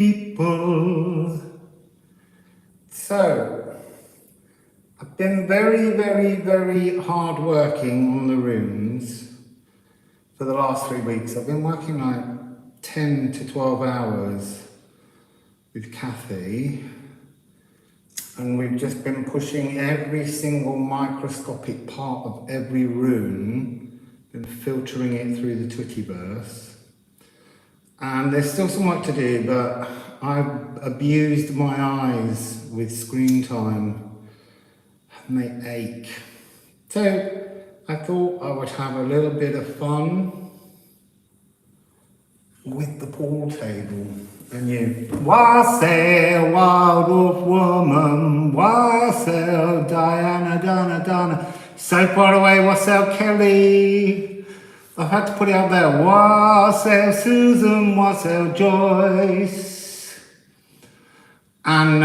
people. So, I've been very hard working on the runes for the last 3 weeks. I've been working like 10 to 12 hours with Kathy, and we've just been pushing every single microscopic part of every rune and filtering it through the Twittyverse. And there's still some work to do, but I've abused my eyes with screen time and they ache. So I thought I would have a little bit of fun with the pool table. And you, Wassail, wild wolf woman, Wassail, Diana, so far away, Wassail Kelly. I've had to put it out there. Wassail Susan, Wassail Joyce. And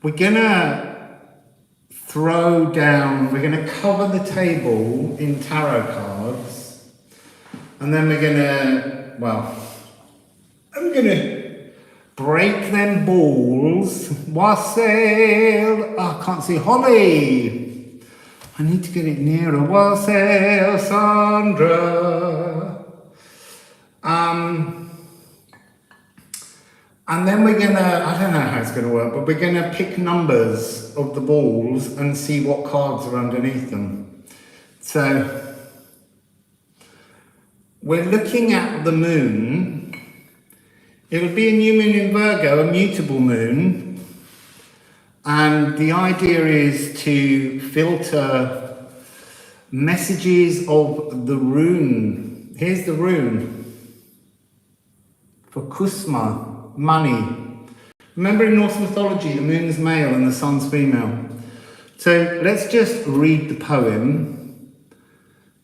we're gonna throw down, we're gonna cover the table in tarot cards. And then we're gonna, well, I'm gonna break them balls. Wassail, oh, I can't see Holly. I need to get it nearer. Wassail, Sandra. And then we're gonna, I don't know how it's gonna work, but we're gonna pick numbers of the balls and see what cards are underneath them. So, we're looking at the moon. It'll be a new moon in Virgo, a mutable moon. And the idea is to filter messages of the rune. Here's the rune for Kusma, money. Remember in Norse mythology, the moon's male and the sun's female. So let's just read the poem,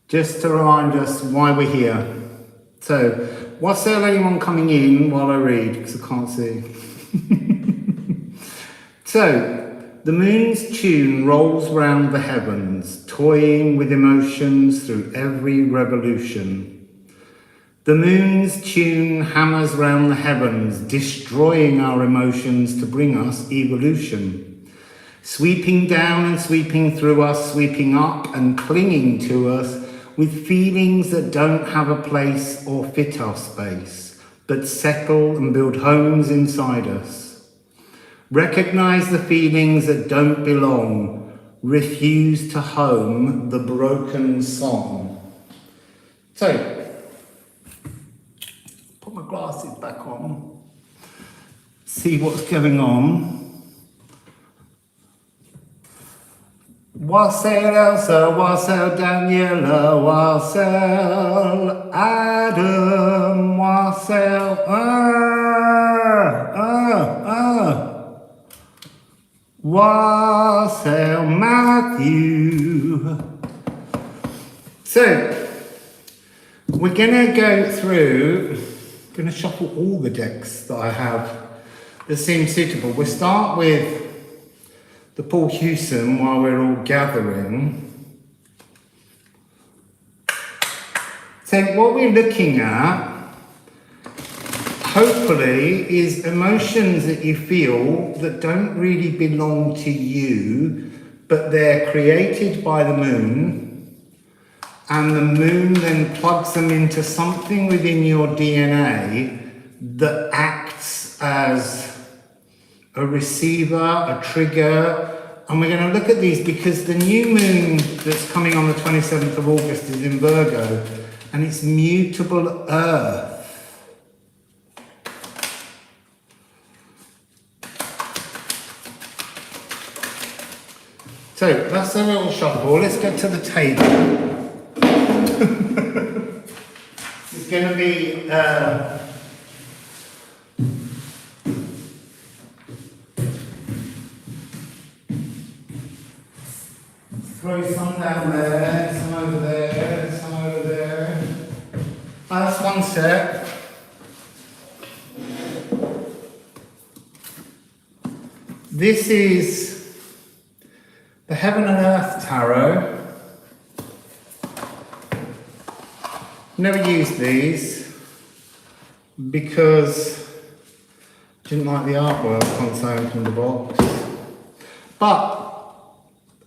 just to remind us why we're here. So, wassail anyone coming in while I read, because I can't see. So, the moon's tune rolls round the heavens, toying with emotions through every revolution. The moon's tune hammers round the heavens, destroying our emotions to bring us evolution. Sweeping down and sweeping through us, sweeping up and clinging to us with feelings that don't have a place or fit our space, but settle and build homes inside us. Recognize the feelings that don't belong. Refuse to home the broken song. So, put my glasses back on. See what's going on. Wassail Elsa, wassail Daniela, wassail Adam, wassail Wassail Matthew. So, we're gonna go through, gonna shuffle all the decks that I have that seem suitable. We'll start with the Paul Huson while we're all gathering. So what we're looking at, hopefully, is emotions that you feel that don't really belong to you, but they're created by the moon, and the moon then plugs them into something within your DNA that acts as a receiver, a trigger. And we're going to look at these because the new moon that's coming on the 27th of August is in Virgo, and it's mutable earth. So that's a little shuffle. Let's get to the table. It's going to be throw some down there, some over there, some over there. That's one set. This is the Heaven and Earth Tarot. Never used these. because I didn't like the artwork once I opened the box. But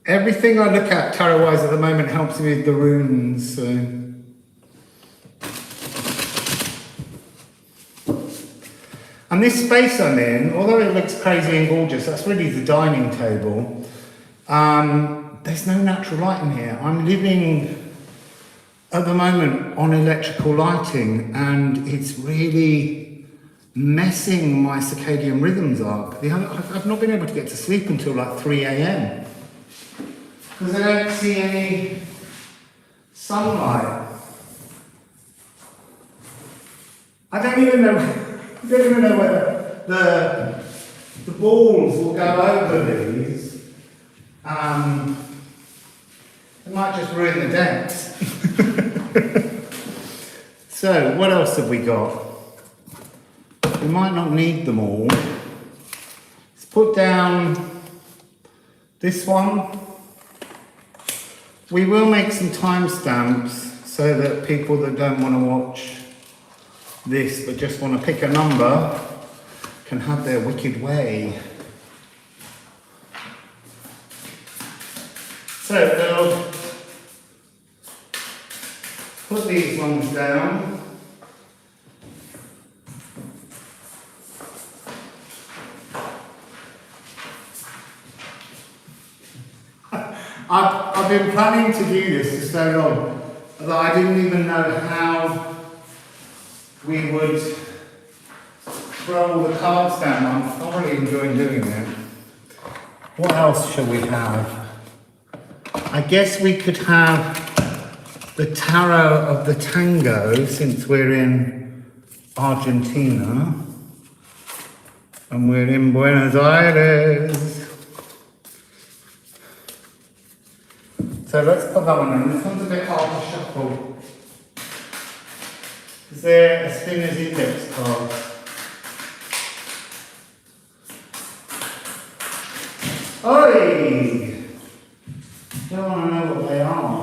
everything I look at tarot-wise at the moment helps me with the runes, so. And this space I'm in, although it looks crazy and gorgeous, that's really the dining table. There's no natural light in here. I'm living at the moment on electrical lighting, and it's really messing my circadian rhythms up. I've not been able to get to sleep until like 3 a.m. because I don't see any sunlight. I don't even know whether the balls will go over these. It might just ruin the decks. So, what else have we got? We might not need them all. Let's put down this one. We will make some timestamps so that people that don't want to watch this but just want to pick a number can have their wicked way. So they'll put these ones down. I've been planning to do this for so long that I didn't even know how we would throw all the cards down. I'm thoroughly enjoying doing it. What else shall we have? I guess we could have the tarot of the Tango, since we're in Argentina and we're in Buenos Aires. So let's put that one in. This one's a bit hard to shuffle. Is there a spinner's index card? Oi! Don't want to know what they are.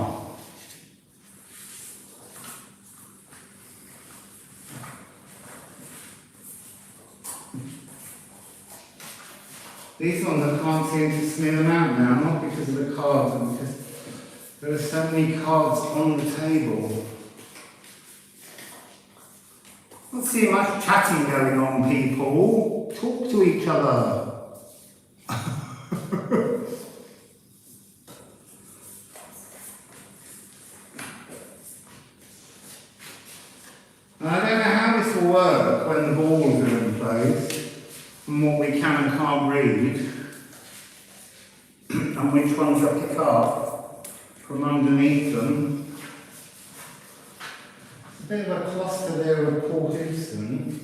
These ones I can't seem to smear them out now, not because of the cards, but because there are so many cards on the table. Not seeing much chatting going on, people. Talk to each other. I don't know how this will work when the balls are in place and what we can and can't read and which ones I pick up from underneath them. It's a bit of a cluster there of Port Huson.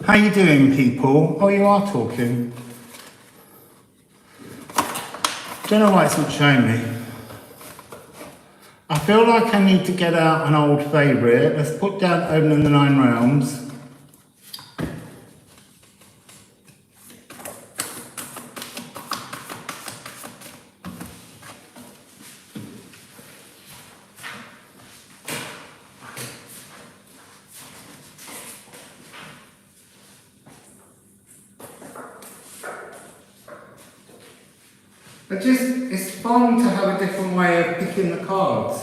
How you doing, people? Oh, you are talking. Don't know why it's not showing me. I feel like I need to get out an old favourite. Let's put down Opening the Nine Realms. It's fun to have a different way of picking the cards.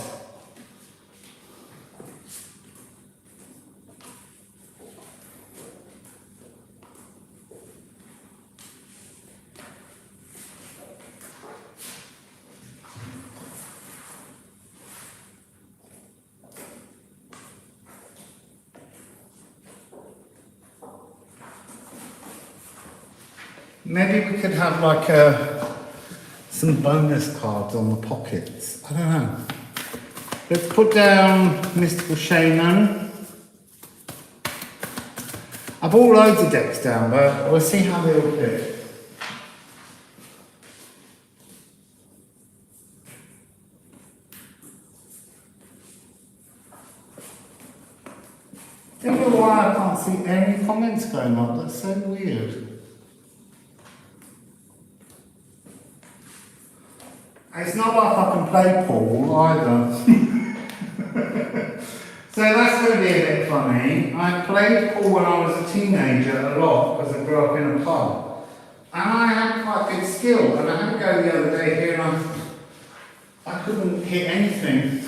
Maybe we could have like some bonus cards on the pockets. I don't know. Let's put down Mystical Shaman. I bought loads of decks down, but we'll see how they all fit. I don't know why I can't see any comments going up. That's so weird. I It's not like I can play pool either. So that's going to be a bit funny. I played pool when I was a teenager a lot because I grew up in a pub. And I had quite good skill. And I had to go the other day here and I couldn't hit anything.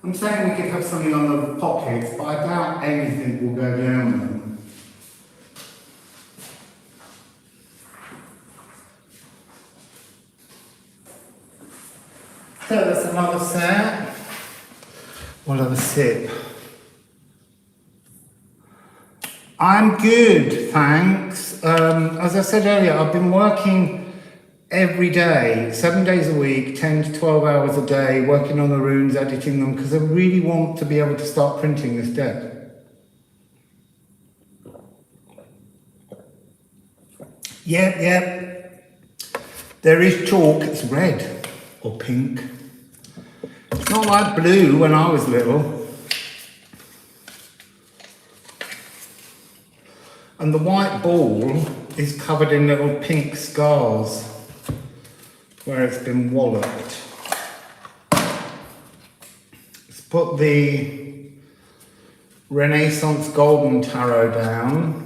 I'm saying we could have something on the pockets, but I doubt anything will go down them. So that's another set. We'll have a sip. I'm good, thanks. As I said earlier, I've been working every day, 7 days a week, 10 to 12 hours a day, working on the runes, editing them, because I really want to be able to start printing this deck. Yep. There is chalk, it's red or pink. It's not like blue when I was little. And the white ball is covered in little pink scars where it's been walloped. Let's put the Renaissance Golden Tarot down.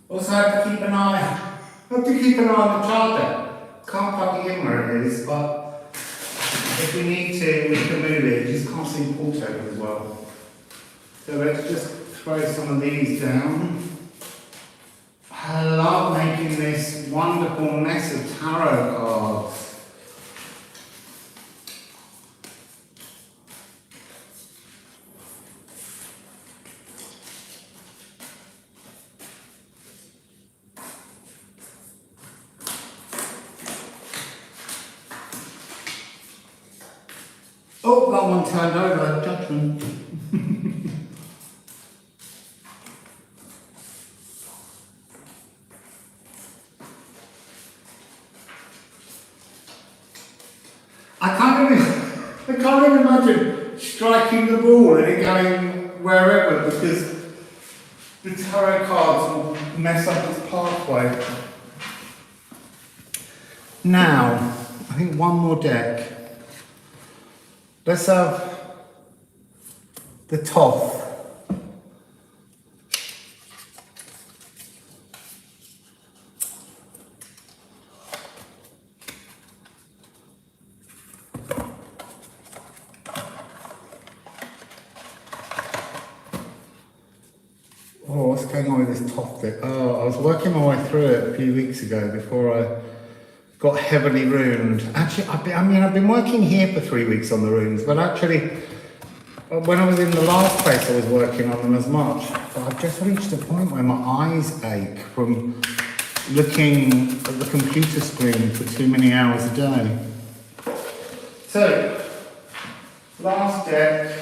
Also have to keep an eye on the charger. Can't plug it in where it is, but if we need to, we can move it. You just can't see the port over as well. So let's just throw some of these down. I love making this wonderful mess of tarot cards. Oh, that one turned over, judgment. I can't even imagine striking the ball and it going wherever because the tarot cards will mess up its pathway. Now, I think one more deck. Let's have the Thoth. Oh, what's going on with this Thoth deck? Oh, I was working my way through it a few weeks ago before I got heavily ruined. Actually, I've been working here for 3 weeks on the runes, but actually, when I was in the last place, I was working on them as much. But I've just reached a point where my eyes ache from looking at the computer screen for too many hours a day. So, last deck.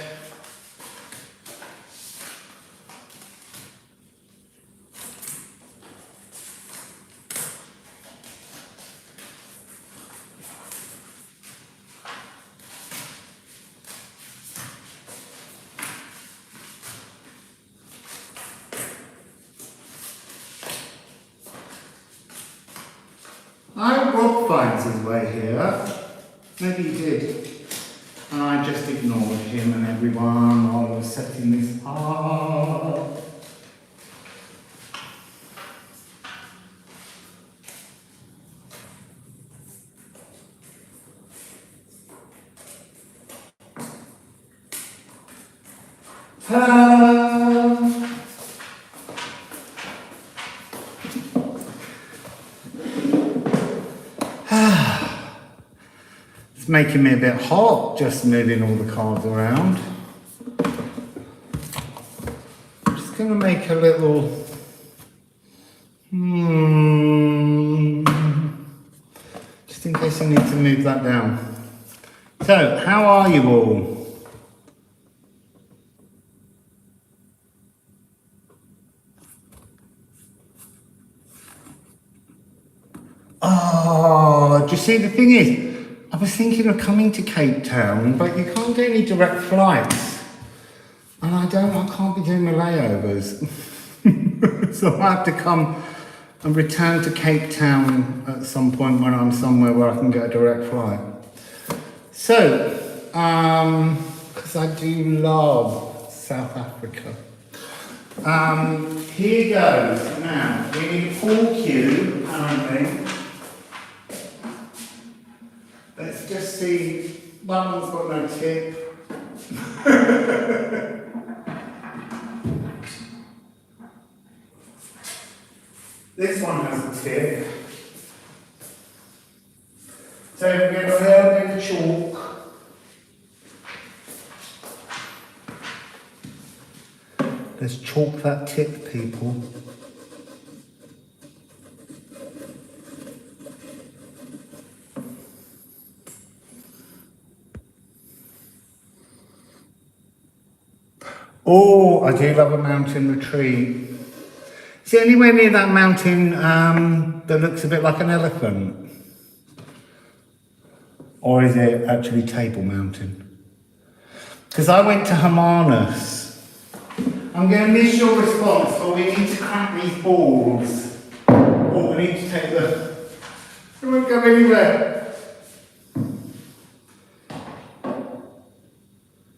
I hope Rob finds his way here. Maybe he did. And I just ignored him and everyone while I was setting this up. It's making me a bit hot just moving all the cards around. I'm just going to make a little just in case I need to move that down. So, how are you all? Oh, do you see, the thing is, I was thinking of coming to Cape Town, but you can't get any direct flights. And I can't be doing my layovers. So I have to come and return to Cape Town at some point when I'm somewhere where I can get a direct flight. So, because I do love South Africa. Here goes. Now, we need a full queue, apparently. Let's just see. That one's got no tip. This one has a tip. So we're going to learn with the chalk. Let's chalk that tip, people. Oh, I do love a mountain retreat. Is there anywhere near that mountain that looks a bit like an elephant? Or is it actually Table Mountain? Because I went to Hermanus. I'm going to miss your response, but we need to crack these balls. Or we need to take the... It won't go anywhere.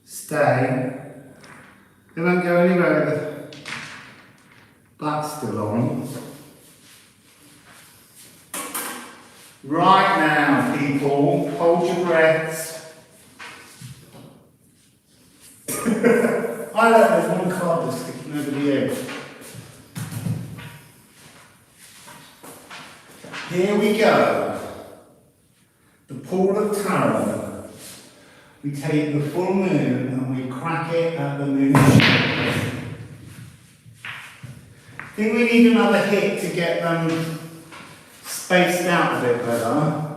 Stay. They won't go anywhere. That's still on. Right now, people, hold your breaths. I like there's one card that's sticking over the edge. Here we go. The pool of tarot. We take the full moon and we crack it at the moon. I think we need another hit to get them spaced out a bit better.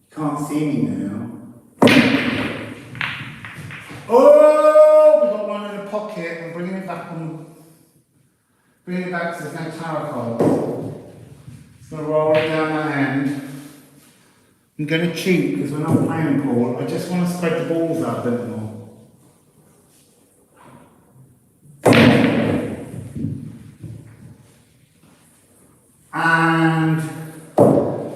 Can't see me now. Oh, we've got one in the pocket. I'm bringing it back on. Bringing it back so there's no tarot cards. Just going to roll it down my hand. I'm going to cheat because we're not playing pool. I just want to spread the balls out a bit more. And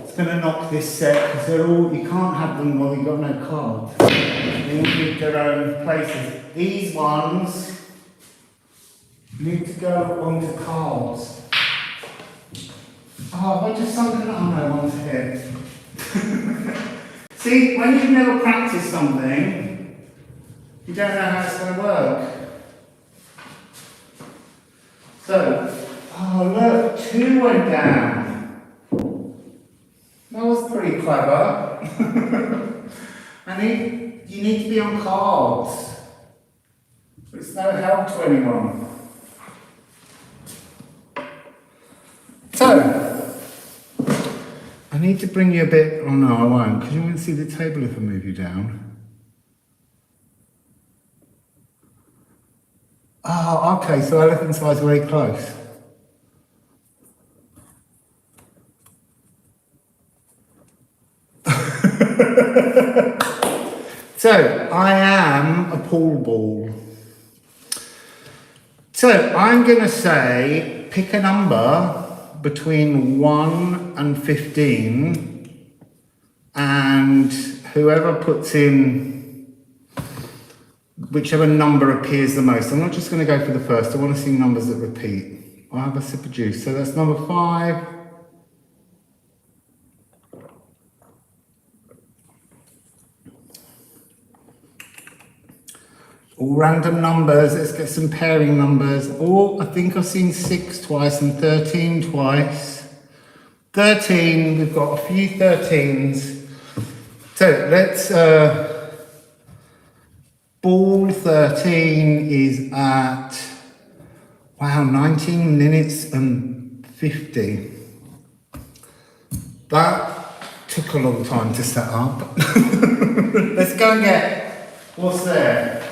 it's going to knock this set because they're all, you can't have them while you've got no cards. They all need their own places. These ones need to go onto cards. Oh, I just something. Oh no, one's here. See, when you've never practiced something, you don't know how it's going to work. So, oh look, 2 went down. That was pretty clever. You need to be on cards. It's no help to anyone. So, I need to bring you a bit, oh no I won't, because you won't see the table if I move you down. Oh, okay, so elephant's eyes are very close. So, I am a pool ball. So, I'm going to say, pick a number between 1 and 15, and whoever puts in whichever number appears the most. I'm not just going to go for the first, I want to see numbers that repeat. I'll have a sip of juice. So that's number 5. All random numbers, let's get some pairing numbers. Oh, I think I've seen 6 twice and 13 twice. 13, we've got a few 13s. So let's, ball 13 is at, wow, 19 minutes and 50. That took a long time to set up. Let's go and get, what's there?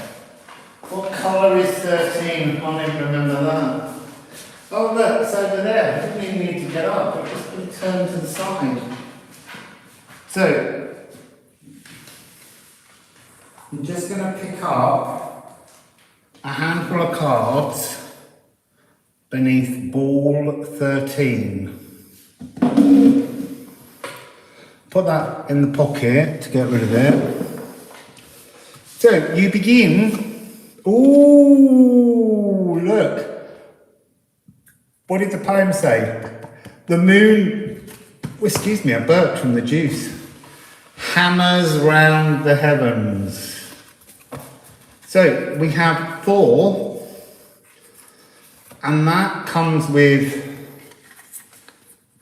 What colour is 13? I can't even remember that. Oh look, it's over there. I didn't even need to get up. I just turn to the side. So, I'm just going to pick up a handful of cards beneath ball 13. Put that in the pocket to get rid of it. So, you begin. Ooh, look. What did the poem say? The moon, excuse me, I burped from the juice. Hammers round the heavens. So we have 4, and that comes with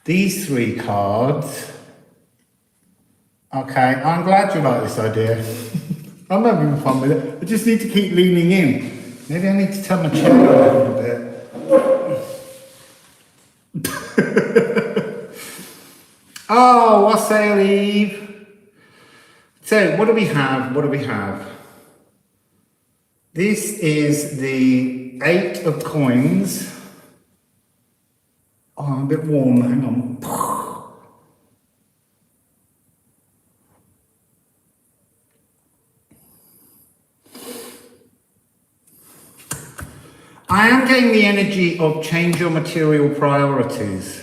these 3 cards. Okay, I'm glad you like this idea. I'm having fun with it. I just need to keep leaning in. Maybe I need to turn my chair a little bit. Oh, Wassail Eve. So, what do we have? What do we have? This is the 8 of coins. Oh, I'm a bit warm. Hang on. I am getting the energy of change your material priorities.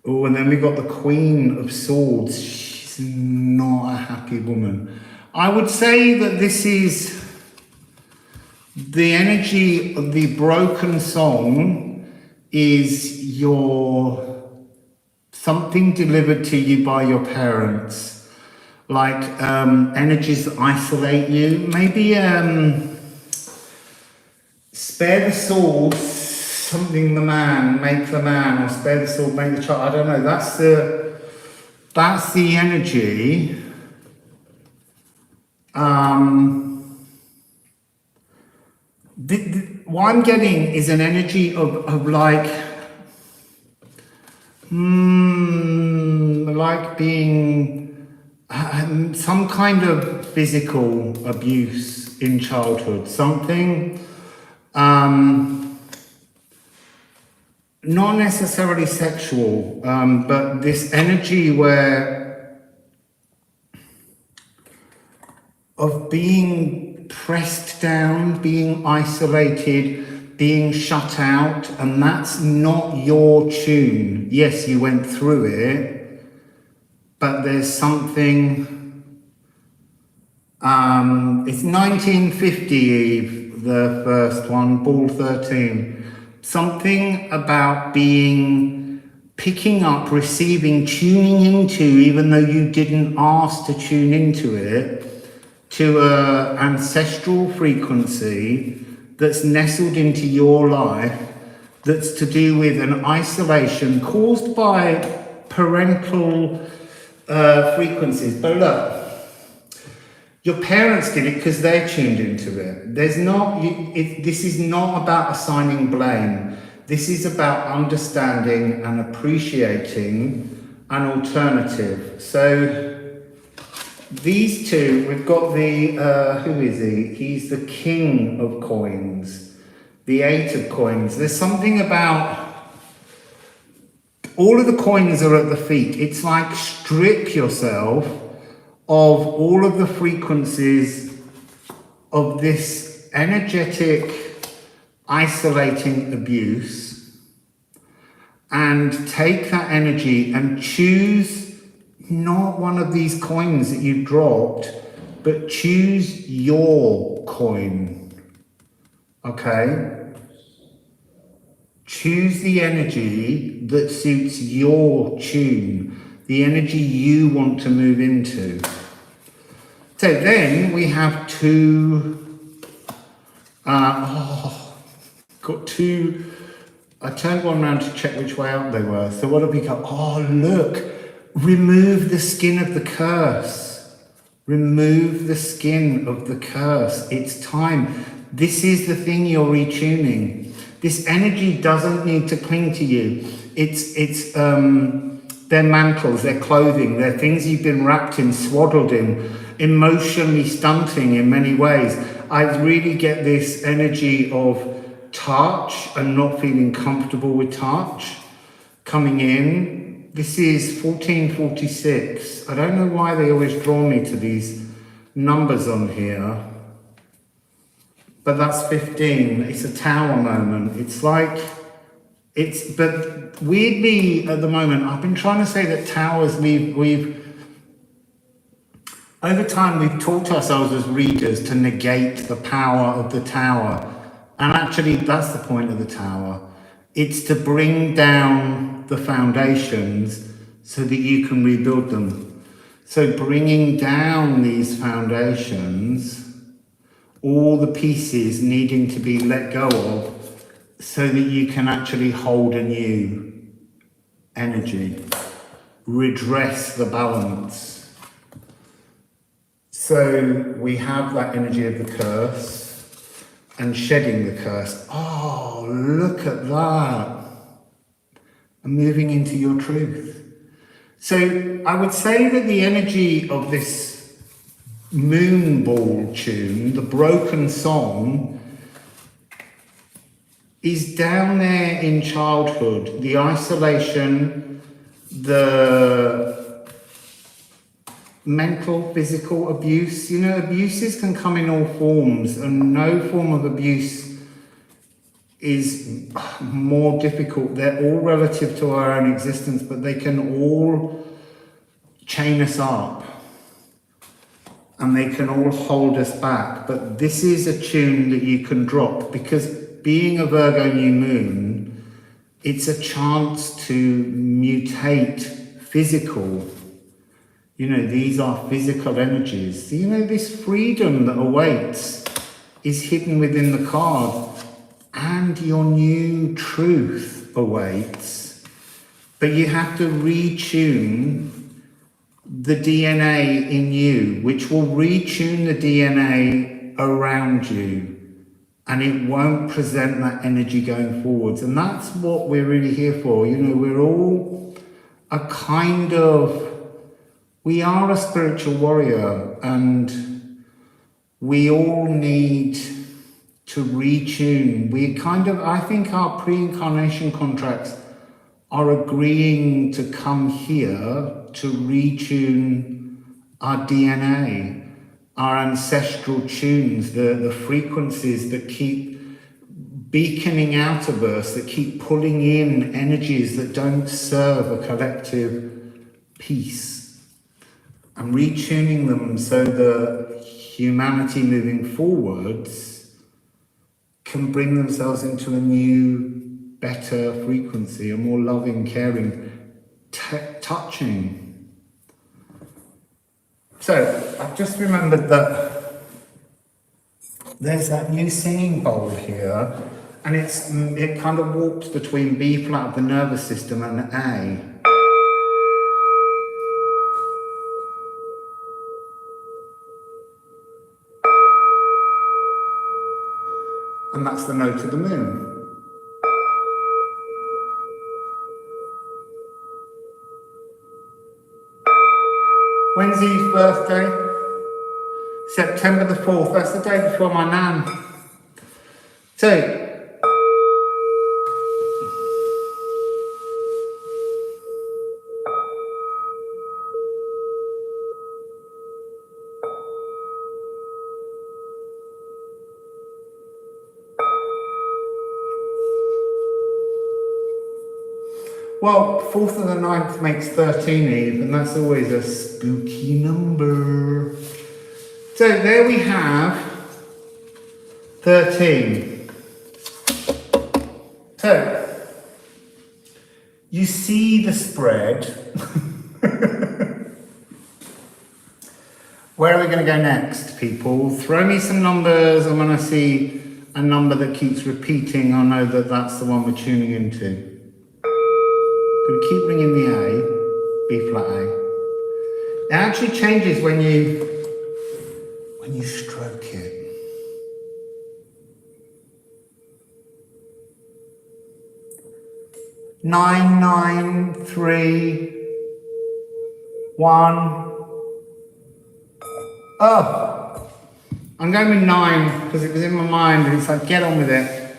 Oh, and then we got the Queen of Swords. She's not a happy woman. I would say that this is the energy of the broken song is your something delivered to you by your parents, like energies that isolate you. Maybe spare the sword, something the man, make the man, or spare the sword, make the child. I don't know. That's the energy. What I'm getting is an energy of like being some kind of physical abuse in childhood, something not necessarily sexual, but this energy of being pressed down, being isolated, being shut out, and that's not your tune. Yes, you went through it, but there's something, it's 1950 Eve, the first one, ball 13. Something about picking up, receiving, tuning into, even though you didn't ask to tune into it, to an ancestral frequency that's nestled into your life, that's to do with an isolation caused by parental frequencies. But look, your parents did it because they're tuned into it. This is not about assigning blame. This is about understanding and appreciating an alternative. So these two, we've got the, who is he? He's the king of coins, the 8 of coins. There's something about, all of the coins are at the feet. It's like strip yourself of all of the frequencies of this energetic, isolating abuse, and take that energy and choose not one of these coins that you dropped, but choose your coin. Okay? Choose the energy that suits your tune, the energy you want to move into. So then we have 2, got 2, I turned one around to check which way up they were. So what have we got? Oh, look, remove the skin of the curse. Remove the skin of the curse. It's time. This is the thing you're retuning. This energy doesn't need to cling to you. It's their mantles, their clothing, their things you've been wrapped in, swaddled in, emotionally stunting in many ways. I really get this energy of touch and not feeling comfortable with touch. coming in. This is 1446. I don't know why they always draw me to these numbers on here. But that's 15. It's a tower moment. It's like, but weirdly at the moment, I've been trying to say that towers, we've over time, we've taught ourselves as readers to negate the power of the tower. And actually, that's the point of the tower. It's to bring down the foundations so that you can rebuild them. So bringing down these foundations, all the pieces needing to be let go of so that you can actually hold a new energy, redress the balance. So we have that energy of the curse and shedding the curse. Oh, look at that. And moving into your truth. So I would say that the energy of this moon ball tune, the broken song, is down there in childhood. The isolation, the mental, physical abuse. You know, abuses can come in all forms, and no form of abuse is more difficult. They're all relative to our own existence, but they can all chain us up and they can all hold us back. But this is a tune that you can drop, because being a Virgo new moon, it's a chance to mutate physical. You know, these are physical energies. You know, this freedom that awaits is hidden within the card, and your new truth awaits. But you have to retune the DNA in you, which will retune the DNA around you, and it won't present that energy going forwards. And that's what we're really here for. You know, we're all a kind of, we are a spiritual warrior, and we all need to retune. We kind of, I think our pre-incarnation contracts are agreeing to come here to retune our DNA, our ancestral tunes, the frequencies that keep beaconing out of us, that keep pulling in energies that don't serve a collective peace, and retuning them so that humanity moving forwards can bring themselves into a new, better frequency, a more loving, caring, touching. So I've just remembered that there's that new singing bowl here, and it kind of walks between B flat of the nervous system and A. And that's the note of the moon. When's Eve's birthday? September the 4th. That's the day before my nan. So, well, 4th of the 9th makes 13 Eve, and that's always a spooky number. So there we have 13. So, you see the spread. Where are we going to go next, people? Throw me some numbers, and when I see a number that keeps repeating, I'll know that that's the one we're tuning into. Going to keep ringing the A, B flat A. It actually changes when you stroke it. Nine, 3, 1. Oh, I'm going with 9 because it was in my mind, and it's like, get on with it.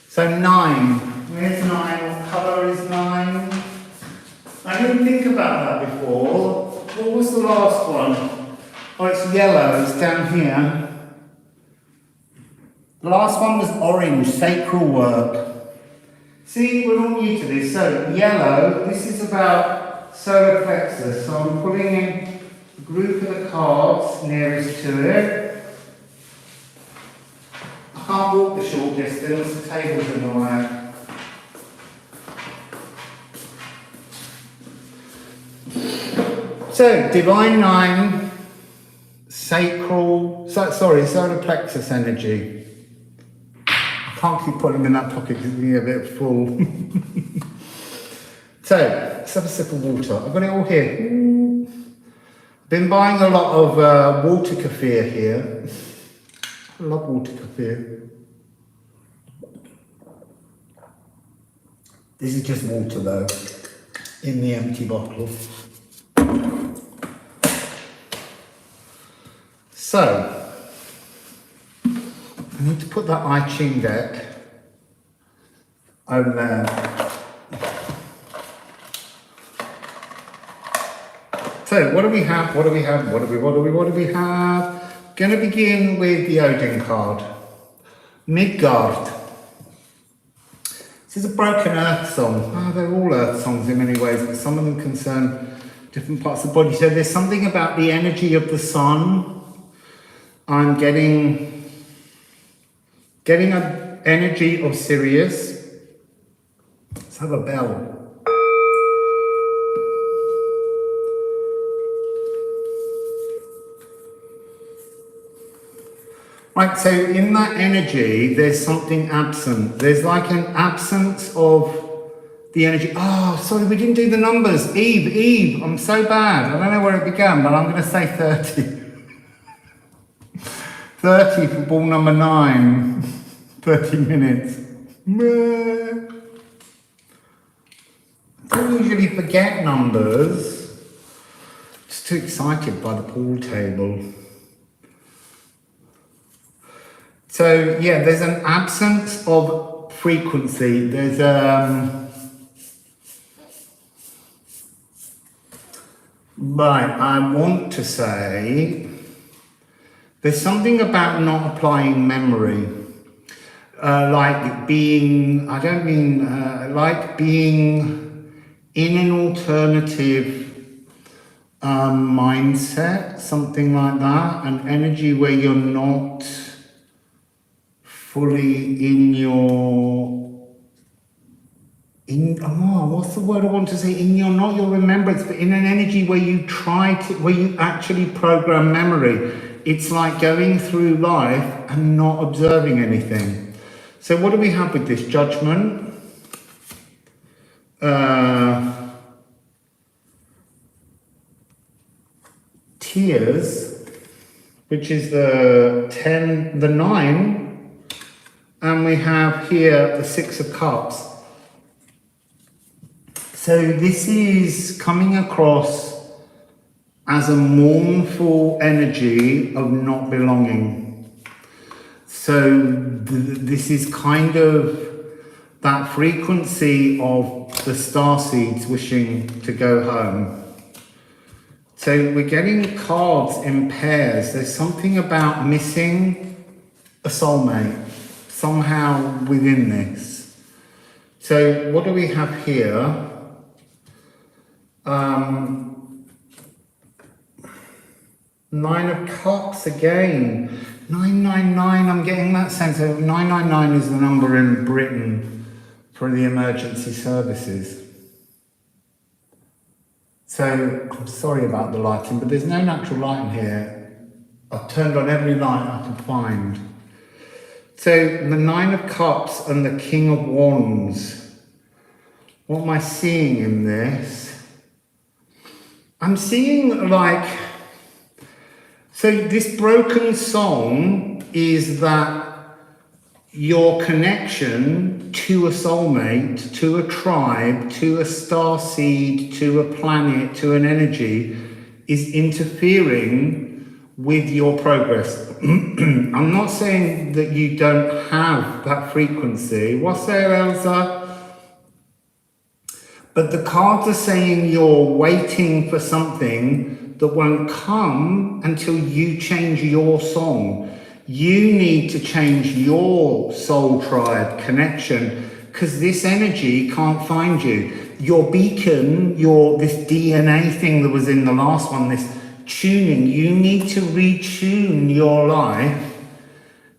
So 9. Where's 9? What colour is 9? didn't think about that before. What was the last one? Oh, it's yellow, it's down here. The last one was orange, sacral work. See, we're all new to this. So, yellow, this is about solar plexus. So I'm pulling in a group of the cards nearest to it. I can't walk the short distance, the table's in the way. So, Divine Nine, sacral, solar plexus energy. I can't keep putting them in that pocket because it's getting a bit full. So, let's have a sip of water. I've got it all here. Been buying a lot of water kefir here. I love water kefir. This is just water though, in the empty bottle. So, I need to put that I-Ching deck over there. So, what do we have? What do we have? What do we have? Going to begin with the Odin card. Midgard. This is a broken earth song. Oh, they're all earth songs in many ways, but some of them concern different parts of the body. So there's something about the energy of the sun. I'm getting an energy of Sirius. Let's have a bell. Right, so in that energy, there's something absent. There's like an absence of the energy. Oh, sorry, we didn't do the numbers. Eve, I'm so bad. I don't know where it began, but I'm going to say 30. 30 for ball number 9. 30 minutes. I don't usually forget numbers. Just too excited by the pool table. So yeah, there's an absence of frequency. There's right, I want to say there's something about not applying memory. Like being, I don't mean, like being in an alternative mindset, something like that, an energy where you're not fully in your, what's the word I want to say? Not your remembrance, but in an energy where you where you actually program memory. It's like going through life and not observing anything. So what do we have with this? Judgment. Tears, which is the 10, the 9. And we have here the 6 of Cups. So this is coming across as a mournful energy of not belonging. So this is kind of that frequency of the starseeds wishing to go home. So we're getting cards in pairs. There's something about missing a soulmate somehow within this. So what do we have here? 9 of Cups again. 999, I'm getting that sense of 999 is the number in Britain for the emergency services. So I'm sorry about the lighting, but there's no natural light in here. I've turned on every light I can find. So the 9 of Cups and the King of Wands. What am I seeing in this? I'm seeing like, so this broken song is that your connection to a soulmate, to a tribe, to a starseed, to a planet, to an energy is interfering with your progress. I'm not saying that you don't have that frequency. Wassail, Elsa. But the cards are saying you're waiting for something that won't come until you change your song. You need to change your soul tribe connection, because this energy can't find you. Your beacon, this DNA thing that was in the last one, this tuning, you need to retune your life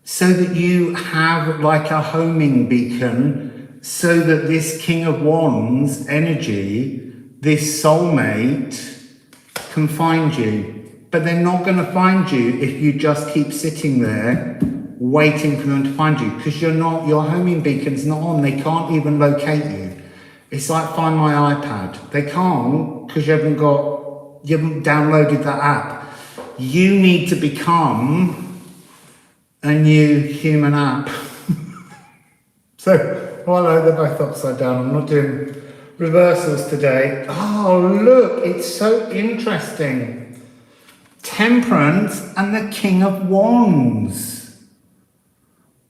so that you have like a homing beacon, so that this King of Wands energy, this soulmate, can find you. But they're not going to find you if you just keep sitting there waiting for them to find you, because your homing beacon's not on. They can't even locate you. It's like Find My iPad. They can't, because you haven't downloaded that app. You need to become a new human app. So, hello, they're both upside down. I'm not doing reversals today. Oh, look, it's so interesting. Temperance and the King of Wands.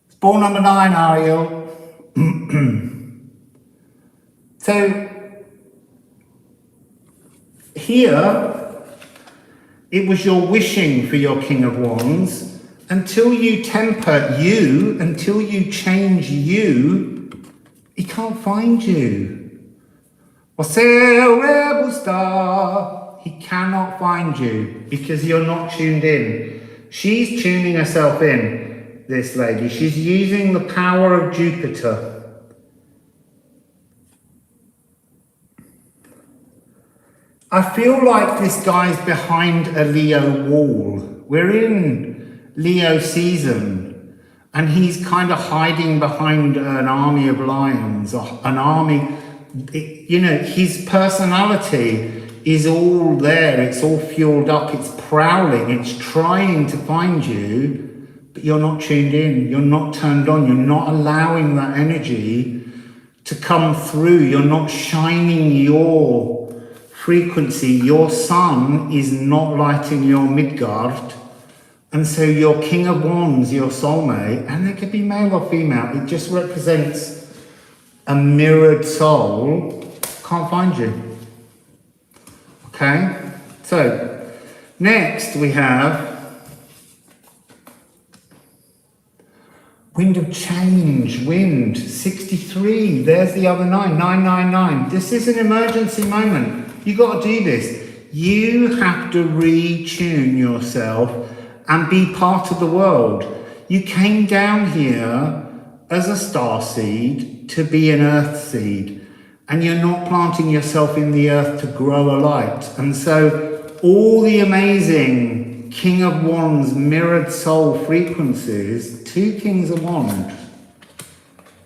It's ball number 9, Ariel. So, here, it was your wishing for your King of Wands. Until you temper you, until you change you, he can't find you. Wassail, he cannot find you because you're not tuned in. She's tuning herself in, this lady. She's using the power of Jupiter. I feel like this guy's behind a Leo wall. We're in Leo season, and he's kind of hiding behind an army of lions, an army. His personality is all there. It's all fueled up. It's prowling. It's trying to find you, but you're not tuned in. You're not turned on. You're not allowing that energy to come through. You're not shining your frequency. Your sun is not lighting your Midgard, and so your King of Wands, your soulmate, and it could be male or female, it just represents a mirrored soul, can't find you. Okay, so next we have Wind of Change, wind 63. There's the other 999. This is an emergency moment. You got to do this. You have to retune yourself and be part of the world. You came down here as a star seed to be an earth seed, and you're not planting yourself in the earth to grow a light. And so all the amazing King of Wands mirrored soul frequencies, 2 Kings of Wands,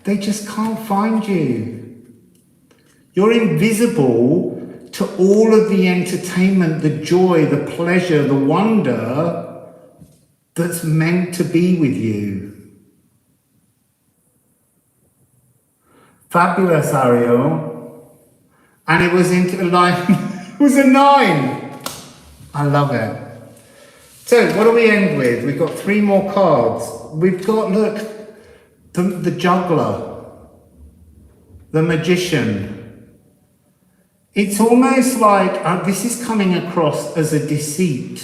they just can't find you. You're invisible to all of the entertainment, the joy, the pleasure, the wonder that's meant to be with you. Fabulous, Ariel. And it was into it was a 9. I love it. So what do we end with? We've got 3 more cards. We've got, look, the juggler, the magician. It's almost like this is coming across as a deceit.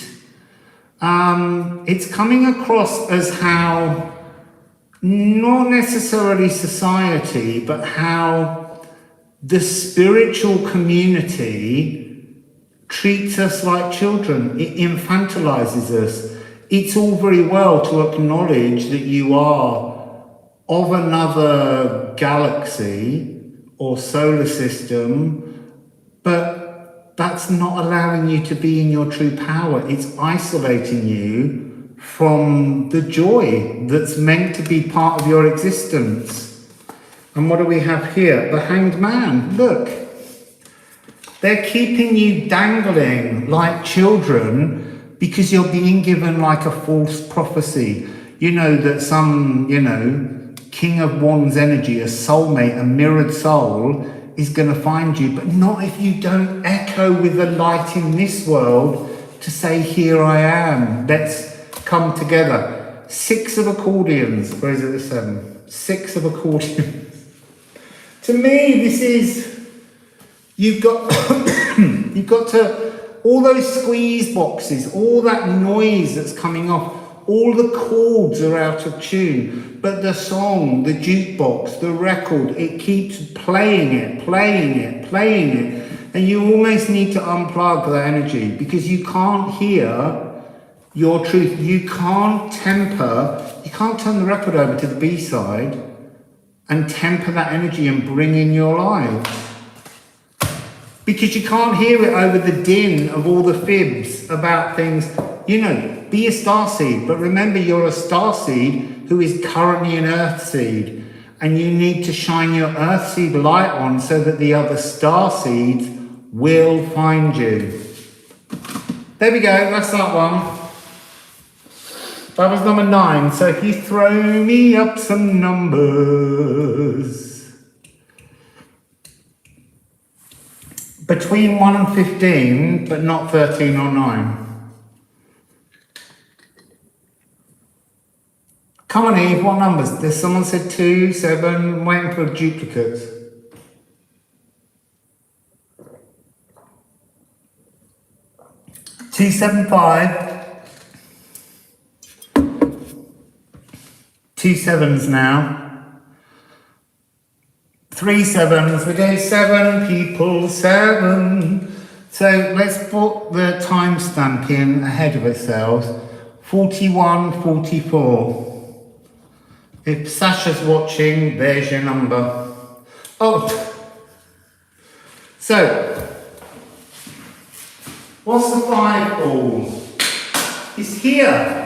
It's coming across as how, not necessarily society, but how the spiritual community treats us like children. It infantilizes us. It's all very well to acknowledge that you are of another galaxy or solar system, but that's not allowing you to be in your true power. It's isolating you from the joy that's meant to be part of your existence. And what do we have here? The Hanged Man. Look. They're keeping you dangling like children because you're being given like a false prophecy. That some, King of Wands energy, a soulmate, a mirrored soul, is going to find you, but not if you don't echo with the light in this world to say, here I am, let's come together. 6 of accordions, or is it the 7? 6 of accordions. To me, this is You've got, you've got to, all those squeeze boxes, all that noise that's coming off, all the chords are out of tune, but the song, the jukebox, the record, it keeps playing it, playing it, playing it, and you almost need to unplug that energy because you can't hear your truth. You can't temper, you can't turn the record over to the B-side and temper that energy and bring in your lives. Because you can't hear it over the din of all the fibs about things. You know, be a starseed, but remember you're a starseed who is currently an earthseed. And you need to shine your earthseed light on so that the other starseeds will find you. There we go, that's that one. That was number 9. So if you throw me up some numbers. Between 1 and 15, but not 13 or 9. Come on, Eve, what numbers? There's someone said 2, 7, waiting for duplicates. Two, 7, 5. 2 7s now. 3 7s, we do 7 people, 7. So let's put the timestamp in ahead of ourselves. 41, 44. If Sasha's watching, there's your number. Oh, so, what's the 5 ball? It's here.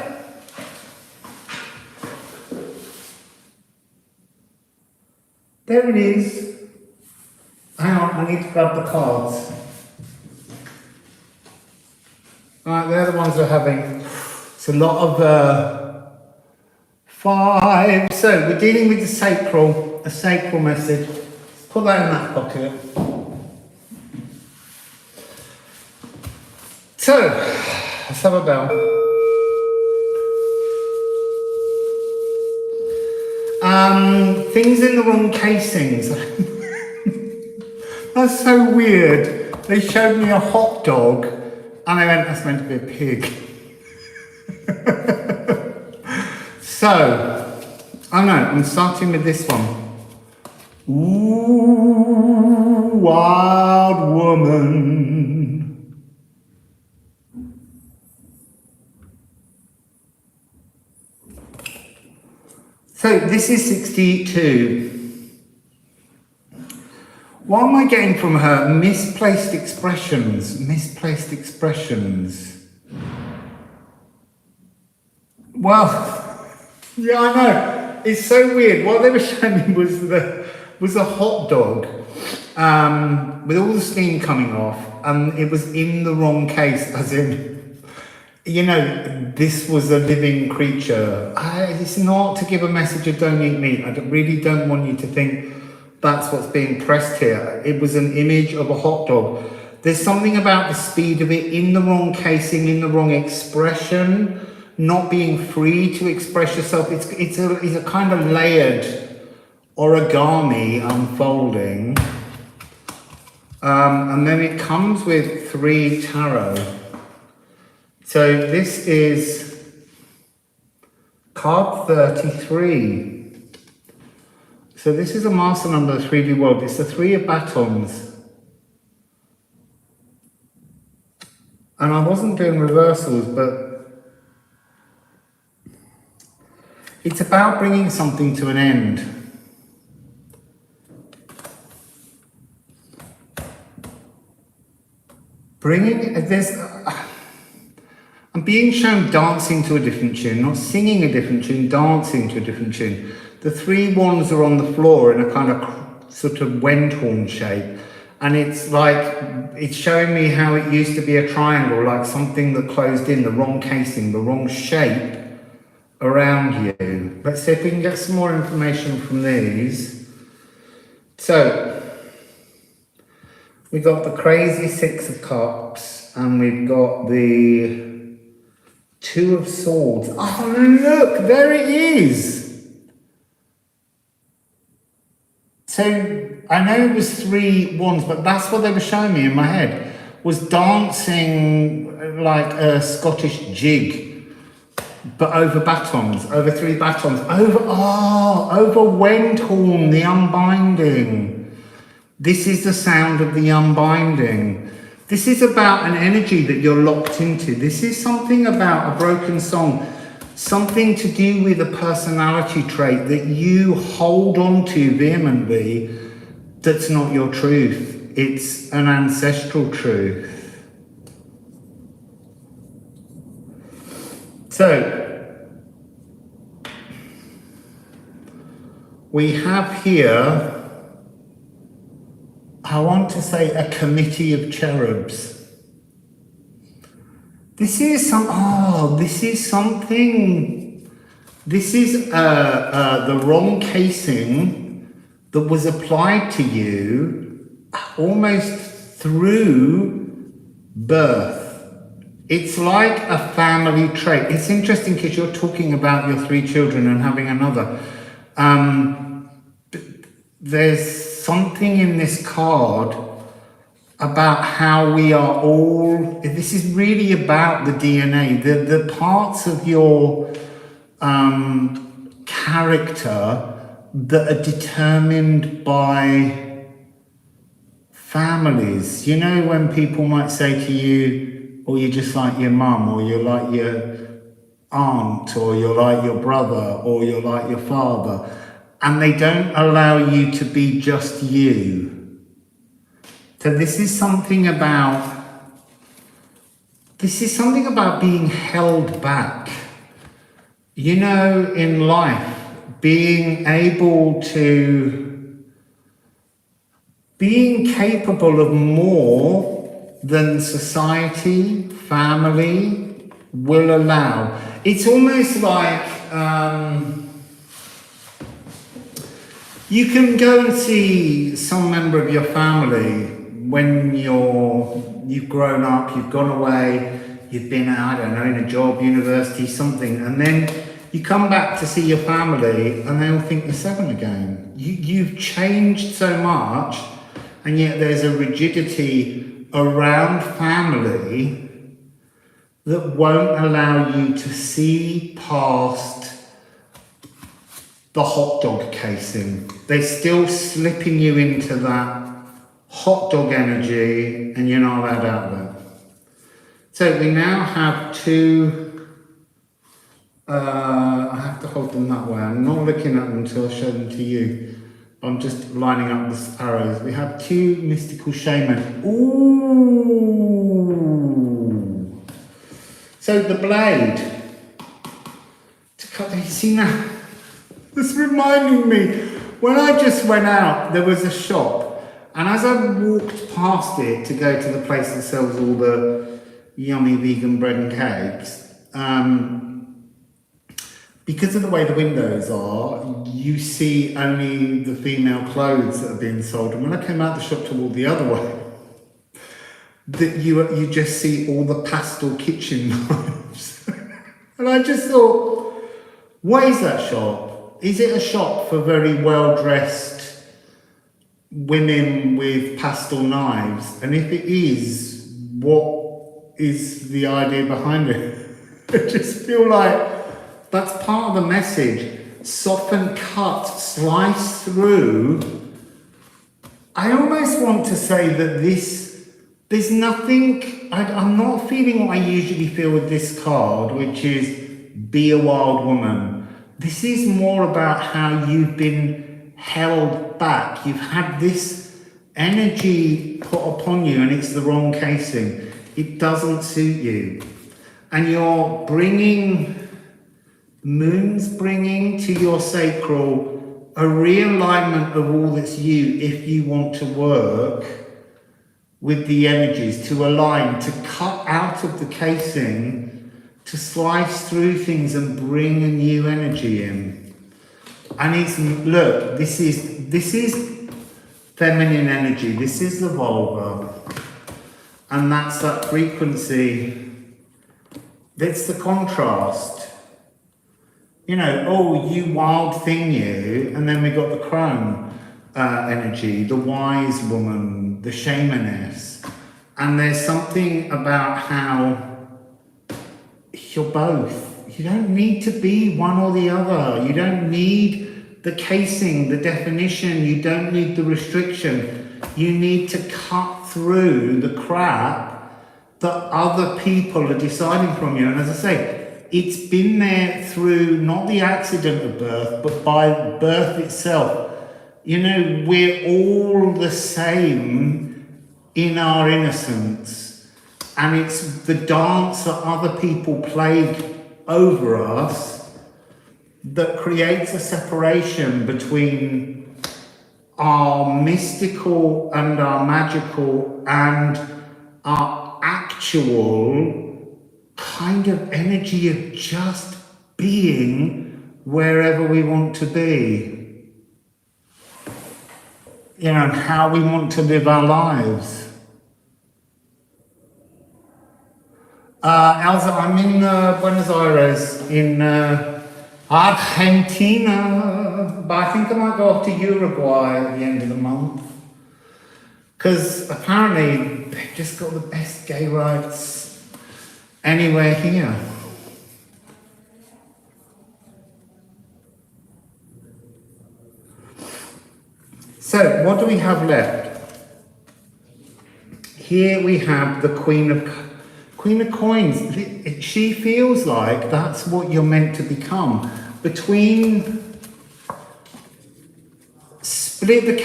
There it is. Hang on, I need to grab the cards. Right, they're the ones we're having. It's a lot of 5. So we're dealing with a sacral message. Put that in that pocket. So, let's have a bell. Things in the wrong casings. That's so weird. They showed me a hot dog and I went, that's meant to be a pig. So, I know, I'm starting with this one. Ooh, wild woman. So this is 62. What am I getting from her? Misplaced expressions. Misplaced expressions. Well, yeah, I know. It's so weird. What they were showing me was a hot dog with all the steam coming off, and it was in the wrong case, as in, you know, this was a living creature. It's not to give a message of don't eat meat. I really don't want you to think that's what's being pressed here. It was an image of a hot dog. There's something about the speed of it, in the wrong casing, in the wrong expression, not being free to express yourself. It's a kind of layered origami unfolding. And then it comes with 3 tarot. So this is card 33. So this is a master number of the 3D world. It's the 3 of batons. And I wasn't doing reversals, but it's about bringing something to an end. I'm being shown dancing to a different tune, not singing a different tune, dancing to a different tune. The 3 wands are on the floor in a kind of sort of wendhorn shape. And it's like, it's showing me how it used to be a triangle, like something that closed in, the wrong casing, the wrong shape around you. Let's see if we can get some more information from these. So, we've got the crazy 6 of cups, and we've got the 2 of swords. Oh look, there it is! So So I know it was 3 wands, but that's what they were showing me in my head, was dancing like a Scottish jig, but over batons, over 3 batons, over Wendhorn, the unbinding. This is the sound of the unbinding. This is about an energy that you're locked into. This is something about a broken song, something to do with a personality trait that you hold on to vehemently that's not your truth. It's an ancestral truth. So, we have here, I want to say, a committee of cherubs. This is the wrong casing that was applied to you almost through birth. It's like a family trait. It's interesting because you're talking about your 3 children and having another. There's something in this card about how we are all, this is really about the DNA, the parts of your character that are determined by families. You know, when people might say to you, or you're just like your mum, or you're like your aunt, or you're like your brother, or you're like your father, and they don't allow you to be just you. So this is something about being held back. You know, in life, being capable of more than society, family will allow. It's almost like you can go and see some member of your family when you've grown up, you've gone away, you've been, I don't know, in a job, university, something, and then you come back to see your family and they'll think you're 7 again. You've changed so much, and yet there's a rigidity around family that won't allow you to see past the hot dog casing. They're still slipping you into that hot dog energy, and you're not allowed out there. So we now have 2, I have to hold them that way. I'm not looking at them until I show them to you. I'm just lining up the arrows. We have 2 mystical shaman. Ooh! So the blade. To cut, you see now? This reminding me, when I just went out, there was a shop. And as I walked past it to go to the place that sells all the yummy vegan bread and cakes, because of the way the windows are, you see only the female clothes that are being sold. And when I came out the shop to walk the other way, that you just see all the pastel kitchen knives. And I just thought, what is that shop? Is it a shop for very well-dressed women with pastel knives? And if it is, what is the idea behind it? I just feel like that's part of the message. Soften, cut, slice through. I almost want to say that there's nothing, I'm not feeling what I usually feel with this card, which is be a wild woman. This is more about how you've been held back. You've had this energy put upon you, and it's the wrong casing. It doesn't suit you. And you're moon's bringing to your sacral a realignment of all that's you, if you want to work with the energies, to align, to cut out of the casing, to slice through things and bring a new energy in. And it's, look, this is feminine energy, this is the vulva, and that's that frequency, that's the contrast. You know, oh, you wild thing, you, and then we got the chrome. energy, the wise woman, the shamaness. And there's something about how you're both. You don't need to be one or the other. You don't need the casing, the definition. You don't need the restriction. You need to cut through the crap that other people are deciding from you. And as I say, it's been there through not the accident of birth, but by birth itself. You know, we're all the same in our innocence. And it's the dance that other people play over us that creates a separation between our mystical and our magical and our actual kind of energy of just being wherever we want to be, you know, and how we want to live our lives. Elsa, I'm in Buenos Aires, in Argentina, but I think I might go off to Uruguay at the end of the month. Because apparently they've just got the best gay rights anywhere here. So, what do we have left? Here we have the Queen of Coins. She feels like that's what you're meant to become. Split the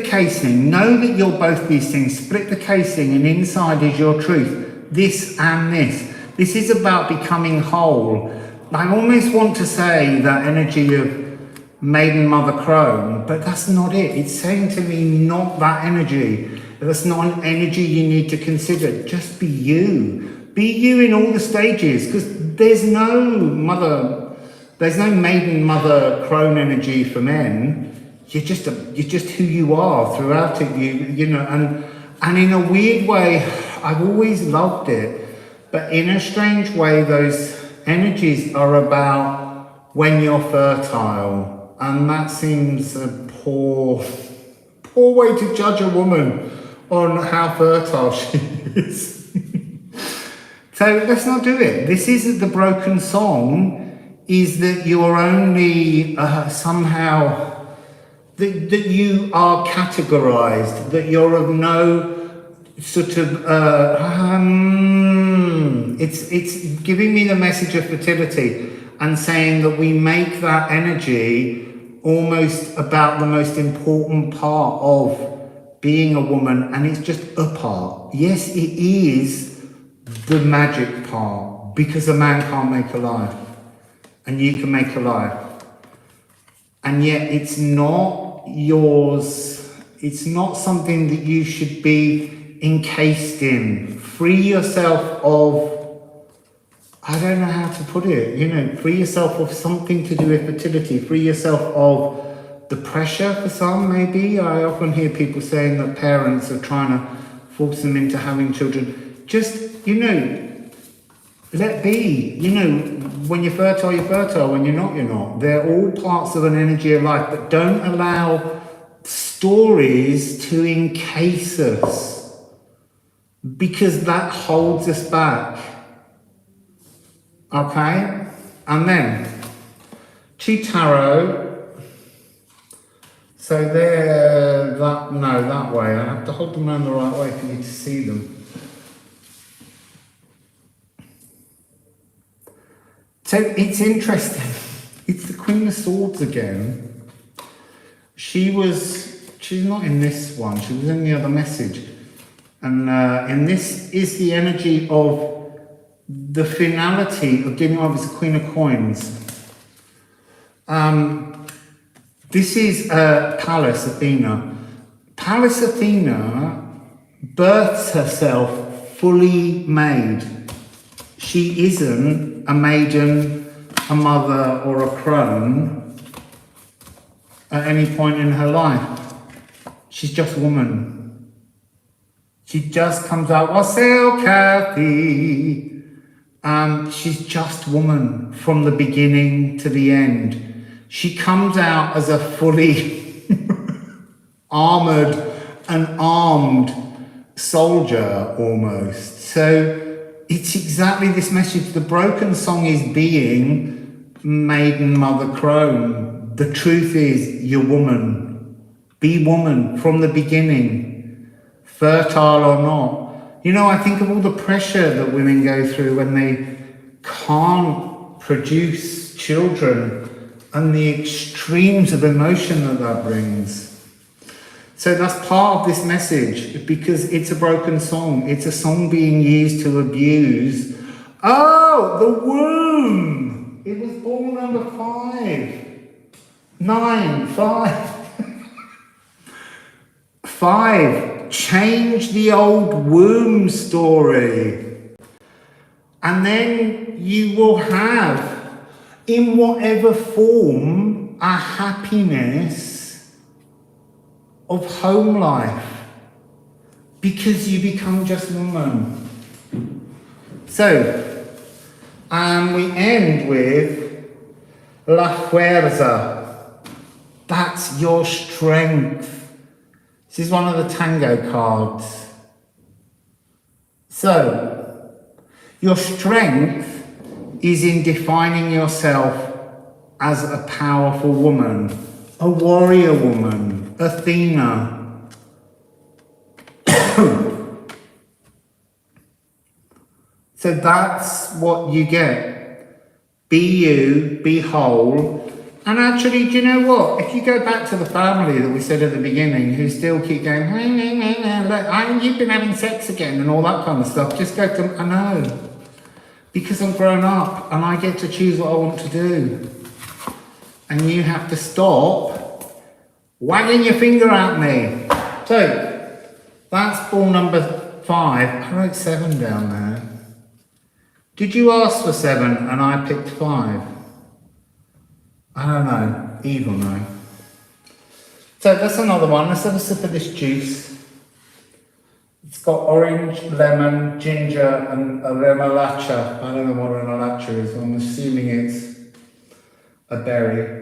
casing, know that you're both these things, split the casing, and inside is your truth, this and this. This is about becoming whole. I almost want to say that energy of Maiden Mother Crone, but that's not it. It's saying to me, not that energy. That's not an energy you need to consider. Just be you. Be you in all the stages, because there's no Maiden Mother Crone energy for men. You're just who you are throughout it. You know, and in a weird way, I've always loved it, but in a strange way, those energies are about when you're fertile, and that seems a poor way to judge a woman on how fertile she is. So let's not do it. This isn't the broken song, is that you're only somehow, that you are categorized, that you're of no sort of, it's giving me the message of fertility and saying that we make that energy almost about the most important part of being a woman, and it's just a part. Yes, it is the magic part, because a man can't make a life, and you can make a life. And yet it's not yours. It's not something that you should be encased in. Free yourself of, I don't know how to put it, you know, free yourself of something to do with fertility. Free yourself of the pressure for some, maybe. I often hear people saying that parents are trying to force them into having children. Just, you know, let be. You know, when you're fertile, you're fertile. When you're not, you're not. They're all parts of an energy of life, but don't allow stories to encase us, because that holds us back. Okay? And then, Chitaro. So they're that way. I have to hold them around the right way for you to see them. So it's interesting. It's the Queen of Swords again. She's not in this one. She was in the other message. And in this is the energy of the finality of dealing with the Queen of Coins. This is Pallas Athena. Pallas Athena births herself fully made. She isn't a maiden, a mother, or a crone at any point in her life. She's just woman. She just comes out, Wassail, Kathy. She's just woman from the beginning to the end. She comes out as a fully armoured and armed soldier almost. So it's exactly this message. The broken song is being maiden mother crone. The truth is, you're woman. Be woman from the beginning, fertile or not. You know, I think of all the pressure that women go through when they can't produce children and the extremes of emotion that that brings. So that's part of this message, because it's a broken song. It's a song being used to abuse. Oh, the womb! It was ball number 5. 9, 5. 5. Change the old womb story. And then you will have, in whatever form, a happiness of home life, because you become just woman. So, we end with la fuerza. That's your strength. This is one of the Tango cards. So, your strength is in defining yourself as a powerful woman, a warrior woman, Athena. So that's what you get. Be you, be whole. And actually, do you know what? If you go back to the family that we said at the beginning, who still keep going, look, you've been having sex again and all that kind of stuff, just go to, I know. Because I'm grown up and I get to choose what I want to do. And you have to stop wagging your finger at me. So, that's ball number 5. I wrote 7 down there. Did you ask for 7 and I picked 5? I don't know. Eve will know. So, that's another one. Let's have a sip of this juice. It's got orange, lemon, ginger, and a remolacha. I don't know what a remolacha is. I'm assuming it's a berry.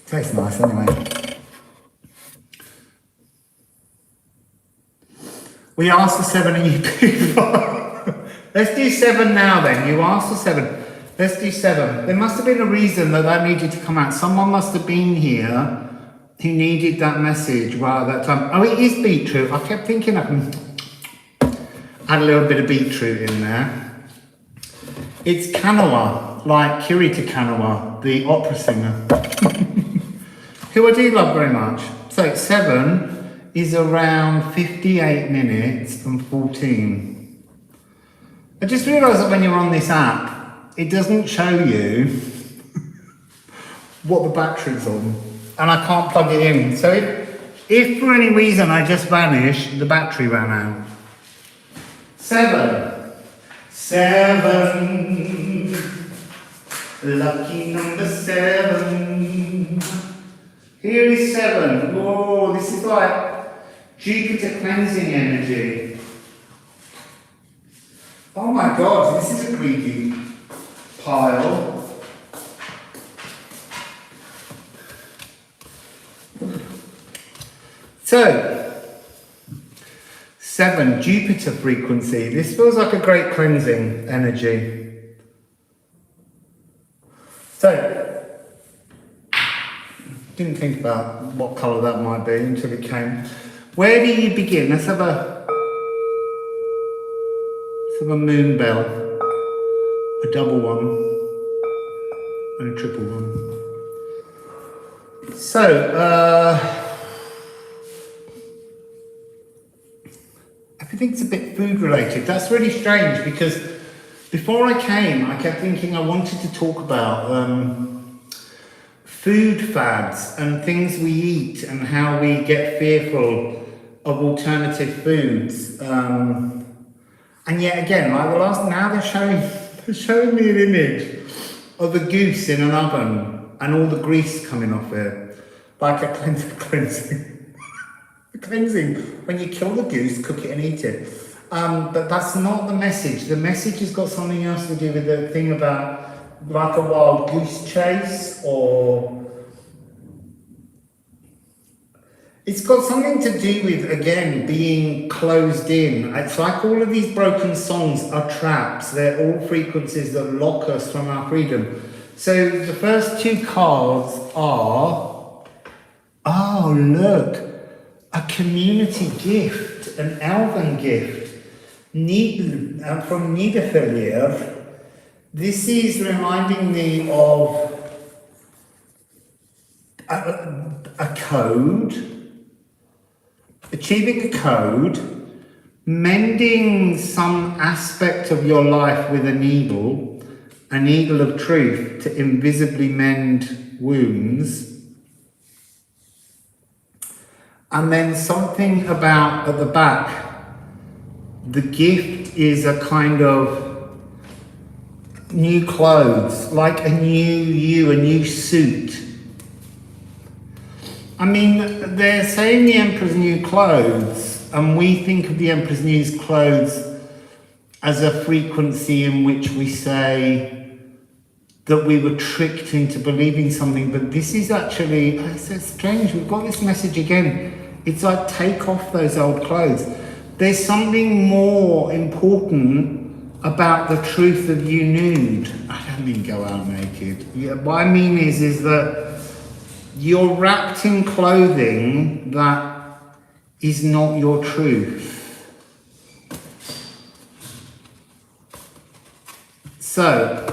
Tastes nice anyway. We asked for 7 and you picked 5. Let's do 7 now then. You asked for 7. Let's do 7. There must have been a reason that needed to come out. Someone must have been here who needed that message right at that time. Oh, it is beetroot. I kept thinking I can add a little bit of beetroot in there. It's Kanawa, like Kirita Kanawa, the opera singer, who I do love very much. So 7 is around 58 minutes and 14. I just realised that when you're on this app, it doesn't show you what the battery's on, and I can't plug it in. So if for any reason I just vanish, the battery ran out. 7. Lucky number 7. Here is 7. Oh, this is like Jupiter cleansing energy. Oh my God, this is a greedy pile. So, 7, Jupiter frequency. This feels like a great cleansing energy. So, didn't think about what colour that might be until it came. Where do you begin? Let's have a moon bell, a double one, and a triple one. So, everything's a bit food related. That's really strange because before I came, I kept thinking I wanted to talk about food fads and things we eat and how we get fearful of alternative foods. And yet again, like the last, now they're showing me an image of a goose in an oven and all the grease coming off it, like a cleansing. Cleansing, when you kill the goose, cook it and eat it. But that's not the message. The message has got something else to do with the thing about like a wild goose chase, or it's got something to do with, again, being closed in. It's like all of these broken songs are traps. They're all frequencies that lock us from our freedom. So the first two cards are, oh look, a community gift, an elven gift, from Niederverlier. This is reminding me of a code, achieving a code, mending some aspect of your life with an eagle of truth to invisibly mend wounds. And then something about at the back, the gift is a kind of new clothes, like a new suit. I mean, they're saying the Emperor's new clothes, and we think of the Emperor's new clothes as a frequency in which we say that we were tricked into believing something, but this is actually, it's so strange, we've got this message again. It's like, take off those old clothes. There's something more important about the truth of you nude. I don't mean go out naked. Yeah, what I mean is that you're wrapped in clothing that is not your truth. So,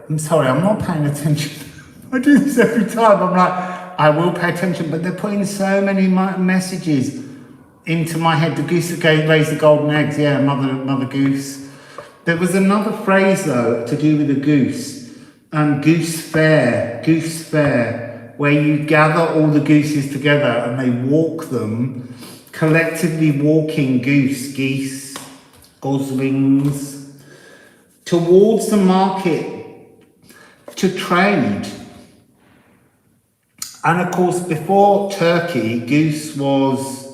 I'm sorry, I'm not paying attention. I do this every time. I'm like, I will pay attention, but they're putting so many messages into my head. The goose that lays the golden eggs, yeah, mother goose. There was another phrase though to do with the goose, goose fair, where you gather all the gooses together and they walk them, collectively walking geese, goslings, towards the market to trade. And of course, before turkey, goose was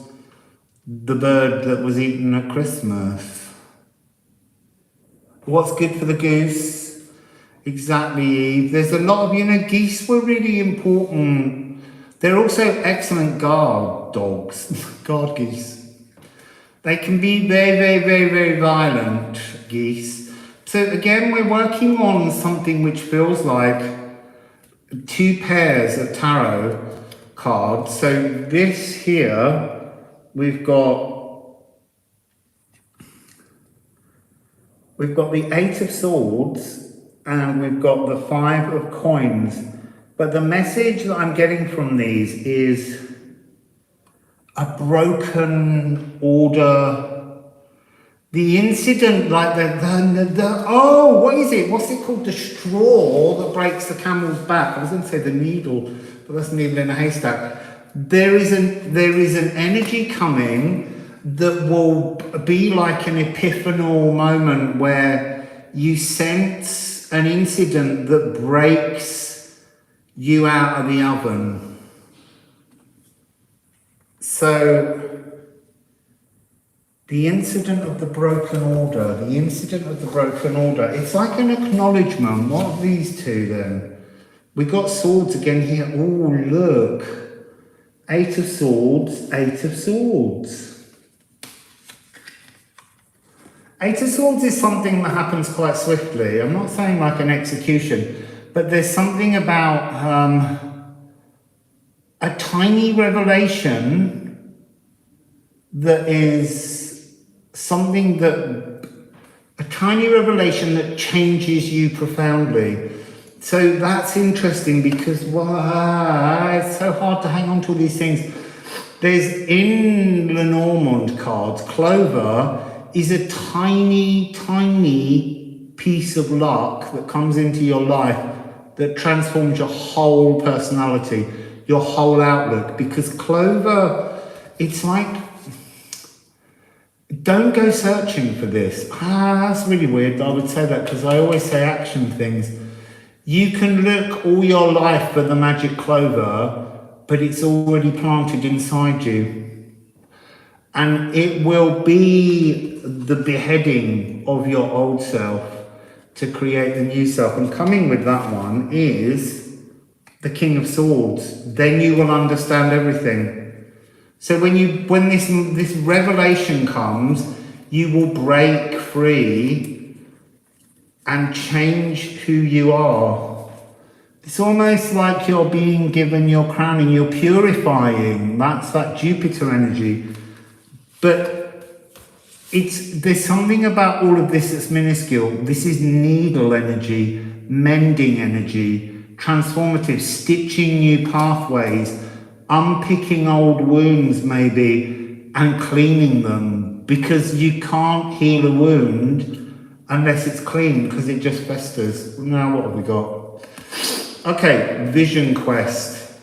the bird that was eaten at Christmas. What's good for the goose? Exactly, Eve. There's a lot of, geese were really important. They're also excellent guard dogs, guard geese. They can be very, very, very, very violent, geese. So again, we're working on something which feels like two pairs of tarot cards. So this here, we've got the Eight of Swords and we've got the Five of Coins. But the message that I'm getting from these is a broken order. The incident, like what is it? What's it called? The straw that breaks the camel's back. I was going to say the needle, but that's a needle in a haystack. There is an energy coming that will be like an epiphanal moment where you sense an incident that breaks you out of the oven. So, the incident of the broken order, it's like an acknowledgement. What are these two then? We got swords again here. Oh, look. Eight of Swords, Eight of Swords. Eight of Swords is something that happens quite swiftly. I'm not saying like an execution, but there's something about a tiny revelation that is something a tiny revelation that changes you profoundly. So that's interesting because it's so hard to hang on to all these things. There's in Lenormand cards, clover is a tiny, tiny piece of luck that comes into your life that transforms your whole personality, your whole outlook. Because clover, it's like, don't go searching for this. That's really weird that I would say that because I always say action things. You can look all your life for the magic clover, but it's already planted inside you. And it will be the beheading of your old self to create the new self. And coming with that one is the King of Swords. Then you will understand everything. So when this revelation comes, you will break free and change who you are. It's almost like you're being given your crowning, you're purifying. That's that Jupiter energy. But there's something about all of this that's minuscule. This is needle energy, mending energy, transformative, stitching new pathways, unpicking old wounds maybe, and cleaning them. Because you can't heal a wound unless it's clean, because it just festers. Now what have we got? Okay, Vision Quest.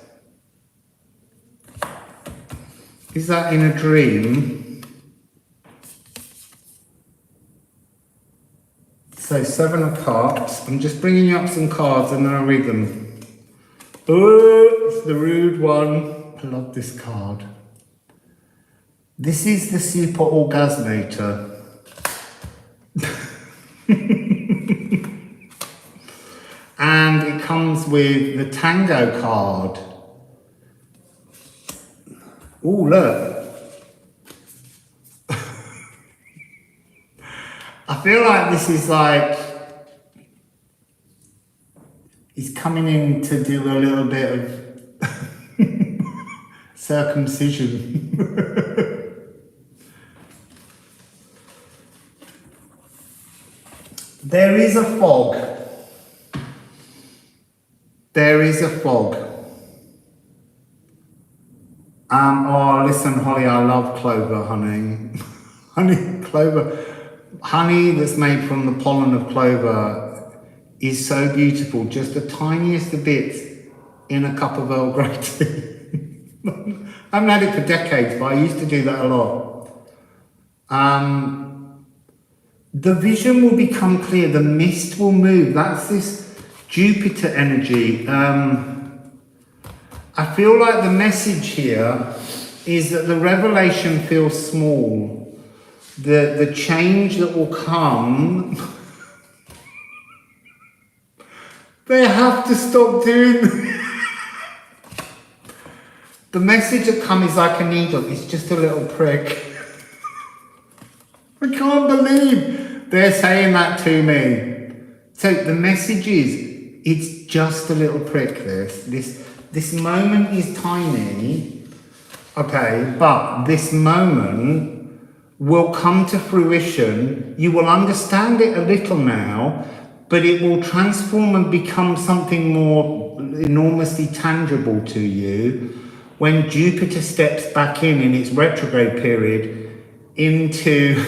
Is that in a dream? So 7 of Cups. I'm just bringing you up some cards and then I'll read them. Oh, it's the rude one. I love this card. This is the Super Orgasmator. And it comes with the Tango card. Oh, look. I feel like this is like, he's coming in to do a little bit of circumcision. There is a fog. There is a fog. Oh, listen, Holly, I love clover, honey. Honey, clover. Honey that's made from the pollen of clover is so beautiful, just the tiniest bit in a cup of Earl Grey tea. I haven't had it for decades, but I used to do that a lot. The vision will become clear, the mist will move. That's this Jupiter energy. I feel like the message here is that the revelation feels small. The change that will come, they have to stop doing the message that comes is like a needle, it's just a little prick. I can't believe they're saying that to me. So the message is, it's just a little prick, this moment is tiny, okay, but this moment will come to fruition. You will understand it a little now, but it will transform and become something more enormously tangible to you when Jupiter steps back in its retrograde period into...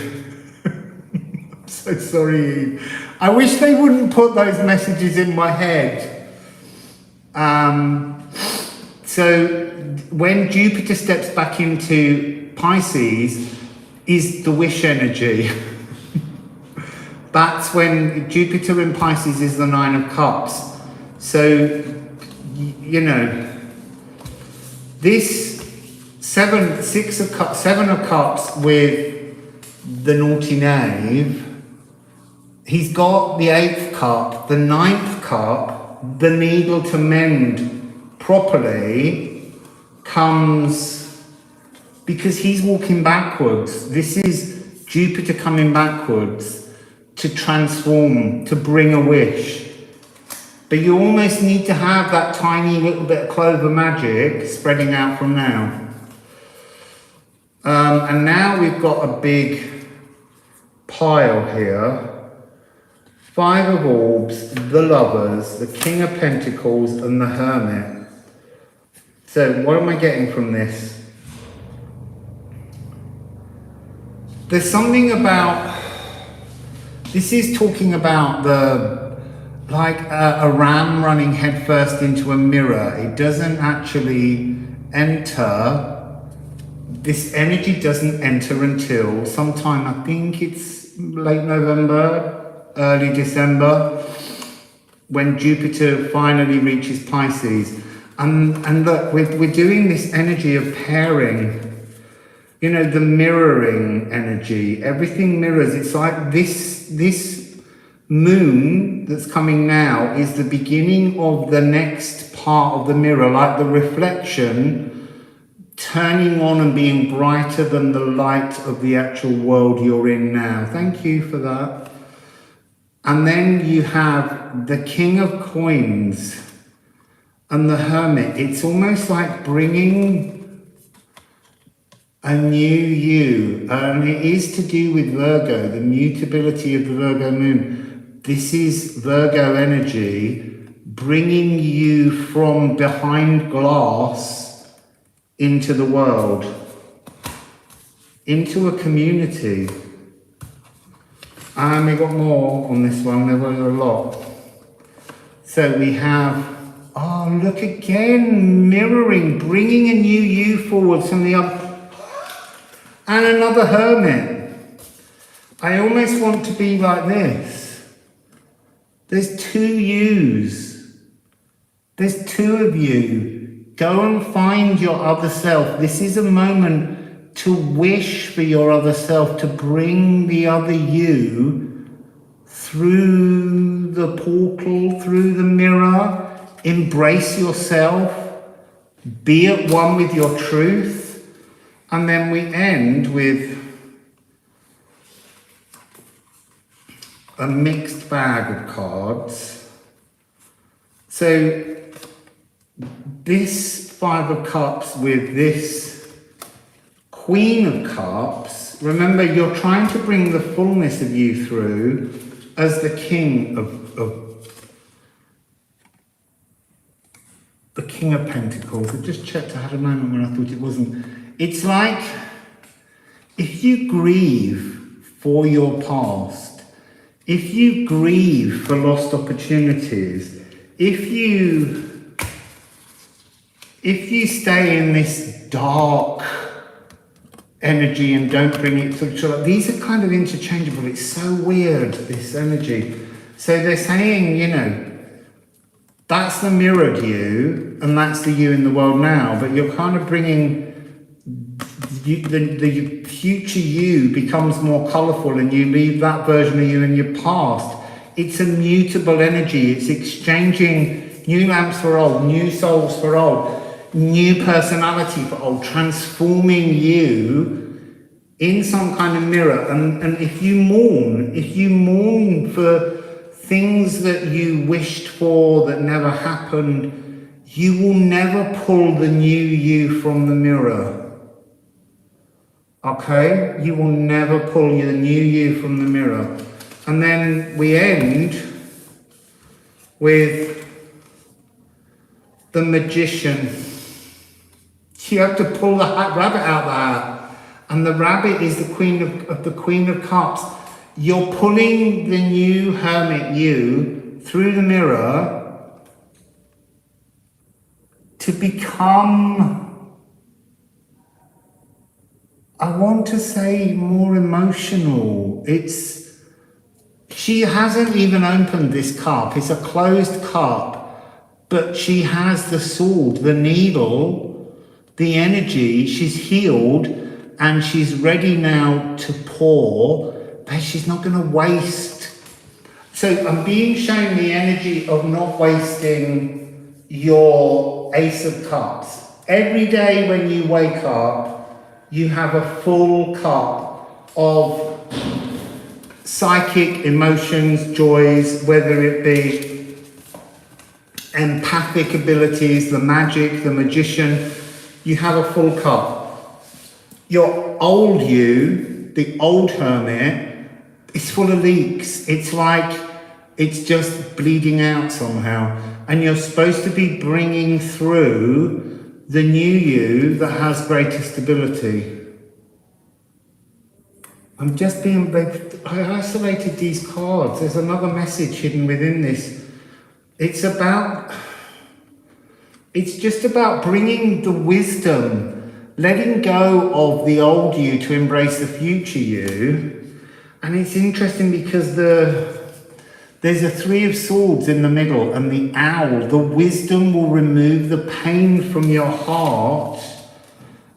I'm so sorry. I wish they wouldn't put those messages in my head. So when Jupiter steps back into Pisces, is the wish energy. That's when Jupiter in Pisces is the 9 of Cups. So, you know, this 7 of Cups with the naughty knave, he's got the 8th cup, the 9th cup, the needle to mend properly comes because he's walking backwards. This is Jupiter coming backwards to transform, to bring a wish. But you almost need to have that tiny little bit of clover magic spreading out from now. And now we've got a big pile here. 5 of Orbs, the Lovers, the King of Pentacles, and the Hermit. So what am I getting from this? There's something about, this is talking about like a ram running headfirst into a mirror. It doesn't actually enter, this energy doesn't enter until sometime, I think it's late November, early December, when Jupiter finally reaches Pisces. And look, we're doing this energy of pairing. you know, the mirroring energy. Everything mirrors. It's like this moon that's coming now is the beginning of the next part of the mirror, like the reflection turning on and being brighter than the light of the actual world you're in now. Thank you for that. And then you have the King of Coins and the Hermit. It's almost like bringing a new you, and it is to do with Virgo, the mutability of the Virgo moon. This is Virgo energy bringing you from behind glass into the world, into a community. And we got more on this one, there were a lot. So we have, oh look again, mirroring, bringing a new you forward from the other. And another Hermit. I almost want to be like this. There's two yous. There's two of you. Go and find your other self. This is a moment to wish for your other self, to bring the other you through the portal, through the mirror. Embrace yourself. Be at one with your truth. And then we end with a mixed bag of cards. So this Five of Cups with this Queen of Cups, remember you're trying to bring the fullness of you through as the King the King of Pentacles. I just checked, I had a moment when I thought it wasn't. It's like if you grieve for your past, if you grieve for lost opportunities, if you stay in this dark energy and don't bring it to the light, these are kind of interchangeable. It's so weird, this energy. So they're saying, you know, that's the mirrored you and that's the you in the world now, but you're kind of bringing the future you becomes more colourful and you leave that version of you in your past. It's a mutable energy. It's exchanging new lamps for old, new souls for old, new personality for old, transforming you in some kind of mirror. And if you mourn for things that you wished for that never happened, you will never pull the new you from the mirror. Okay? You will never pull the new you from the mirror. And then we end with the Magician. You have to pull the rabbit out of the hat. And the rabbit is the Queen of Cups. You're pulling the new Hermit you through the mirror to become, I want to say, more emotional. She hasn't even opened this cup. It's a closed cup, but she has the sword, the needle, the energy. She's healed and she's ready now to pour, but she's not going to waste. So I'm being shown the energy of not wasting your Ace of Cups. Every day when you wake up, you have a full cup of psychic emotions, joys, whether it be empathic abilities, the magic, the magician. You have a full cup. Your old you, the old Hermit, is full of leaks. It's like it's just bleeding out somehow. And you're supposed to be bringing through the new you that has greater stability. I'm just being, I isolated these cards. There's another message hidden within this. It's just about bringing the wisdom, letting go of the old you to embrace the future you. And it's interesting because there's a Three of Swords in the middle and the owl. The wisdom will remove the pain from your heart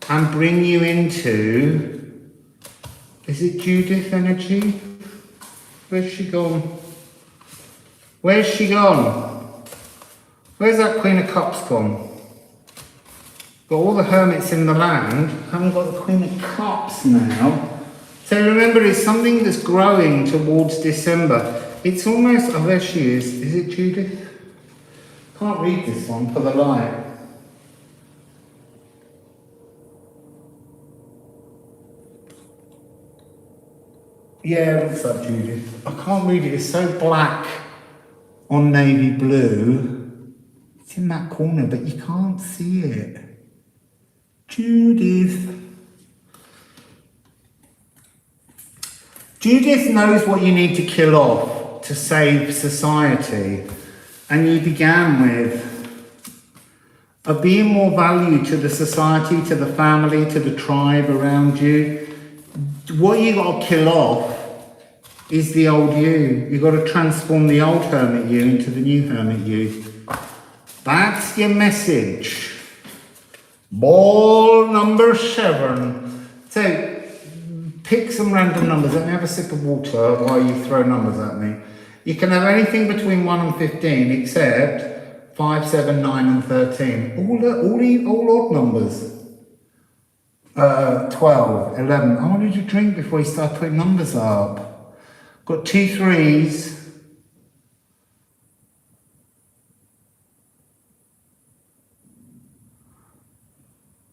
and bring you into, is it Judith energy? Where's she gone? Where's she gone? Where's that Queen of Cups gone? Got all the hermits in the land, haven't got the Queen of Cups now. So remember, it's something that's growing towards December. It's almost, oh there she is it Judith? Can't read this one for the light. Yeah, it looks like Judith. I can't read it, it's so black on navy blue. It's in that corner, but you can't see it. Judith. Judith knows what you need to kill off to save society. And you began with of being more value to the society, to the family, to the tribe around you. What you got to kill off is the old you. You got to transform the old hermit you into the new hermit you. That's your message. Ball number 7. So, pick some random numbers. Let me have a sip of water while you throw numbers at me. You can have anything between 1 and 15 except 5, 7, 9 and 13. All odd numbers. 12, 11. I wanted to drink before you start putting numbers up. Got 2 3s.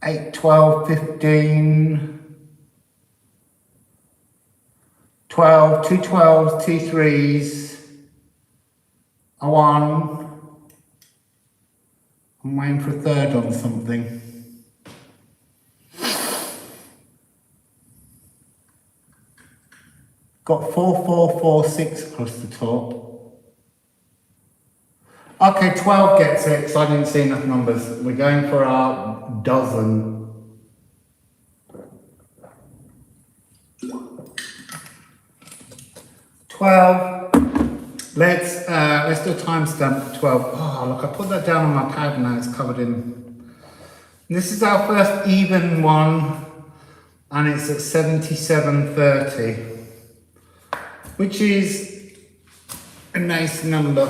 8, 12, 15, 12, 2 12s, 2 3s, a 1. I'm waiting for a third on something. Got 4, 4, 4, 6 across the top. Okay, 12 gets it, because I didn't see enough numbers. We're going for our dozen. Let's do a timestamp 12. Oh, look, I put that down on my pad now, it's covered in. This is our first even one, and it's at 77.30, which is a nice number.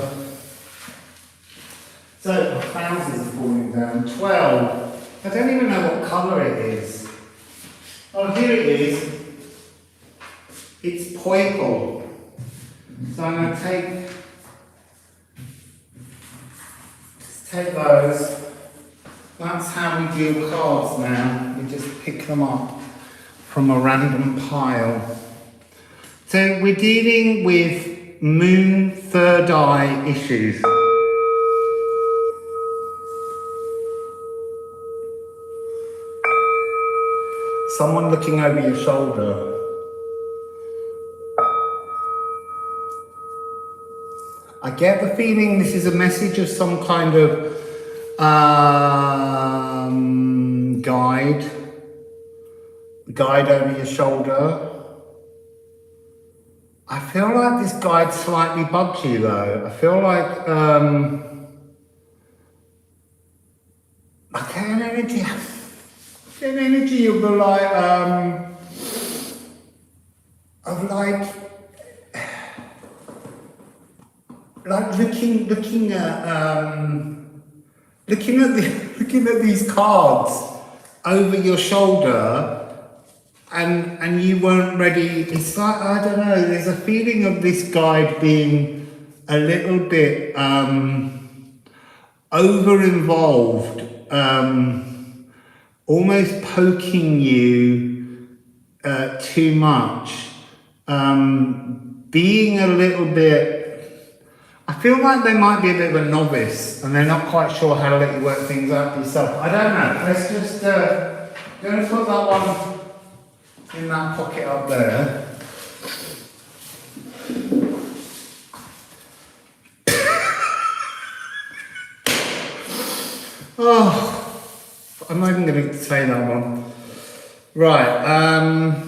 So, thousands are falling down. 12. I don't even know what colour it is. Oh, here it is. It's purple. So I'm going to take those. That's how we deal cards now. We just pick them up from a random pile. So we're dealing with moon third eye issues. Someone looking over your shoulder. I get the feeling this is a message of some kind of guide over your shoulder. I feel like this guide slightly bugged you though. I feel like I get an energy of looking at these cards over your shoulder, and you weren't ready. It's like, I don't know. There's a feeling of this guide being a little bit over involved, almost poking you too much, being a little bit. I feel like they might be a bit of a novice and they're not quite sure how to let you work things out for yourself. I don't know. Let's just going to put that one in that pocket up there. Oh, I'm not even going to say that one. Right.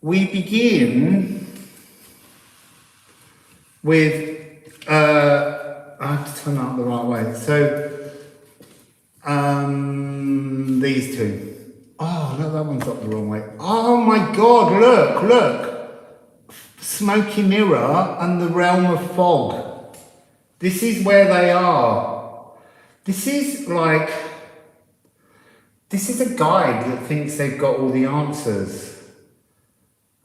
We begin with, I have to turn that the right way. So, that one's up the wrong way. Oh my God, look. Smoky mirror and the realm of fog. This is where they are. This is a guide that thinks they've got all the answers.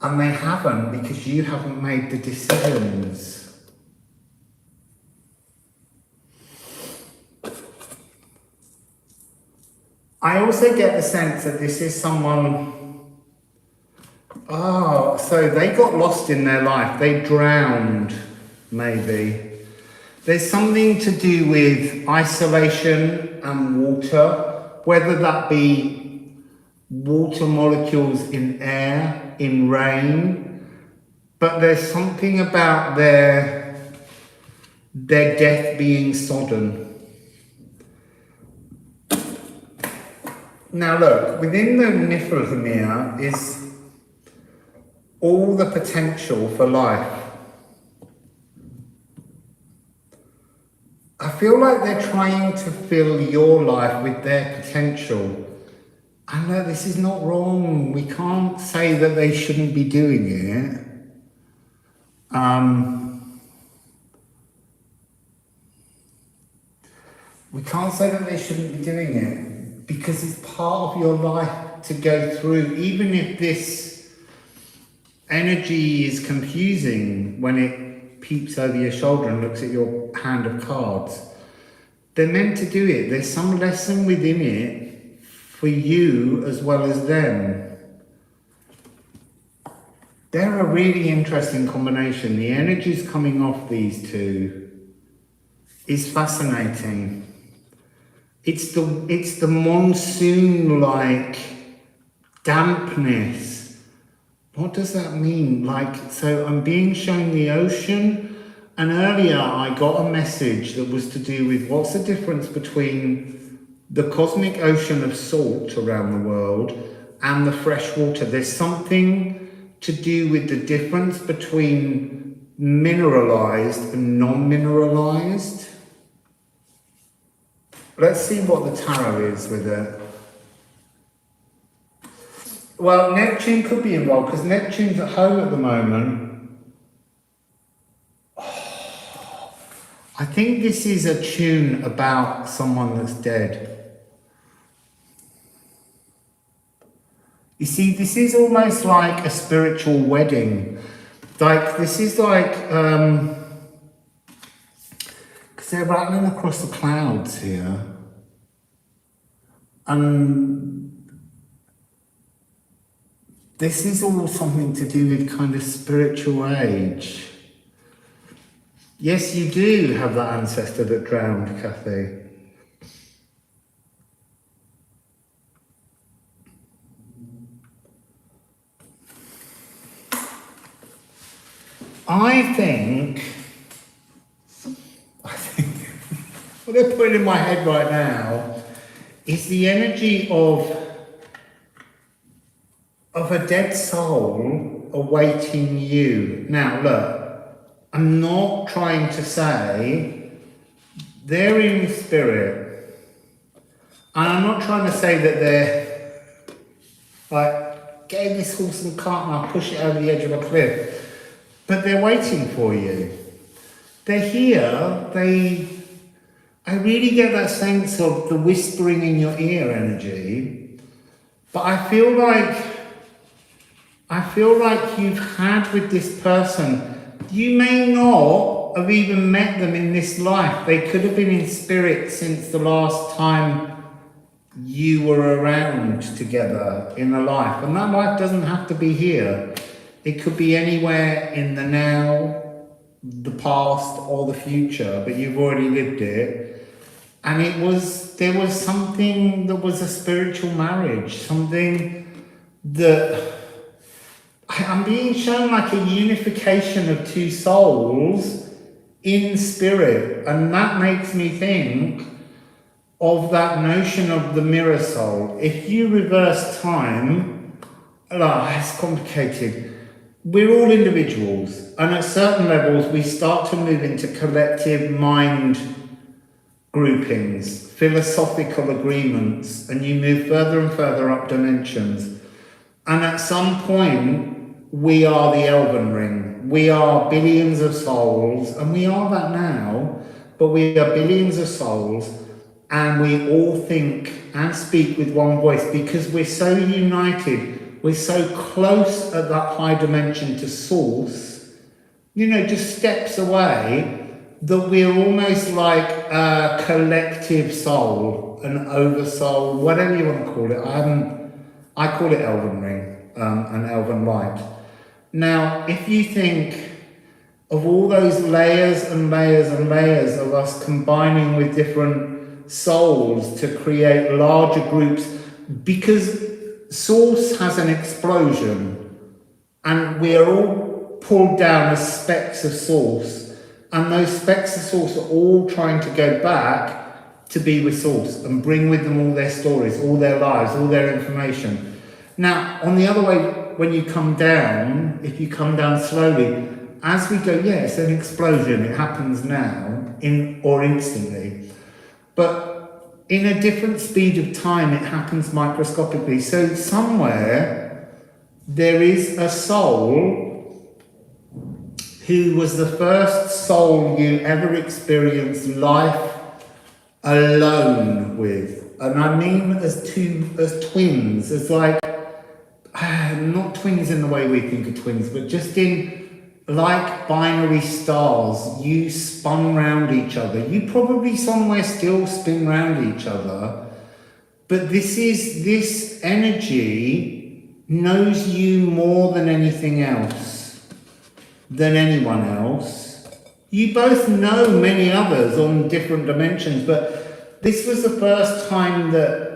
And they haven't, because you haven't made the decisions. I also get the sense that this is someone, so they got lost in their life. They drowned, maybe. There's something to do with isolation and water, whether that be water molecules in air, in rain, but there's something about their death being sodden. Now look, within the Niflheimia is all the potential for life. I feel like they're trying to fill your life with their potential. I know this is not wrong. We can't say that they shouldn't be doing it. We can't say that they shouldn't be doing it because it's part of your life to go through, even if this energy is confusing when it peeps over your shoulder and looks at your hand of cards. They're meant to do it. There's some lesson within it for you as well as them. They're a really interesting combination. The energies coming off these two is fascinating. It's the monsoon-like dampness. What does that mean? So I'm being shown the ocean, and earlier I got a message that was to do with what's the difference between the cosmic ocean of salt around the world and the fresh water. There's something to do with the difference between mineralized and non-mineralized. Let's see what the tarot is with it. Well, Neptune could be involved because Neptune's at home at the moment. I think this is a tune about someone that's dead. You see, this is almost like a spiritual wedding. This is because they're rattling across the clouds here. And this is all something to do with kind of spiritual age. Yes, you do have that ancestor that drowned, Kathy. I think what they're putting in my head right now is the energy of a dead soul awaiting you. Now, look, I'm not trying to say they're in spirit, and I'm not trying to say that they're like, get this horse and cart and I'll push it over the edge of a cliff. But they're waiting for you. They're here. I really get that sense of the whispering in your ear energy. But I feel like you've had with this person, you may not have even met them in this life. They could have been in spirit since the last time you were around together in a life. And that life doesn't have to be here. It could be anywhere in the now, the past, or the future, but you've already lived it. And there was something that was a spiritual marriage, something that I'm being shown like a unification of two souls in spirit. And that makes me think of that notion of the mirror soul. If you reverse time, it's complicated. We're all individuals, and at certain levels we start to move into collective mind groupings, philosophical agreements, and you move further and further up dimensions. And at some point, we are the Elven Ring. We are billions of souls, and we are that now, but we are billions of souls, and we all think and speak with one voice because we're so united, we're so close at that high dimension to Source, you know, just steps away, that we're almost like a collective soul, an oversoul, whatever you want to call it. I call it Elven Ring, and Elven Light. Now, if you think of all those layers and layers and layers of us combining with different souls to create larger groups, because Source has an explosion and we are all pulled down as specks of Source, and those specks of Source are all trying to go back to be with Source and bring with them all their stories, all their lives, all their information. Now, on the other way, when you come down, if you come down slowly, as we go, yeah, it's an explosion, it happens now, or instantly. But in a different speed of time, it happens microscopically. So somewhere, there is a soul who was the first soul you ever experienced life alone with. And I mean as twins, as like, not twins in the way we think of twins, but just in like binary stars, you spun round each other. You probably somewhere still spin round each other, but this energy knows you more than anything else, than anyone else. You both know many others on different dimensions, but this was the first time that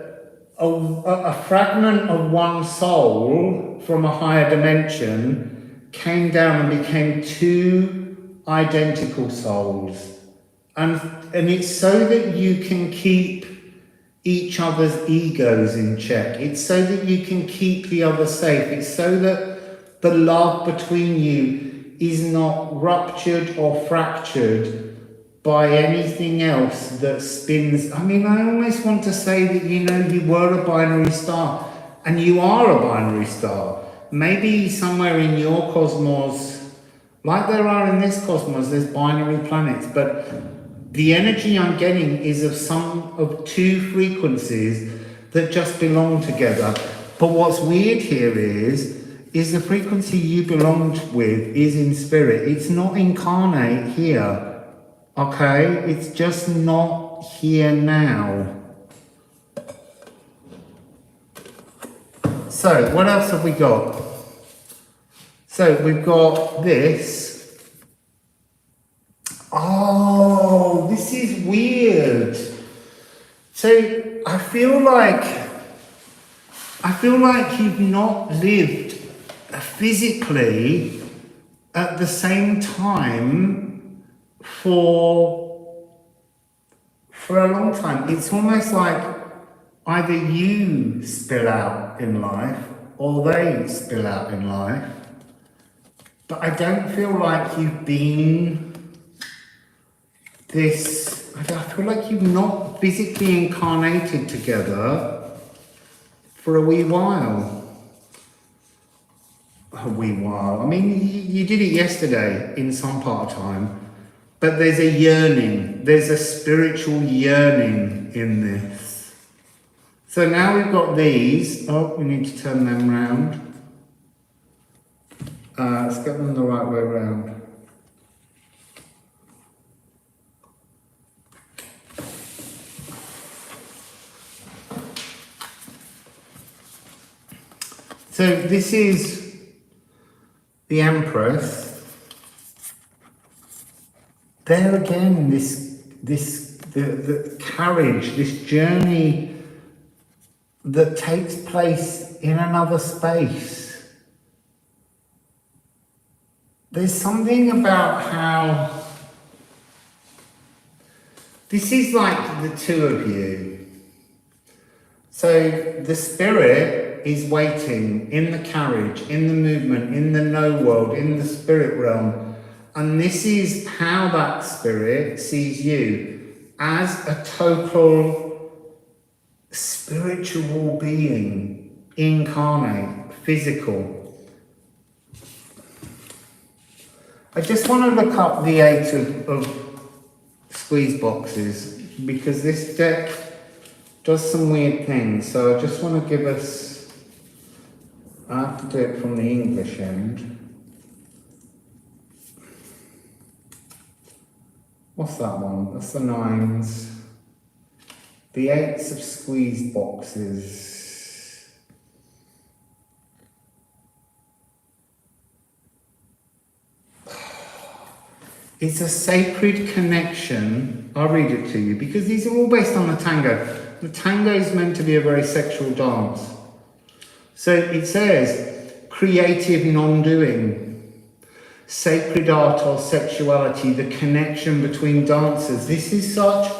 a fragment of one soul from a higher dimension came down and became two identical souls. And it's so that you can keep each other's egos in check. It's so that you can keep the other safe. It's so that the love between you is not ruptured or fractured by anything else that spins. I mean, I almost want to say that, you know, you were a binary star, and you are a binary star. Maybe somewhere in your cosmos, like there are in this cosmos, there's binary planets, but the energy I'm getting is of two frequencies that just belong together. But what's weird here is the frequency you belonged with is in spirit. It's not incarnate here. Okay, it's just not here now. So, what else have we got? So, we've got this. Oh, this is weird. So, I feel like you've not lived physically at the same time for a long time. It's almost like either you spill out in life or they spill out in life. But I don't feel like you've been this, I feel like you've not physically incarnated together for a wee while. A wee while. I mean, you did it yesterday in some part of time. But there's a yearning, there's a spiritual yearning in this. So now we've got these. Oh, we need to turn them round. Let's get them the right way round. So this is the Empress. There again, the carriage, this journey that takes place in another space. There's something about how this is like the two of you. So the spirit is waiting in the carriage, in the movement, in the no world, in the spirit realm. And this is how that spirit sees you, as a total spiritual being, incarnate, physical. I just want to look up the 8 of squeeze boxes because this deck does some weird things. So I just want to give us, I have to do it from the English end. What's that one? That's the 9s. The 8s of squeeze boxes. It's a sacred connection. I'll read it to you because these are all based on the tango. The tango is meant to be a very sexual dance. So it says, creative non-doing, sacred art or sexuality, the connection between dancers. This is such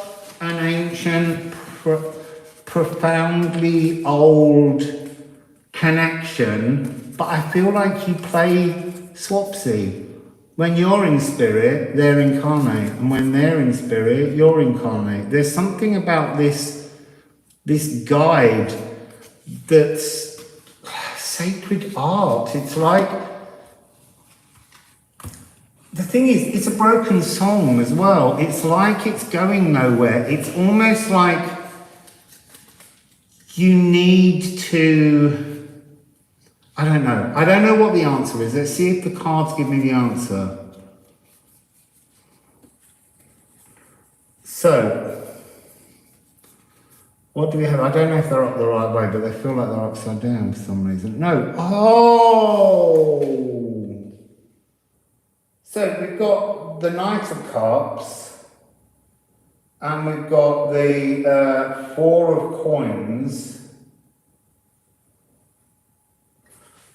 an ancient, profoundly old connection, but I feel like you play swapsy. When you're in spirit, they're incarnate, and when they're in spirit, you're incarnate. There's something about this guide that's sacred art. It's like, the thing is, it's a broken song as well. It's like it's going nowhere. It's almost like you need to, I don't know. I don't know what the answer is. Let's see if the cards give me the answer. So, what do we have? I don't know if they're up the right way, but they feel like they're upside down for some reason. No. Oh! So, we've got the Knight of Cups, and we've got the 4 of Coins.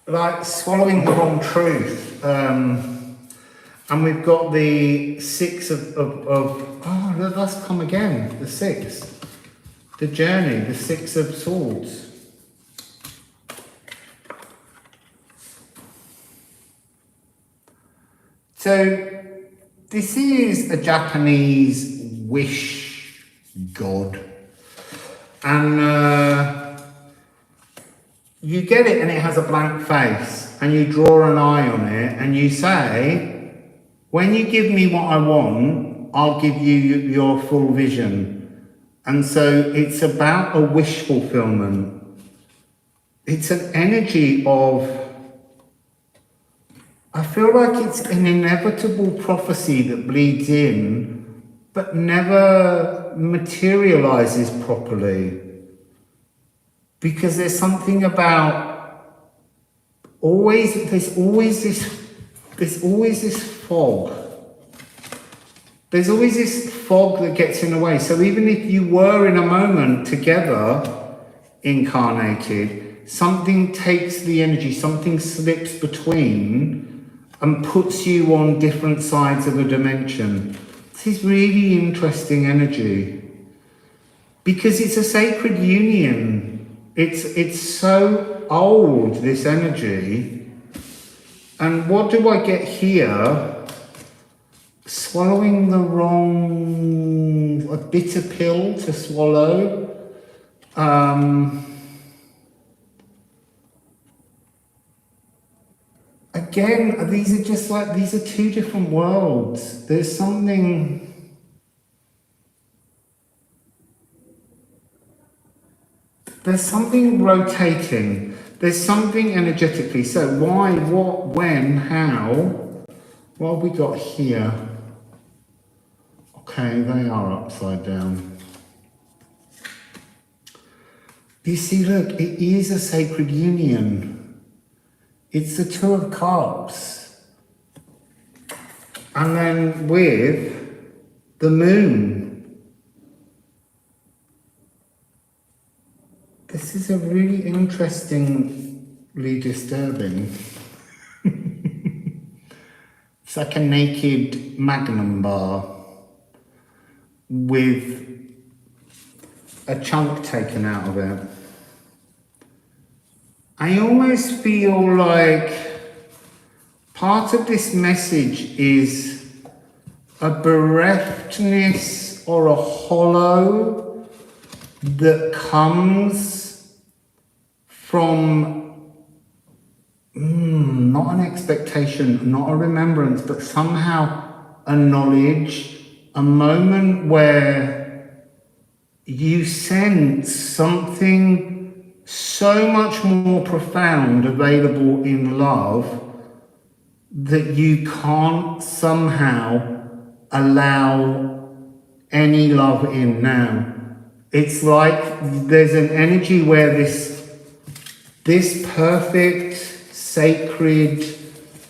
Like swallowing the wrong truth, and we've got the 6 of oh, let's come again. The 6, the journey, the 6 of Swords. So this is a Japanese wish god, and you get it and it has a blank face and you draw an eye on it and you say, when you give me what I want, I'll give you your full vision. And so it's about a wish fulfillment. It's an energy of, I feel like it's an inevitable prophecy that bleeds in but never materializes properly. Because there's something about there's always this fog. There's always this fog that gets in the way. So even if you were in a moment together, incarnated, something takes the energy, something slips between and puts you on different sides of a dimension. This is really interesting energy. Because it's a sacred union. It's so old, this energy. And what do I get here? Swallowing the wrong, a bitter pill to swallow. Again, these are just like, these are 2 different worlds. There's something rotating. There's something energetically. So why, what, when, how? What have we got here? Okay, they are upside down. You see, look, it is a sacred union. It's the 2 of Cups. And then with the moon. This is a really interestingly disturbing. It's like a naked Magnum bar with a chunk taken out of it. I almost feel like part of this message is a bereftness or a hollow that comes from not an expectation, not a remembrance, but somehow a knowledge, a moment where you sense something so much more profound available in love that you can't somehow allow any love in now. It's like there's an energy where this perfect, sacred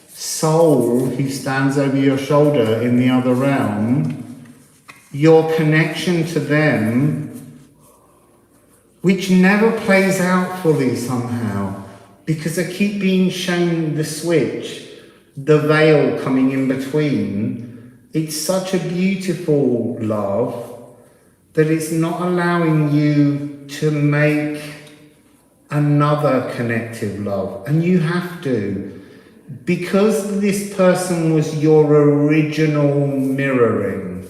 soul who stands over your shoulder in the other realm, your connection to them, which never plays out fully somehow, because I keep being shown the switch, the veil coming in between. It's such a beautiful love that it's not allowing you to make another connective love. And you have to, because this person was your original mirroring,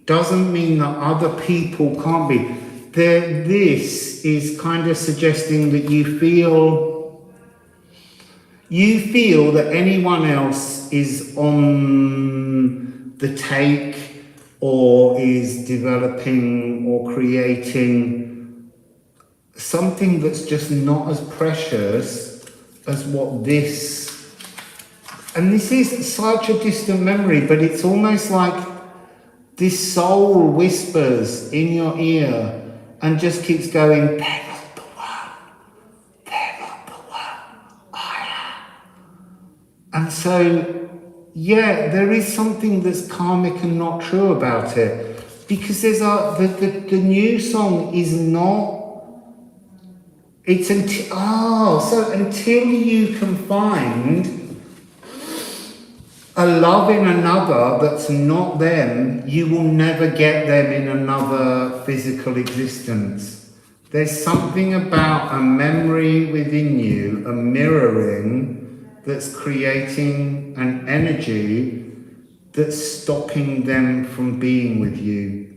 doesn't mean that other people can't be. This is kind of suggesting that you feel that anyone else is on the take, or is developing or creating something that's just not as precious as what this. And this is such a distant memory, but it's almost like this soul whispers in your ear and just keeps going, they're not the one, I am. And so, yeah, there is something that's karmic and not true about it, because there's the new song is not. It's until you can find a love in another that's not them, you will never get them in another physical existence. There's something about a memory within you, a mirroring, that's creating an energy that's stopping them from being with you.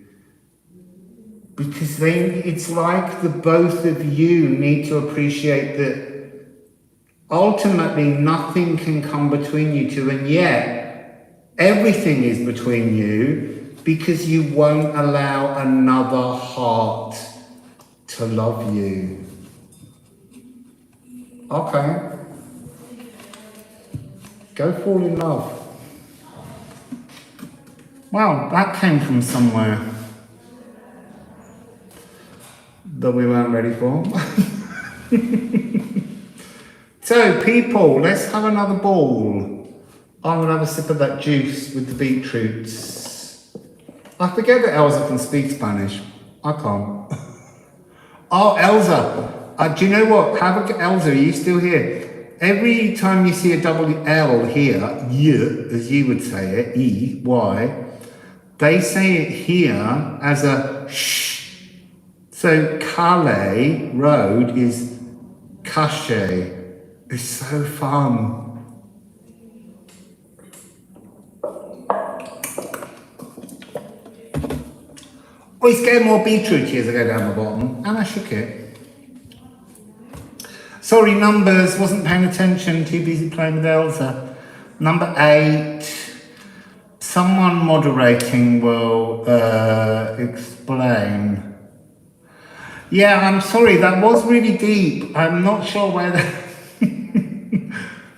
Because it's like the both of you need to appreciate that ultimately nothing can come between you two, and yet everything is between you, because you won't allow another heart to love you. Okay. Go fall in love. Well, that came from somewhere that we weren't ready for. So, people, let's have another ball. I'm going to have a sip of that juice with the beetroots. I forget that Elsa can speak Spanish. I can't. Oh, Elsa. Do you know what? Elsa, are you still here? Every time you see a double L here, y, as you would say it, E, Y, they say it here as a sh. So Calais Road is Cache. It's so fun. Oh, it's getting more beetroot here as I go down the bottom. And I shook it. Sorry, numbers, wasn't paying attention, too busy playing with Elsa. Number 8, someone moderating will explain. Yeah, I'm sorry, that was really deep. I'm not sure where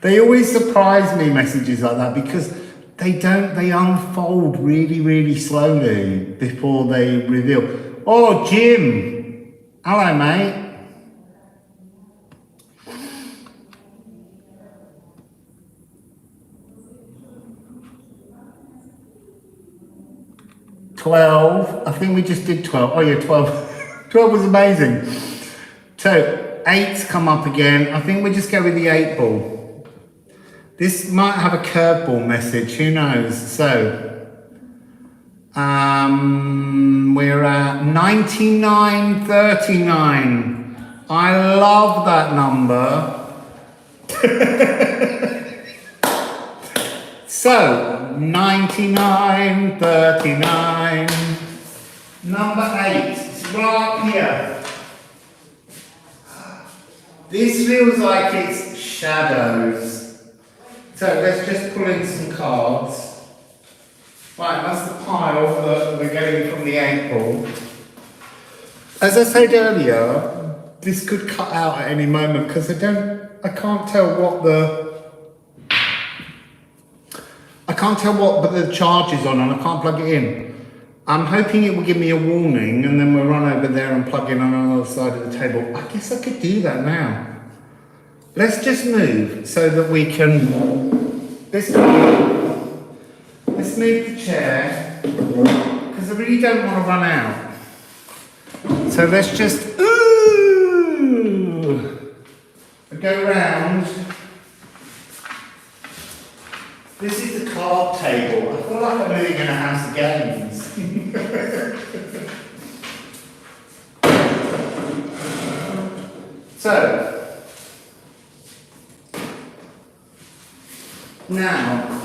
they always surprise me, messages like that, because they unfold really, really slowly before they reveal. Oh, Jim, hello, mate. I think we just did 12. Oh yeah, 12. 12 was amazing. So, 8's come up again. I think we just go with the 8 ball. This might have a curveball message, who knows? So, we're at 9939. I love that number. So, 9939. Number 8. It's right here. This feels like it's shadows. So let's just pull in some cards. Right, that's the pile that we're getting from the 8 ball. As I said earlier, this could cut out at any moment because I can't tell what the charge is on and I can't plug it in. I'm hoping it will give me a warning and then we'll run over there and plug in on the other side of the table. I guess I could do that now. Let's just move so that we can... Let's move the chair because I really don't want to run out. So let's just... go round. This is the card table. I feel like I'm living in a house of games. So, now,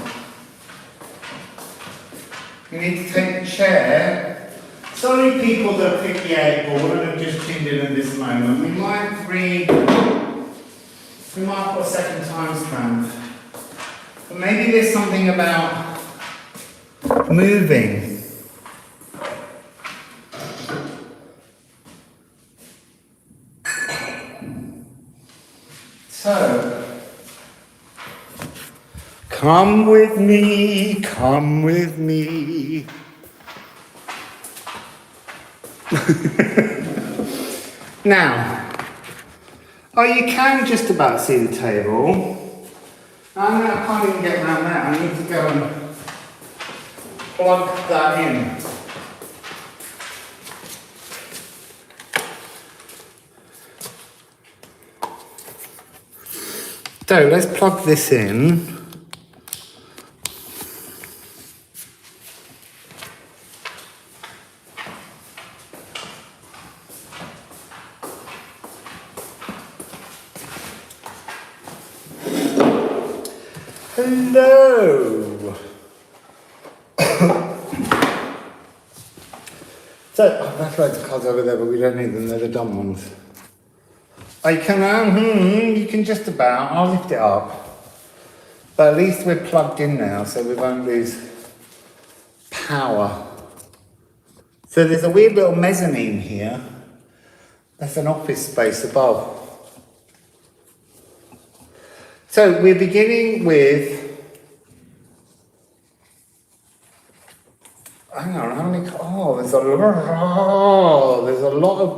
we need to take the chair. Sorry people that pick the 8 ball and have just tuned in at this moment. We might put a second timestamp. But maybe there's something about moving. So, come with me, come with me. Now, you can just about see the table. I can't even get around that. I need to go and plug that in. So let's plug this in. Hello. So, that's loads of cards over there, but we don't need them, they're the dumb ones. I can, you can just about, I'll lift it up. But at least we're plugged in now, so we won't lose power. So there's a weird little mezzanine here. That's an office space above. So we're beginning with, hang on, how many, there's a lot of,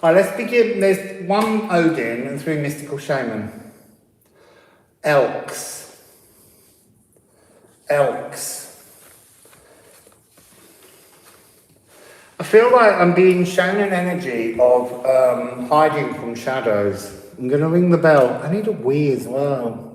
all right, let's begin, there's 1 Odin and 3 mystical shaman. Elks. I feel like I'm being shown an energy of hiding from shadows. I'm going to ring the bell. I need a wee as well.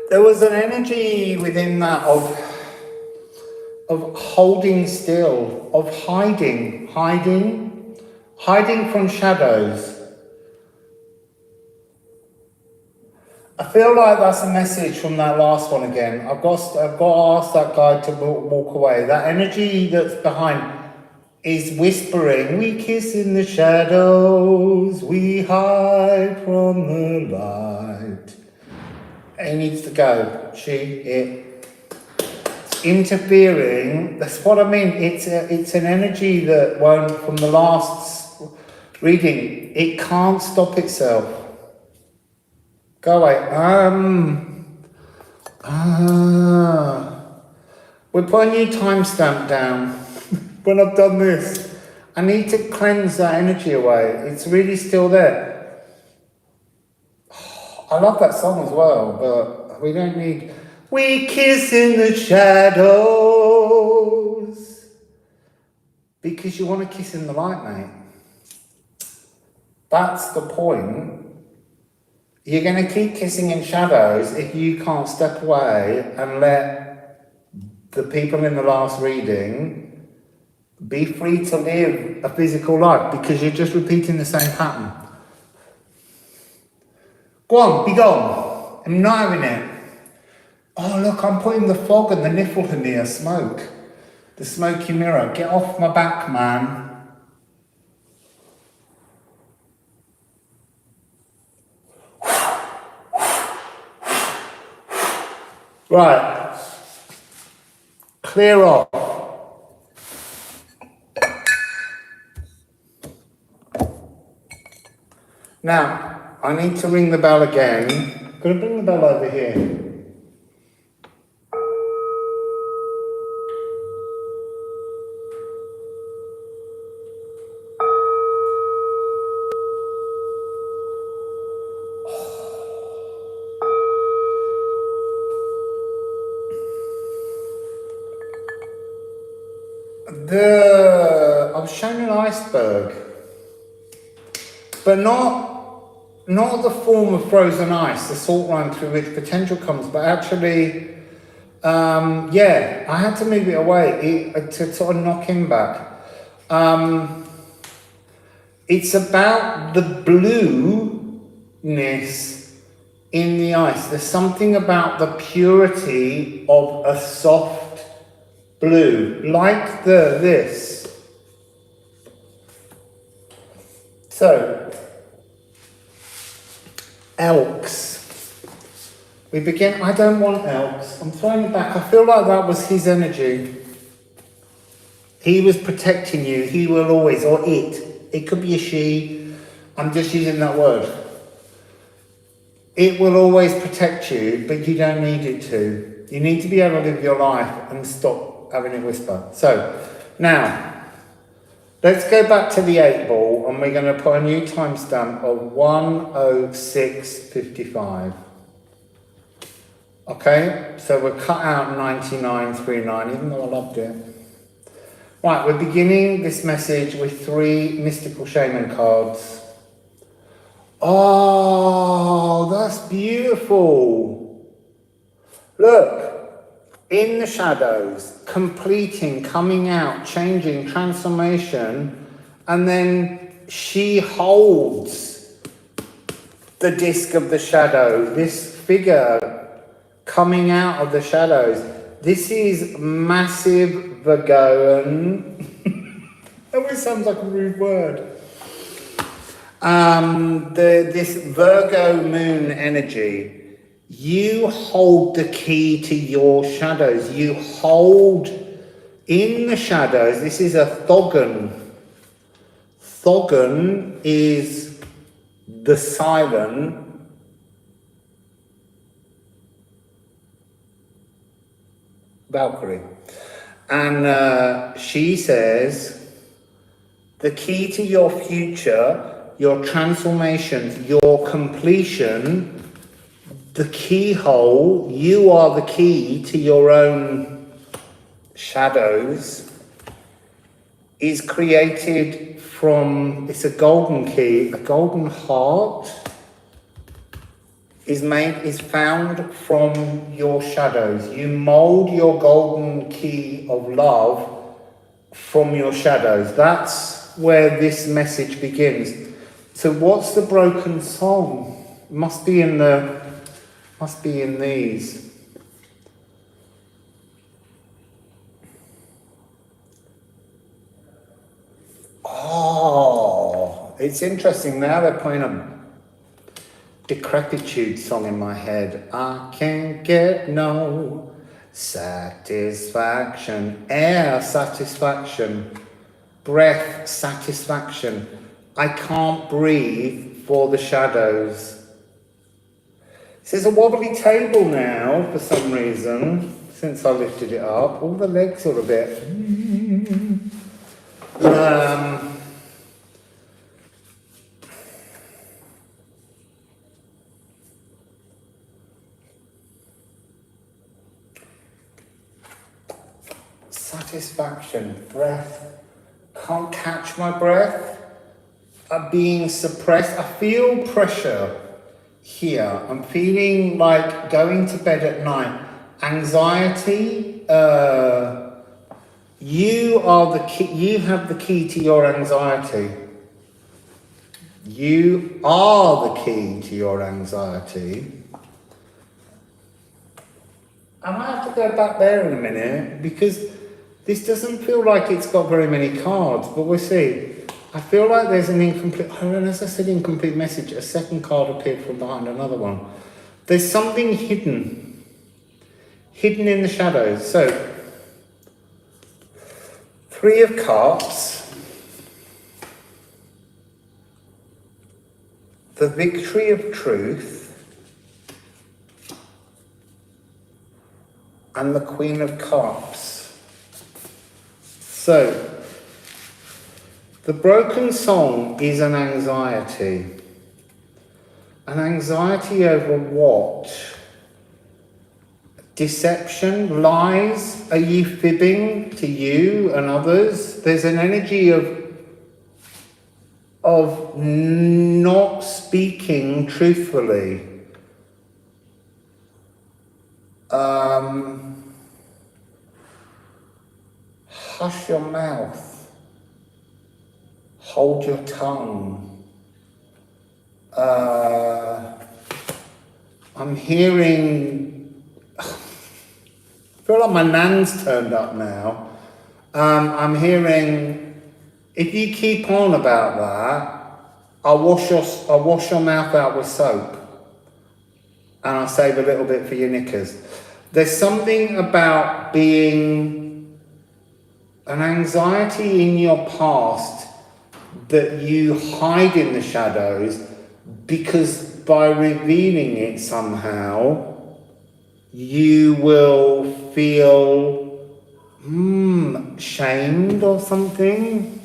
There was an energy within that of holding still, of hiding from shadows. I feel like that's a message from that last one again. I've got to ask that guy to walk away. That energy that's behind is whispering, we kiss in the shadows, we hide from the light. He needs to go. It's interfering. That's what I mean. It's an energy that won't, from the last reading, it can't stop itself. Go away. We'll put a new timestamp down. When I've done this, I need to cleanse that energy away. It's really still there. I love that song as well, but we don't need... We kiss in the shadows. Because you want to kiss in the light, mate. That's the point. You're going to keep kissing in shadows if you can't step away and let the people in the last reading be free to live a physical life, because you're just repeating the same pattern. Go on, be gone. I'm not having it. Oh, look, I'm putting the fog and the Niflheimr smoke. The smoky mirror. Get off my back, man. Right. Clear off. Now, I need to ring the bell again. I'm going to bring the bell over here. I was shown an iceberg, but not the form of frozen ice, the salt run through which potential comes, but actually, yeah, I had to move it away to sort of knock him back. It's about the blueness in the ice. There's something about the purity of a soft blue, like this. So, elks. We begin. I don't want elks. I'm throwing it back. I feel like that was his energy. He was protecting you. He will always, or it. It could be a she. I'm just using that word. It will always protect you, but you don't need it to. You need to be able to live your life and stop having it whisper. So, now, let's go back to the 8 ball and we're going to put a new timestamp of 1:06:55. Okay, so we'll cut out 99:39, even though I loved it. Right, we're beginning this message with 3 mystical shaman cards. Oh, that's beautiful. Look. In the shadows, completing, coming out, changing, transformation, and then she holds the disc of the shadow, this figure coming out of the shadows. This is massive Virgoan. That always sounds like a rude word. This Virgo moon energy. You hold the key to your shadows. You hold in the shadows. This is a Thogon. Thogon is the silent Valkyrie. And she says, the key to your future, your transformations, your completion, the keyhole, you are the key to your own shadows, is created from, it's a golden key, a golden heart is found from your shadows. You mold your golden key of love from your shadows. That's where this message begins. So what's the broken song? Must be in these. Oh, it's interesting now they're playing a decrepitude song in my head. I can't get no satisfaction. Air satisfaction. Breath satisfaction. I can't breathe for the shadows. There's a wobbly table now for some reason, since I lifted it up. All the legs are a bit... satisfaction, breath. Can't catch my breath. I'm being suppressed. I feel pressure here. I'm feeling like going to bed at night. Anxiety. You are the key. You have the key to your anxiety. You are the key to your anxiety. I might have to go back there in a minute because this doesn't feel like it's got very many cards, but we'll see. I feel like there's an incomplete, as I said, incomplete message. A second card appeared from behind another one. There's something hidden in the shadows. So, 3 of Cups, the victory of truth, and the Queen of Cups. So, the broken song is an anxiety. An anxiety over what? Deception, lies. Are you fibbing to you and others? There's an energy of not speaking truthfully. Hush your mouth. Hold your tongue. I'm hearing... I feel like my nan's turned up now. I'm hearing, if you keep on about that, I'll wash your mouth out with soap. And I'll save a little bit for your knickers. There's something about being an anxiety in your past that you hide in the shadows because by revealing it somehow, you will feel shamed or something.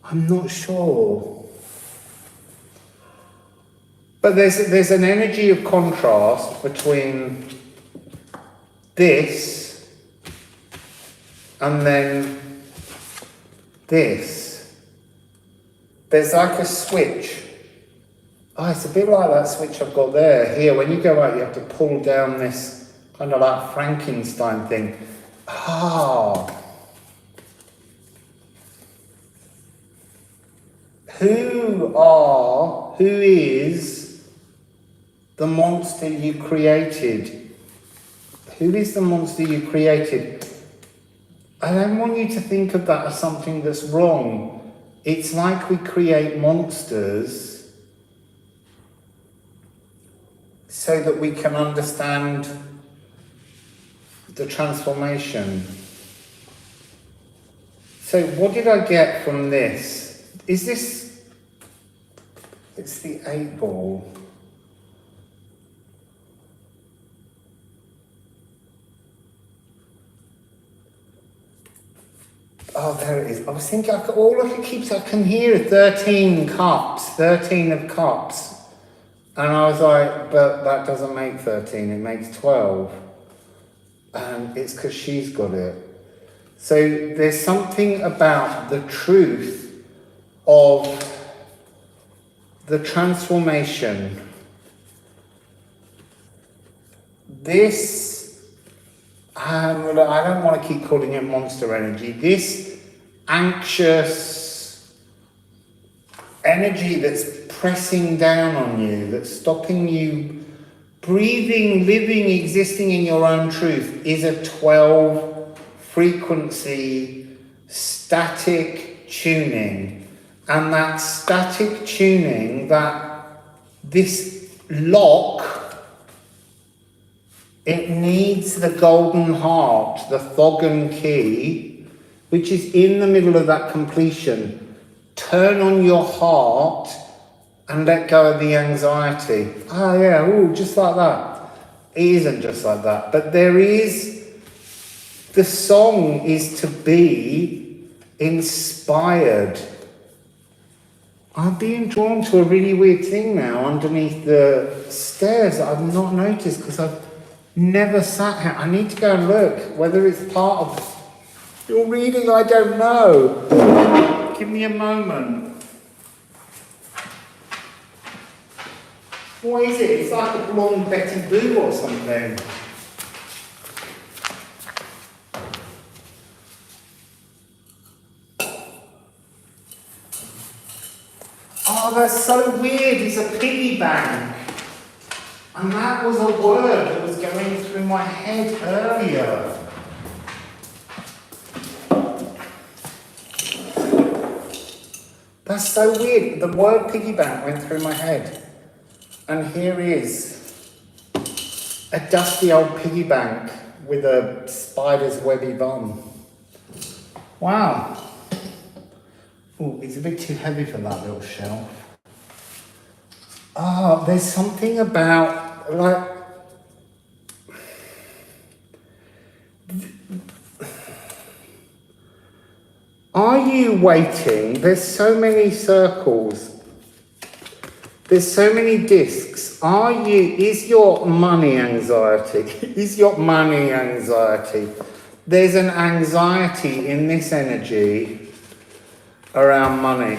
I'm not sure. But there's an energy of contrast between this and then this. There's like a switch. Oh, it's a bit like that switch I've got there. Here, when you go out, you have to pull down this kind of like Frankenstein thing. Who is the monster you created? Who is the monster you created? I don't want you to think of that as something that's wrong. It's like we create monsters so that we can understand the transformation. So what did I get from this? Is this... It's the 8 ball. Oh, there it is. I was thinking, I can hear 13 cups, 13 of cups. And I was like, but that doesn't make 13, it makes 12. And it's because she's got it. So there's something about the truth of the transformation. This, I don't want to keep calling it monster energy. This anxious energy that's pressing down on you, that's stopping you breathing, living, existing in your own truth, is a 12 frequency static tuning. And that static tuning, this lock, it needs the golden heart, the Thogan key, which is in the middle of that completion. Turn on your heart and let go of the anxiety. Oh yeah, just like that. It isn't just like that, but there is, the song is to be inspired. I'm being drawn to a really weird thing now underneath the stairs that I've not noticed because I've never sat here. I need to go and look whether it's part of your reading. I don't know. Give me a moment. What is it? It's like a blonde Betty Boo or something. Oh, that's so weird. It's a piggy bank. And that was a word that was going through my head earlier. That's so weird. The word piggy bank went through my head. And here is a dusty old piggy bank with a spider's webby bum. Wow. Oh, it's a bit too heavy for that little shelf. Ah, there's something about, like, are you waiting? There's so many circles. There's so many discs. Is your money anxiety? Is your money anxiety? There's an anxiety in this energy around money.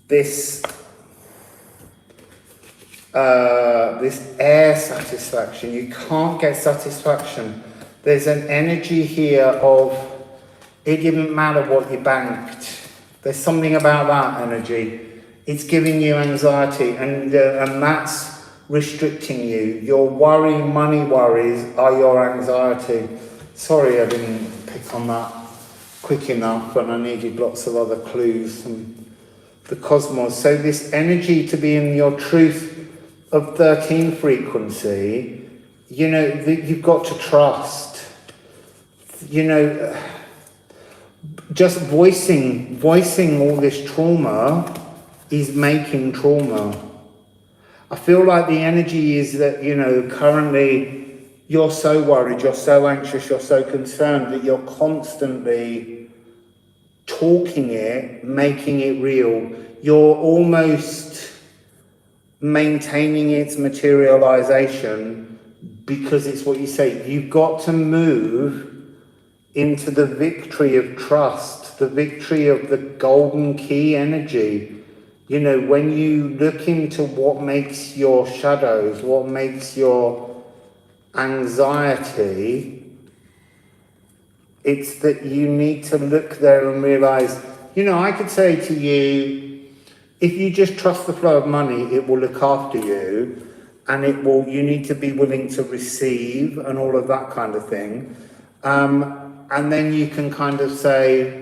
This air satisfaction. You can't get satisfaction. There's an energy here of it didn't matter what you banked. There's something about that energy. It's giving you anxiety, and that's restricting you. Your money worries are your anxiety. Sorry I didn't pick on that quick enough, and I needed lots of other clues from the cosmos. So this energy to be in your truth of 13 frequency, you know, you've got to trust. You know, just voicing all this trauma is making trauma. I feel like the energy is that, you know, currently you're so worried, you're so anxious, you're so concerned that you're constantly talking it, making it real. You're almost maintaining its materialization because it's what you say. You've got to move into the victory of trust, the victory of the golden key energy. You know, when you look into what makes your shadows, what makes your anxiety, it's that you need to look there and realize, you know, I could say to you, if you just trust the flow of money, it will look after you, and you need to be willing to receive and all of that kind of thing. And then you can kind of say,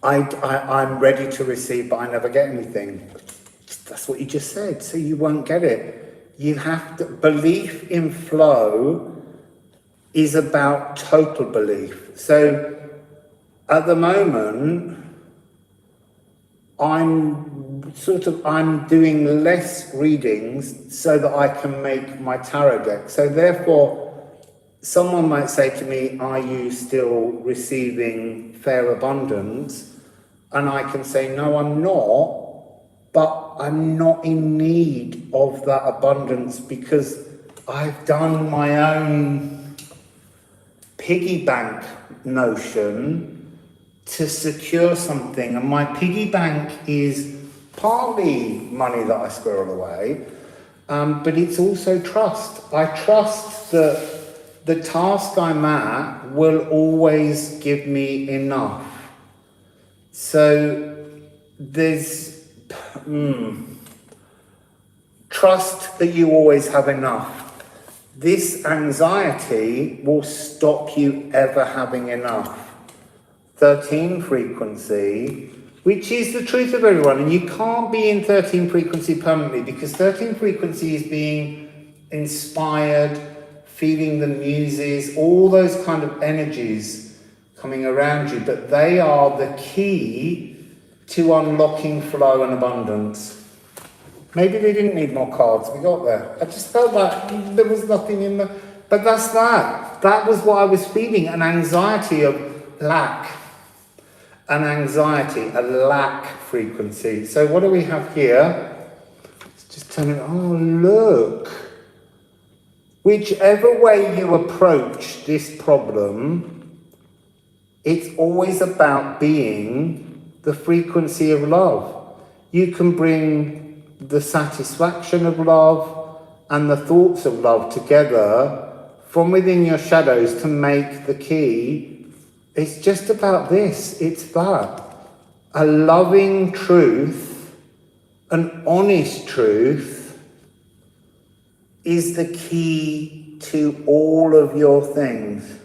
I'm ready to receive, but I never get anything. That's what you just said, so you won't get it. You have to, belief in flow is about total belief. So at the moment, I'm doing less readings so that I can make my tarot deck. So therefore, someone might say to me, are you still receiving fair abundance? And I can say, no, I'm not, but I'm not in need of that abundance because I've done my own piggy bank notion to secure something. And my piggy bank is partly money that I squirrel away, but it's also trust. I trust that the task I'm at will always give me enough. So there's trust that you always have enough. This anxiety will stop you ever having enough. 13 frequency, which is the truth of everyone, and you can't be in 13 frequency permanently because 13 frequency is being inspired, feeling the muses, all those kind of energies coming around you, but they are the key to unlocking flow and abundance. Maybe they didn't need more cards, we got there. I just felt like there was nothing in there, but that's that. That was what I was feeling, an anxiety of lack. An anxiety, a lack frequency. So what do we have here? Let's just turn it, oh look. Whichever way you approach this problem, it's always about being the frequency of love. You can bring the satisfaction of love and the thoughts of love together from within your shadows to make the key. It's just about this. It's that. A loving truth, an honest truth, is the key to all of your things.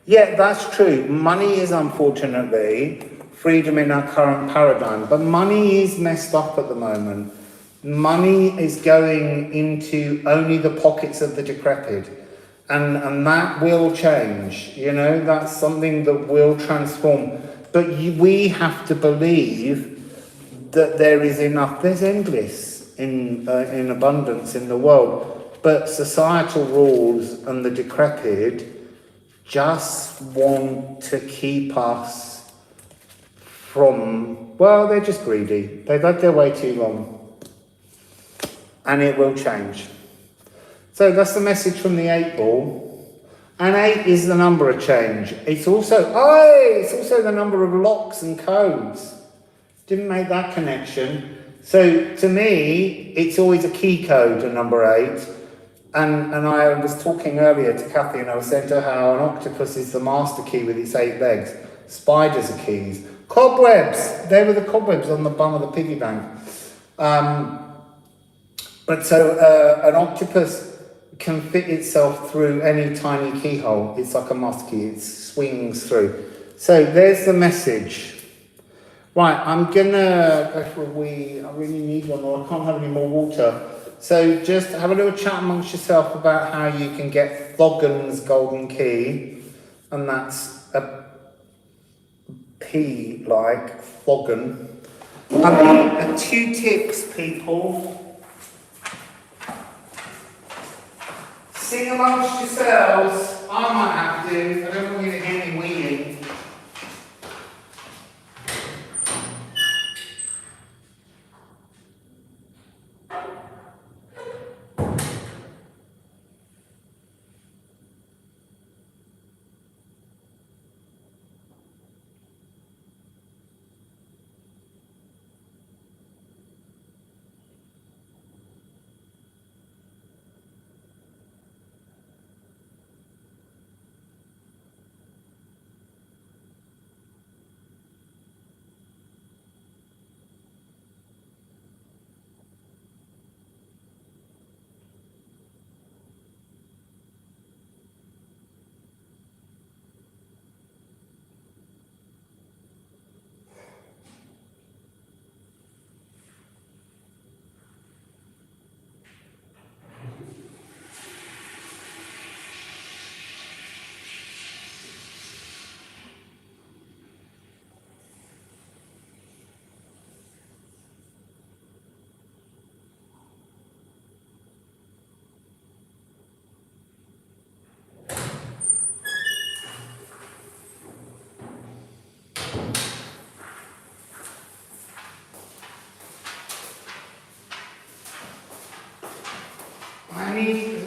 Yeah, that's true. Money is unfortunately freedom in our current paradigm, but money is messed up at the moment. Money is going into only the pockets of the decrepit, and that will change. You know, that's something that will transform. But we have to believe that there is enough. There's endless in abundance in the world, but societal rules and the decrepit just want to keep us from, well, they're just greedy. They've had their way too long. And it will change. So that's the message from the 8 ball. And 8 is the number of change. It's also the number of locks and codes. Didn't make that connection. So to me, it's always a key code, a number 8. And I was talking earlier to Kathy, and I was saying to her how an octopus is the master key with its 8 legs. Spiders are keys. Cobwebs! They were the cobwebs on the bum of the piggy bank. But so an octopus can fit itself through any tiny keyhole. It's like a master key. It swings through. So there's the message. Right, I'm gonna go for a wee. I really need one, or I can't have any more water. So just have a little chat amongst yourself about how you can get Thoggen's golden key, and that's a P like Thoggen. And 2 tips, people. Sing amongst yourselves. I might have to. I don't want you to hear me wheeling.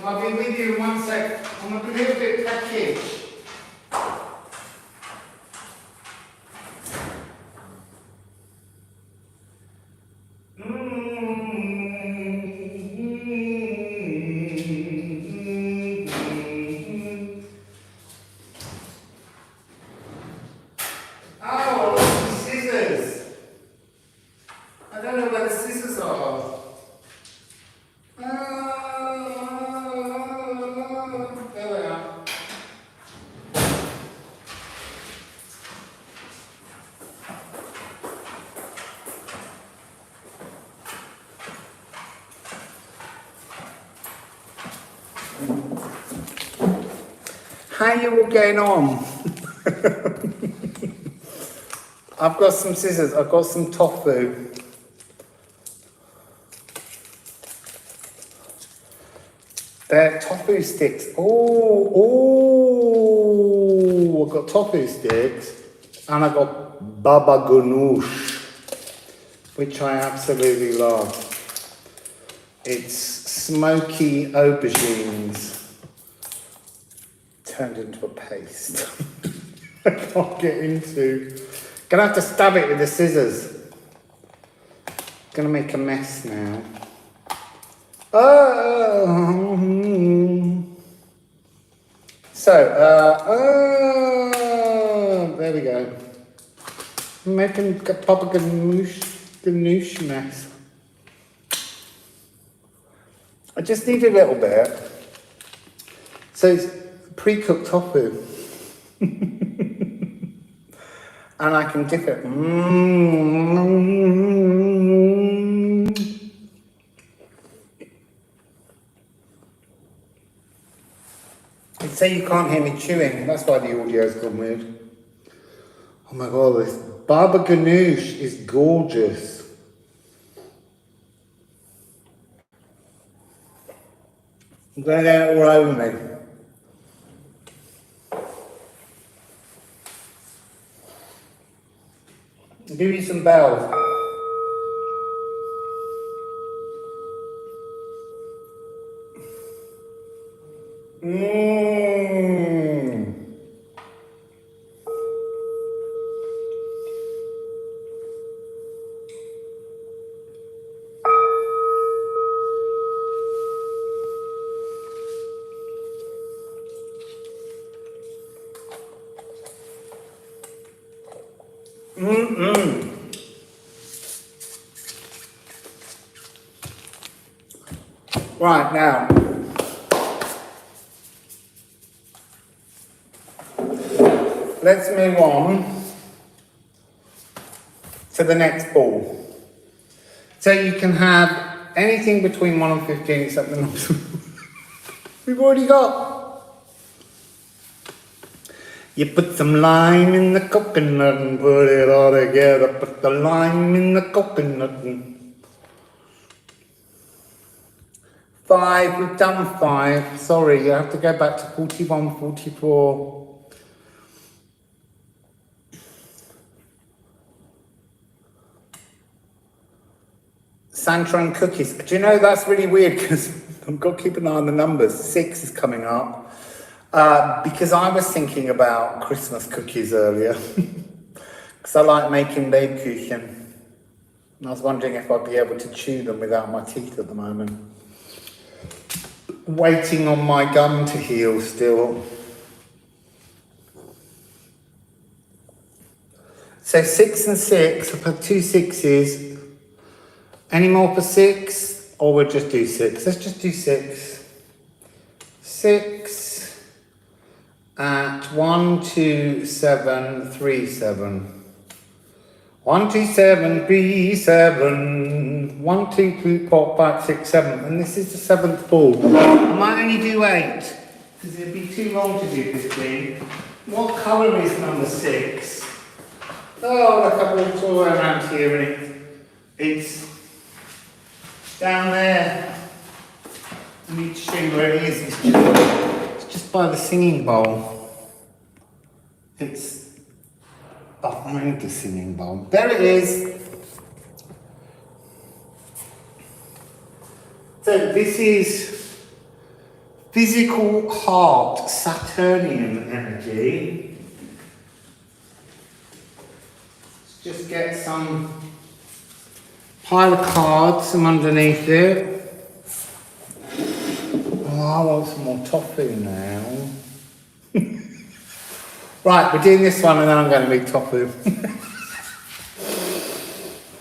I'll be with you in 1 sec. I'm a little bit packaged. Oh, some scissors. I don't know where the scissors are. There they are. How are you all getting on? I've got some scissors, I've got some tofu. They're tofu sticks. Oh, I've got tofu sticks, and I've got baba ganoush, which I absolutely love. It's smoky aubergines turned into a paste. I can't get into. Gonna have to stab it with the scissors. Gonna make a mess now. So, there we go. I'm making a Papa ganoush mess. I just need a little bit. So it's pre-cooked tofu. And I can dip it. I'd say you can't hear me chewing. That's why the audio's gone weird. Oh my god, this baba ganoush is gorgeous. I'm going to get it all over me. I'll give you some bells. Right, now, let's move on to the next ball. So you can have anything between 1 and 15 except the numbers we've already got. You put some lime in the coconut and put it all together. Put the lime in the coconut and 5, we've done 5. Sorry, you have to go back to 41, 44. Santa and cookies. Do you know that's really weird because I've got to keep an eye on the numbers. 6 is coming up. Because I was thinking about Christmas cookies earlier. Because I like making Lebkuchen. And I was wondering if I'd be able to chew them without my teeth at the moment. Waiting on my gum to heal still. So 6 and 6, I put 2 6s. Any more for 6? Or we'll just do 6. Let's just do 6. 6 at 1, 2, 7, 3, 7. 1, 2, 7, 3, 7. 1, 2, 3, 4, 5, 6, 7. And this is the 7th ball. I might only do 8. Because it'd be too long to do 15. What colour is number 6? Oh, look, I've walked all around here and it's down there. I need to show you where it is. It's just by the singing bowl. It's behind the singing bowl. There it is. So this is physical heart Saturnian energy. Let's just get some pile of cards from underneath it. Oh, I want some more tofu now. Right, we're doing this one and then I'm going to make tofu.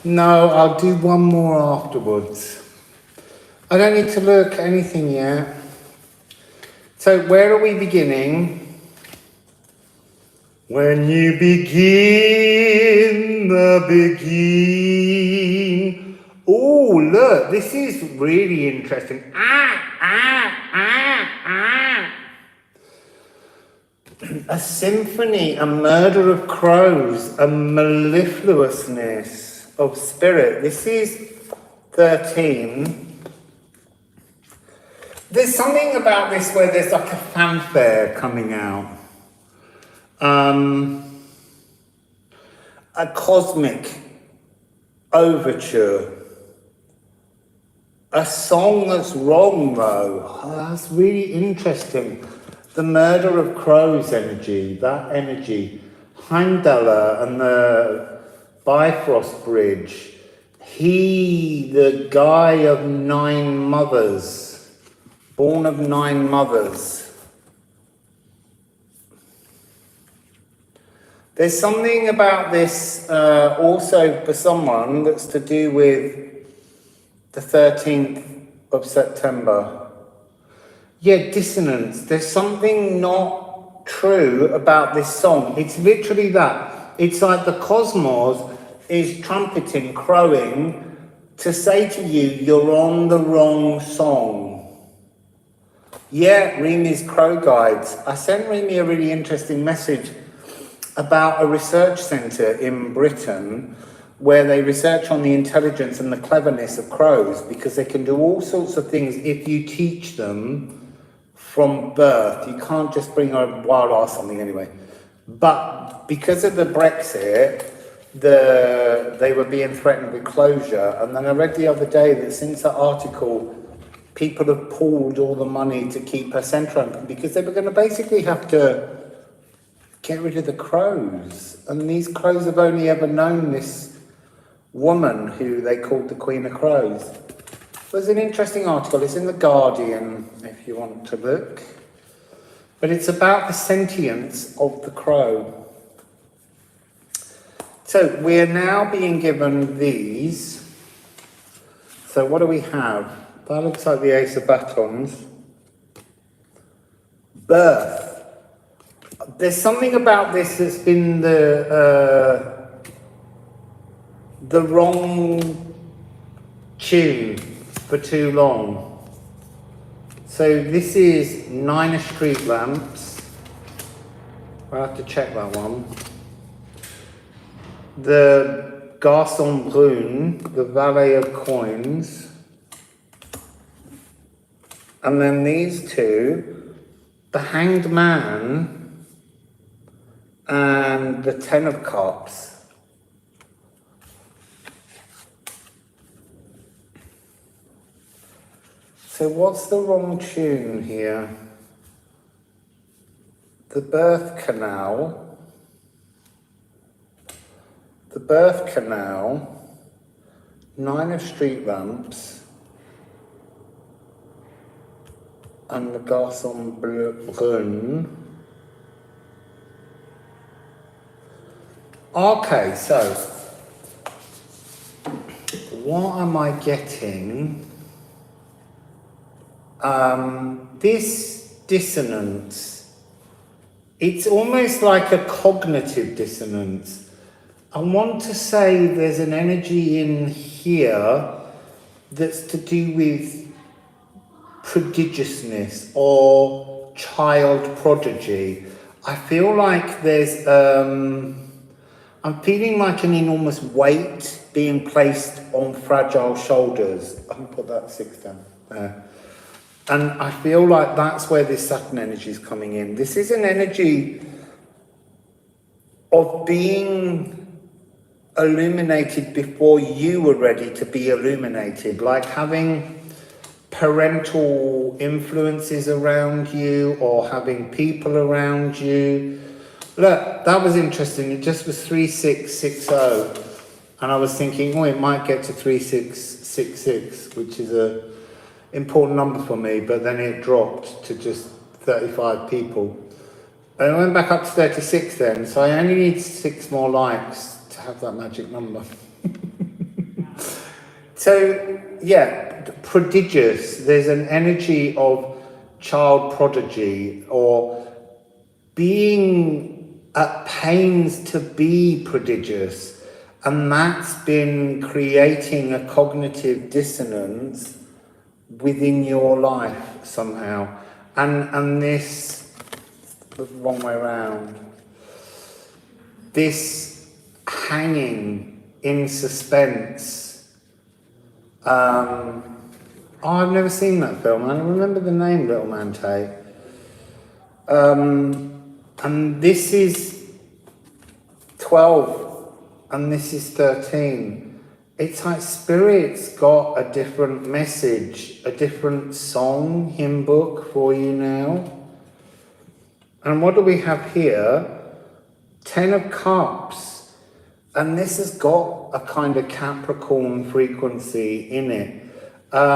No, I'll do one more afterwards. I don't need to look at anything yet. So where are we beginning? When you begin the begin. Oh, look, this is really interesting. A symphony, a murder of crows, a mellifluousness of spirit. This is 13. There's something about this where there's like a fanfare coming out. A cosmic overture. A song that's wrong though. Oh, that's really interesting. The murder of crows energy, that energy. Heimdallr and the Bifrost Bridge. He, the guy of 9 mothers. Born of 9 mothers. There's something about this also for someone that's to do with the 13th of September. Yeah, dissonance. There's something not true about this song. It's literally that. It's like the cosmos is trumpeting, crowing, to say to you, you're on the wrong song. Yeah, Remi's Crow Guides. I sent Remi a really interesting message about a research centre in Britain where they research on the intelligence and the cleverness of crows, because they can do all sorts of things if you teach them from birth. You can't just bring a wild ass something anyway. But because of the Brexit, they were being threatened with closure. And then I read the other day that since that article, people have pulled all the money to keep her centre open because they were going to basically have to get rid of the crows. And these crows have only ever known this woman who they called the Queen of Crows. It was an interesting article. It's in The Guardian, if you want to look. But it's about the sentience of the crow. So we're now being given these. So what do we have? That looks like the Ace of Batons. Birth. There's something about this that's been the wrong tune for too long. So this is 9 of Street Lamps. I'll have to check that one. The Garçon Brune, the Valet of Coins. And then these two, the Hanged Man and the Ten of Cups. So what's the wrong tune here? The birth canal. The birth canal. 9 of Street Lamps. And the Garçon Brune. Okay, so what am I getting? This dissonance, it's almost like a cognitive dissonance. I want to say there's an energy in here that's to do with prodigiousness or child prodigy. I feel like there's I'm feeling like an enormous weight being placed on fragile shoulders. I can put that 6 down there. And I feel like that's where this Saturn energy is coming in. This is an energy of being illuminated before you were ready to be illuminated, like having parental influences around you or having people around you. Look, that was interesting. It just was 3660, and I was thinking, oh, it might get to 3666, which is a important number for me, but then it dropped to just 35 people. And I went back up to 36 then, so I only need 6 more likes to have that magic number. So, yeah, prodigious. There's an energy of child prodigy or being at pains to be prodigious. And that's been creating a cognitive dissonance within your life somehow. And this, the wrong way around, this hanging in suspense. I've never seen that film. I don't remember the name, Little Man Tate. And this is 12 and this is 13. It's like Spirit's got a different message, a different song, hymn book for you now. And what do we have here? 10 of Cups. And this has got a kind of Capricorn frequency in it. What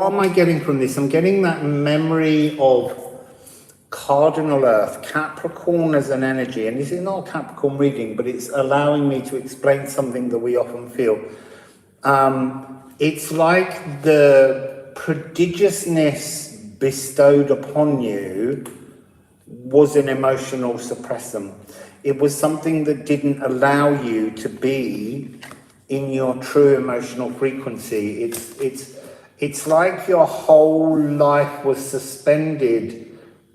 am I getting from this? I'm getting that memory of cardinal earth, Capricorn as an energy. And this is not a Capricorn reading, but it's allowing me to explain something that we often feel. It's like the prodigiousness bestowed upon you was an emotional suppressant. It was something that didn't allow you to be in your true emotional frequency. It's like your whole life was suspended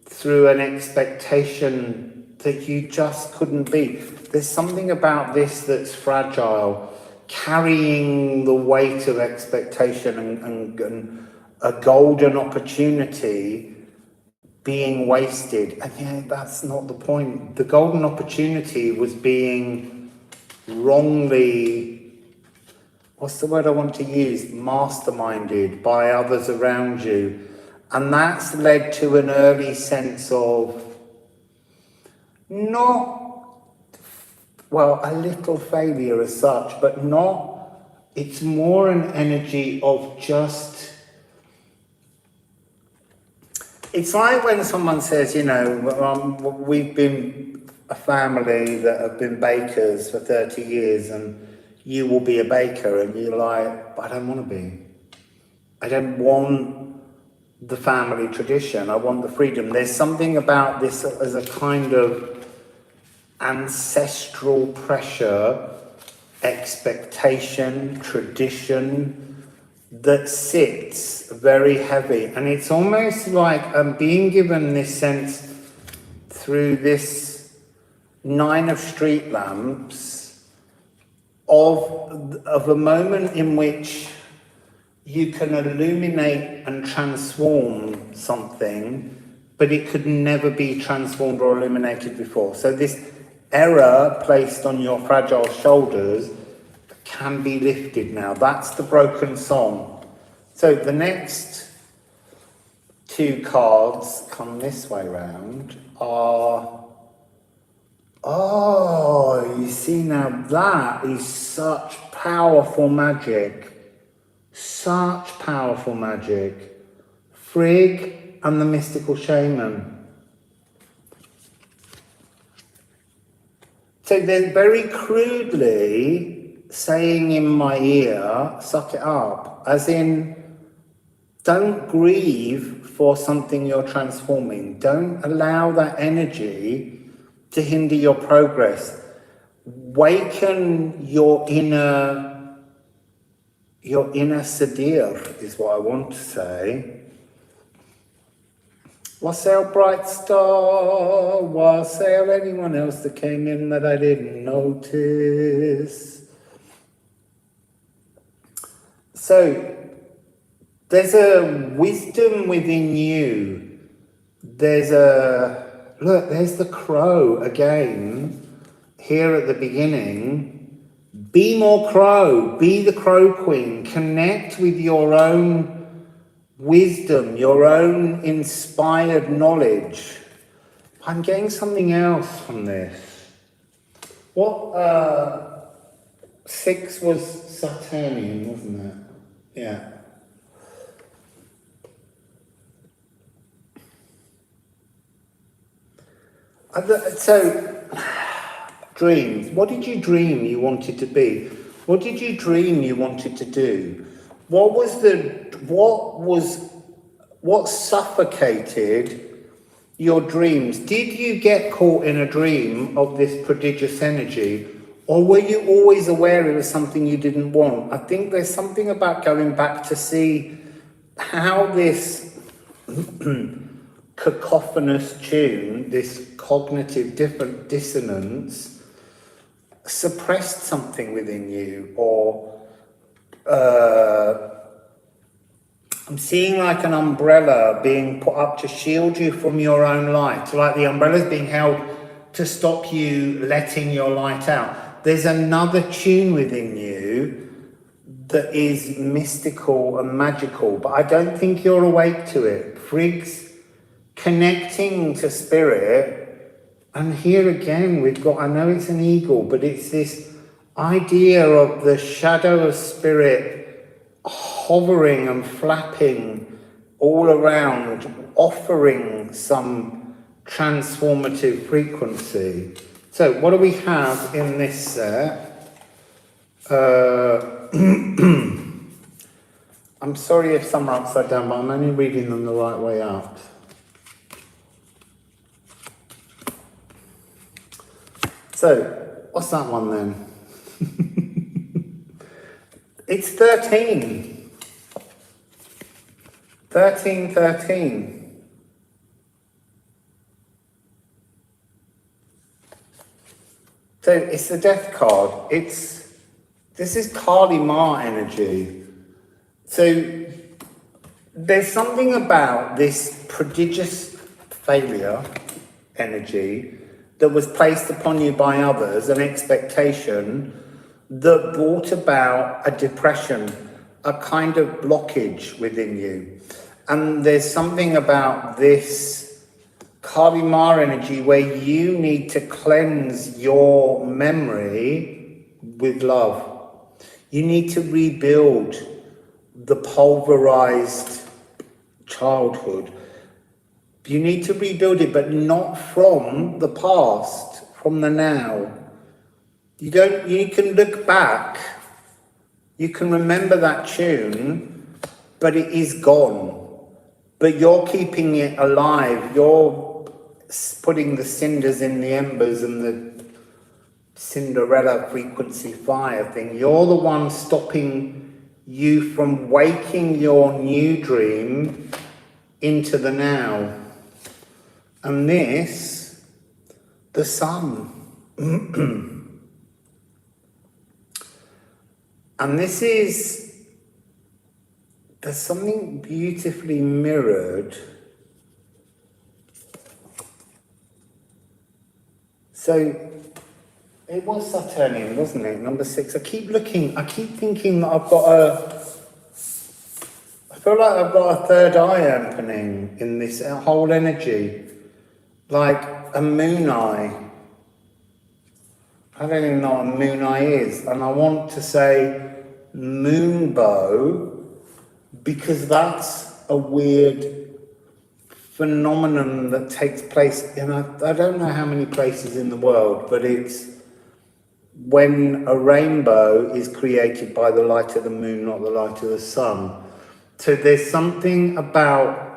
through an expectation that you just couldn't be. There's something about this that's fragile, carrying the weight of expectation and a golden opportunity being wasted. And yeah, that's not the point. The golden opportunity was being wrongly, what's the word I want to use? Masterminded by others around you. And that's led to an early sense of not, well, a little failure as such, but not, it's more an energy of just, it's like when someone says, you know, we've been a family that have been bakers for 30 years and you will be a baker, and you're like, but I don't want to be. I don't want the family tradition. I want the freedom. There's something about this as a kind of ancestral pressure, expectation, tradition, that sits very heavy. And it's almost like I'm being given this sense through this 9 of street lamps of a moment in which you can illuminate and transform something, but it could never be transformed or illuminated before. So this error placed on your fragile shoulders can be lifted now. That's the broken song. So the next 2 cards come this way round are, oh, you see, now that is such powerful magic. Such powerful magic. Frigg and the mystical shaman. So they're very crudely saying in my ear, suck it up, as in, don't grieve for something you're transforming. Don't allow that energy to hinder your progress. Waken your inner Sadir is what I want to say. Wassail, bright star, wassail, anyone else that came in that I didn't notice. So, there's a wisdom within you. There's the crow again, here at the beginning. Be more crow, be the crow queen, connect with your own wisdom, your own inspired knowledge. I'm getting something else from this. What, 6 was Saturnian, wasn't it? Yeah. So, dreams. What did you dream you wanted to be? What did you dream you wanted to do? What suffocated your dreams? Did you get caught in a dream of this prodigious energy? Or were you always aware it was something you didn't want? I think there's something about going back to see how this cacophonous tune, this cognitive dissonance, suppressed something within you, or I'm seeing like an umbrella being put up to shield you from your own light, like the umbrella's being held to stop you letting your light out. There's another tune within you that is mystical and magical, but I don't think you're awake to it. Frigg's connecting to spirit, and here again we've got, I know it's an eagle, but it's this idea of the shadow of spirit hovering and flapping all around, offering some transformative frequency. So what do we have in this set? I'm sorry if some are upside down, but I'm only reading them the right way up. So, what's that one then? It's 13. 13, 13. So it's the death card. This is Kali Ma energy. So there's something about this prodigious failure energy that was placed upon you by others, an expectation that brought about a depression, a kind of blockage within you. And there's something about this Kali Ma energy where you need to cleanse your memory with love. You need to rebuild the pulverized childhood. You need to rebuild it, but not from the past, from the now. You can look back, you can remember that tune, but it is gone. But you're keeping it alive. You're putting the cinders in the embers and the Cinderella frequency fire thing. You're the one stopping you from waking your new dream into the now. And this, the sun. And this is, there's something beautifully mirrored. So, it was Saturnian, wasn't it? Number 6. I keep thinking that I feel like I've got a third eye opening in this whole energy. Like a moon eye. I don't even know what a moon eye is. And I want to say moonbow because that's a weird phenomenon that takes place in, I don't know how many places in the world, but it's when a rainbow is created by the light of the moon, not the light of the sun. So there's something about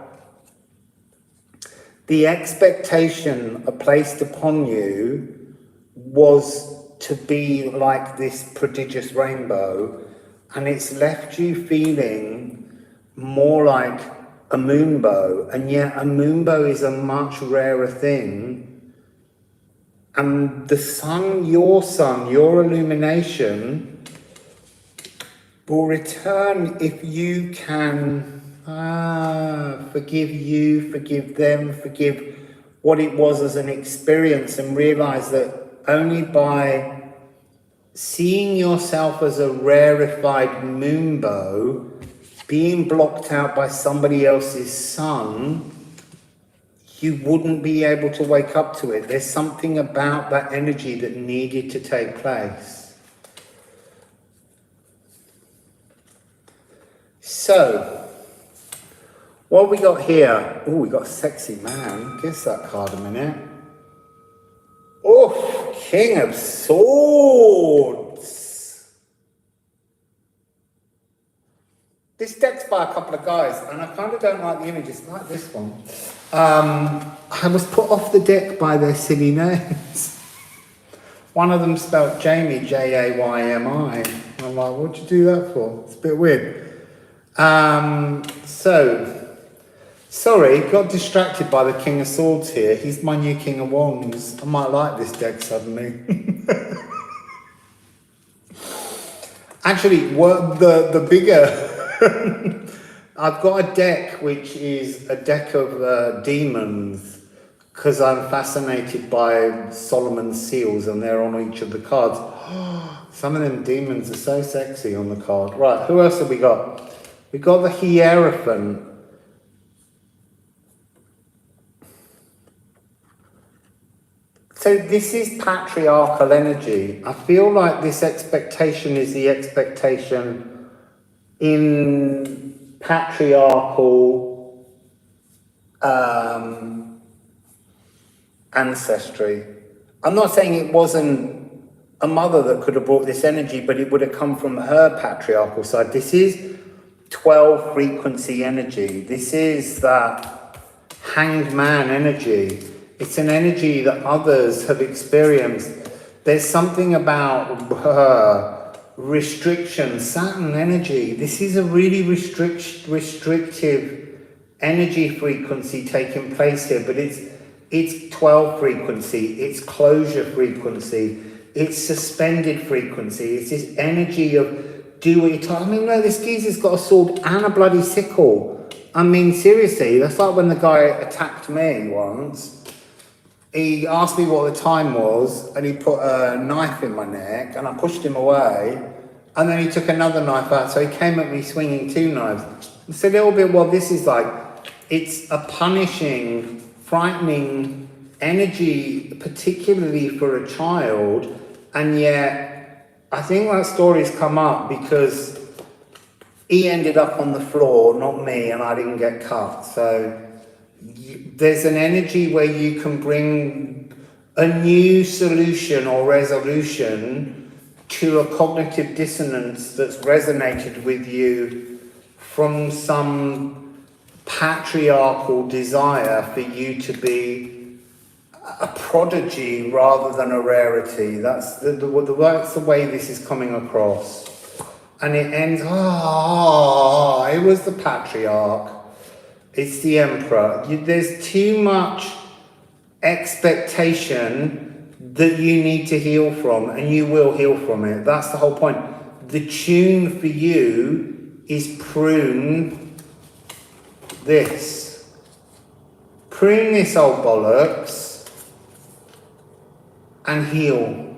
the expectation placed upon you was to be like this prodigious rainbow, and it's left you feeling more like a moonbow, and yet a moonbow is a much rarer thing. And the sun, your illumination will return if you can forgive you, forgive them, forgive what it was as an experience, and realize that only by seeing yourself as a rarefied moonbow being blocked out by somebody else's sun, you wouldn't be able to wake up to it. There's something about that energy that needed to take place. So, what we got here? Oh, we got a sexy man. Guess that card a minute. Oh, King of Swords. This deck's by a couple of guys, and I kind of don't like the images, like this one. I was put off the deck by their silly names. One of them spelled Jaymi, Jaymi. I'm like, what'd you do that for? It's a bit weird. Sorry, got distracted by the King of Swords here. He's my new King of Wands. I might like this deck suddenly. Actually, the bigger... I've got a deck which is a deck of demons, because I'm fascinated by Solomon's seals and they're on each of the cards. Some of them demons are so sexy on the card. Right, who else have we got? We've got the Hierophant. So this is patriarchal energy. I feel like this expectation is the expectation in patriarchal ancestry. I'm not saying it wasn't a mother that could have brought this energy, but it would have come from her patriarchal side. This is 12 frequency energy. This is that hanged man energy. It's an energy that others have experienced. There's something about restriction, Saturn energy. This is a really restrictive energy frequency taking place here, but it's 12 frequency, it's closure frequency, it's suspended frequency, it's this energy of do what you tell. I mean, no, this geezer's got a sword and a bloody sickle. I mean, seriously, that's like when the guy attacked me once. He asked me what the time was, and he put a knife in my neck, and I pushed him away, and then he took another knife out, so he came at me swinging 2 knives. It's a little bit, well, this is like, it's a punishing, frightening energy, particularly for a child, and yet I think that story's come up because he ended up on the floor, not me, and I didn't get cut. So there's an energy where you can bring a new solution or resolution to a cognitive dissonance that's resonated with you from some patriarchal desire for you to be a prodigy rather than a rarity. That's the way this is coming across. And it ends, it was the patriarch. It's the emperor. There's too much expectation that you need to heal from, and you will heal from it. That's the whole point. The tune for you is prune this. Prune this old bollocks and heal.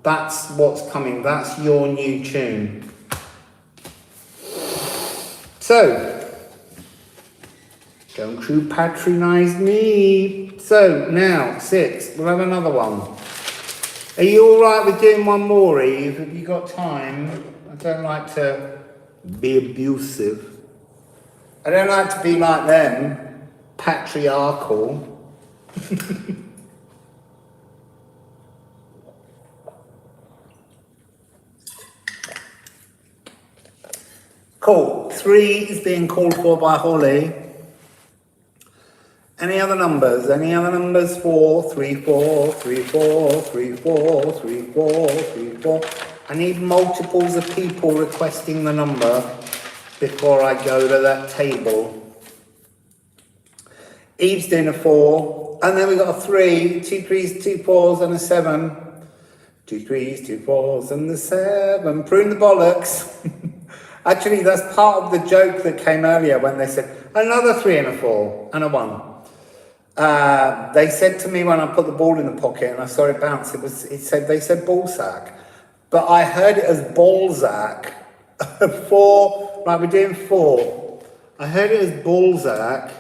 That's what's coming. That's your new tune. So, don't you patronize me. So, now, 6. We'll have another one. Are you alright with doing one more, Eve? Have you got time? I don't like to be abusive. I don't like to be like them, patriarchal. Cool. 3 is being called for by Holly. Any other numbers? Any other numbers? 4, 3, 4, 3, 4, 3, 4, 3, 4, 3, 4. I need multiples of people requesting the number before I go to that table. Eve's doing a 4, and then we got a 3, 2 3s, 2 4s, and a 7. 2 3s, 2 4s, and the 7. Prune the bollocks. Actually, that's part of the joke that came earlier when they said another 3 and a 4 and a 1. They said to me when I put the ball in the pocket and I saw it bounce, they said ball sack, but I heard it as Balzac. 4, right, we're doing 4. I heard it as Balzac,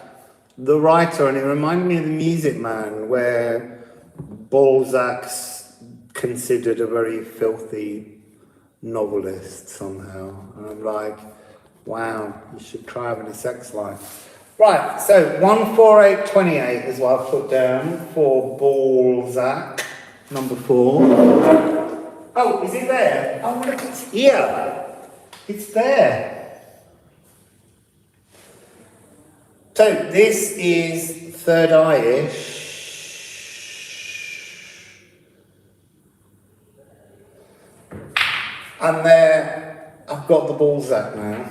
the writer, and it reminded me of The Music Man, where Balzac's considered a very filthy novelist somehow. And I'm like, wow, you should try having a sex life. Right, so 14828 is what I've put down for Balzac, number 4. Oh, is it there? Oh, look, it's here. It's there. So this is third eye-ish. And there, I've got the Balzac now.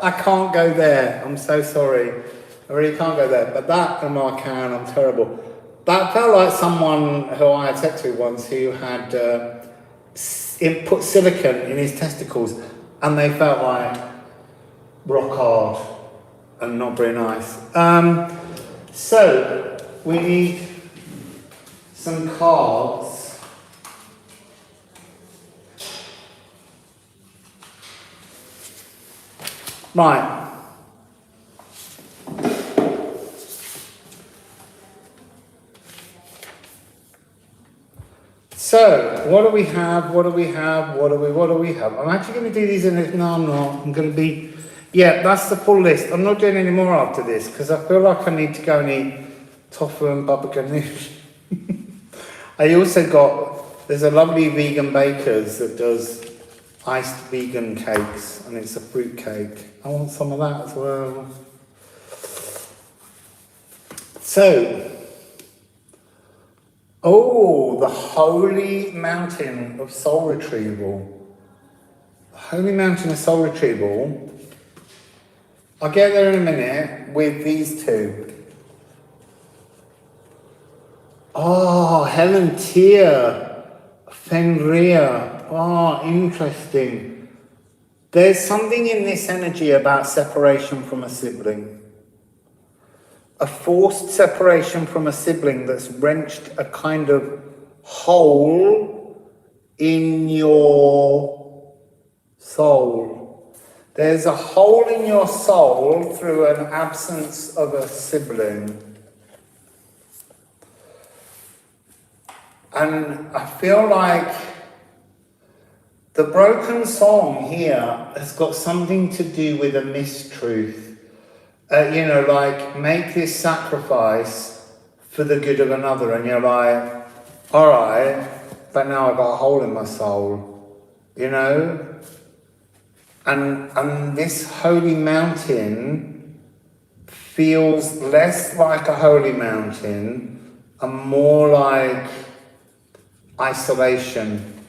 I can't go there. I'm so sorry. I really can't go there. But that, I can. I'm terrible. That felt like someone who I had sex with once who had put silicone in his testicles, and they felt like rock hard and not very nice. So we need some cards. Right. So, what do we have? I'm actually going to do these in no, I'm not. I'm going to be, Yeah, that's the full list. I'm not doing any more after this because I feel like I need to go and eat tofu and baba ganoush. I also got, there's a lovely vegan baker's that does iced vegan cakes, and it's a fruit cake. I want some of that as well. So, oh, the Holy Mountain of Soul Retrieval. The Holy Mountain of Soul Retrieval. I'll get there in a minute with these two. Oh, Helen Tier, Fenrir. Oh, interesting. There's something in this energy about separation from a sibling. A forced separation from a sibling that's wrenched a kind of hole in your soul. There's a hole in your soul through an absence of a sibling. And I feel like the broken song here has got something to do with a mistruth. Like, make this sacrifice for the good of another. And you're like, all right, but now I've got a hole in my soul, you know? And this holy mountain feels less like a holy mountain and more like isolation.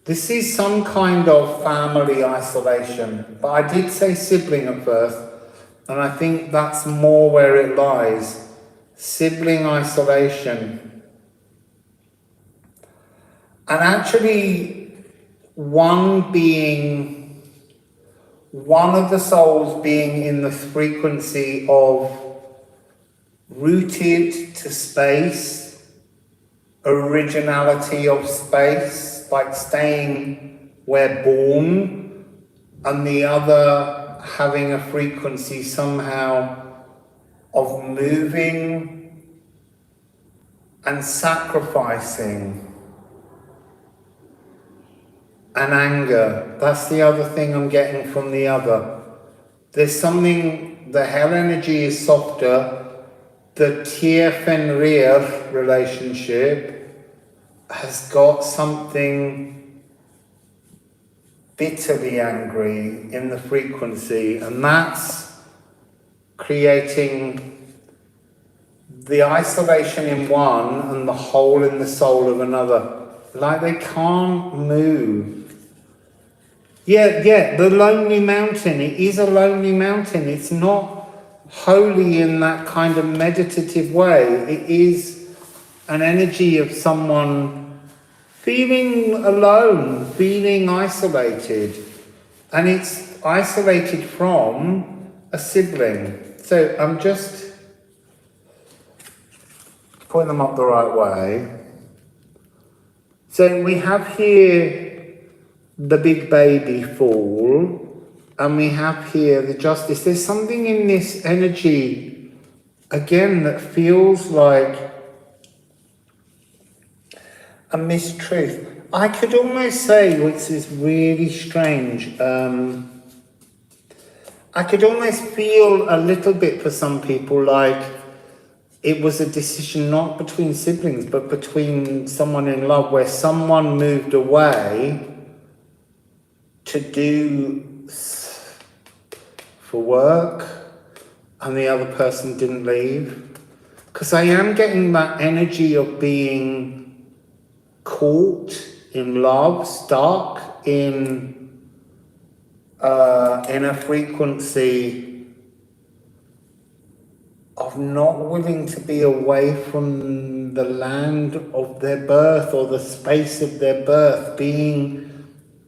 This is some kind of family isolation, but I did say sibling at first, and I think that's more where it lies. Sibling isolation. And actually, one of the souls being in the frequency of rooted to space, originality of space, like staying where born, and the other having a frequency somehow of moving and sacrificing and anger. That's the other thing I'm getting from the other. There's something, the hell energy is softer. The Tier-Fenrir relationship has got something bitterly angry in the frequency, and that's creating the isolation in one and the hole in the soul of another. Like they can't move. Yeah, the lonely mountain, it is a lonely mountain. It's not holy in that kind of meditative way. It is an energy of someone feeling alone, feeling isolated. And it's isolated from a sibling. So I'm just putting them up the right way. So we have here the big baby fall, and we have here the justice. There's something in this energy, again, that feels like a mistruth. I could almost say, which is really strange, I could almost feel a little bit for some people like it was a decision not between siblings, but between someone in love, where someone moved away to do for work and the other person didn't leave. Because I am getting that energy of being caught in love, stuck in a frequency of not willing to be away from the land of their birth or the space of their birth, being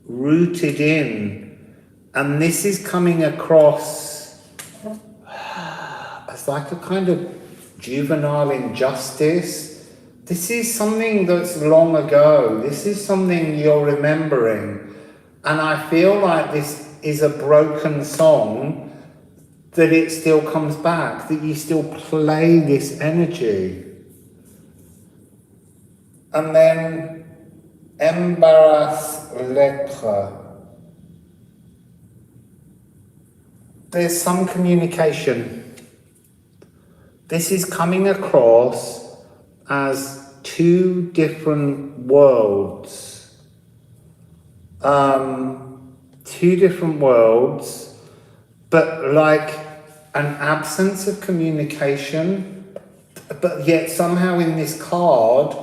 rooted in. And this is coming across as like a kind of juvenile injustice. This is something that's long ago. This is something you're remembering. And I feel like this is a broken song, that it still comes back, that you still play this energy. And then embarrass l'être. there's some communication. This is coming across as two different worlds. Two different worlds, but like an absence of communication, but yet somehow in this card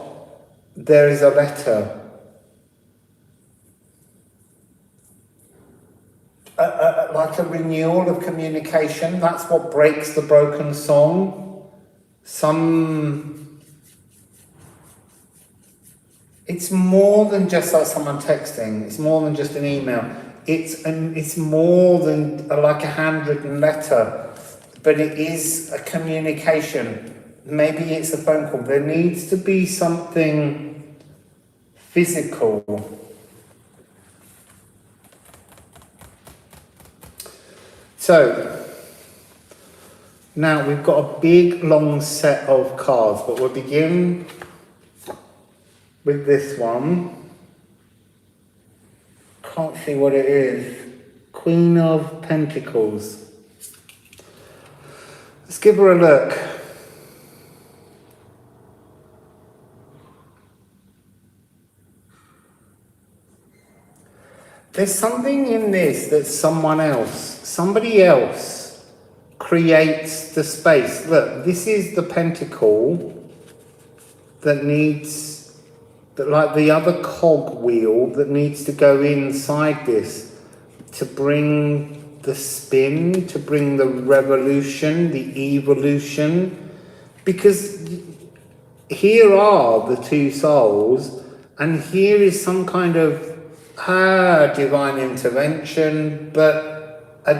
there is a letter. Like a renewal of communication. That's what breaks the broken song. It's more than just like someone texting. It's more than just an email. It's more than like a handwritten letter, but it is a communication. Maybe it's a phone call. There needs to be something physical. So, now we've got a big long set of cards, but we'll begin with this one. Can't see what it is. Queen of Pentacles. Let's give her a look. There's something in this that somebody else creates the space. Look, this is the pentacle that needs, that like the other cog wheel that needs to go inside this to bring the spin, to bring the revolution, the evolution. Because here are the two souls, and here is some kind of divine intervention, but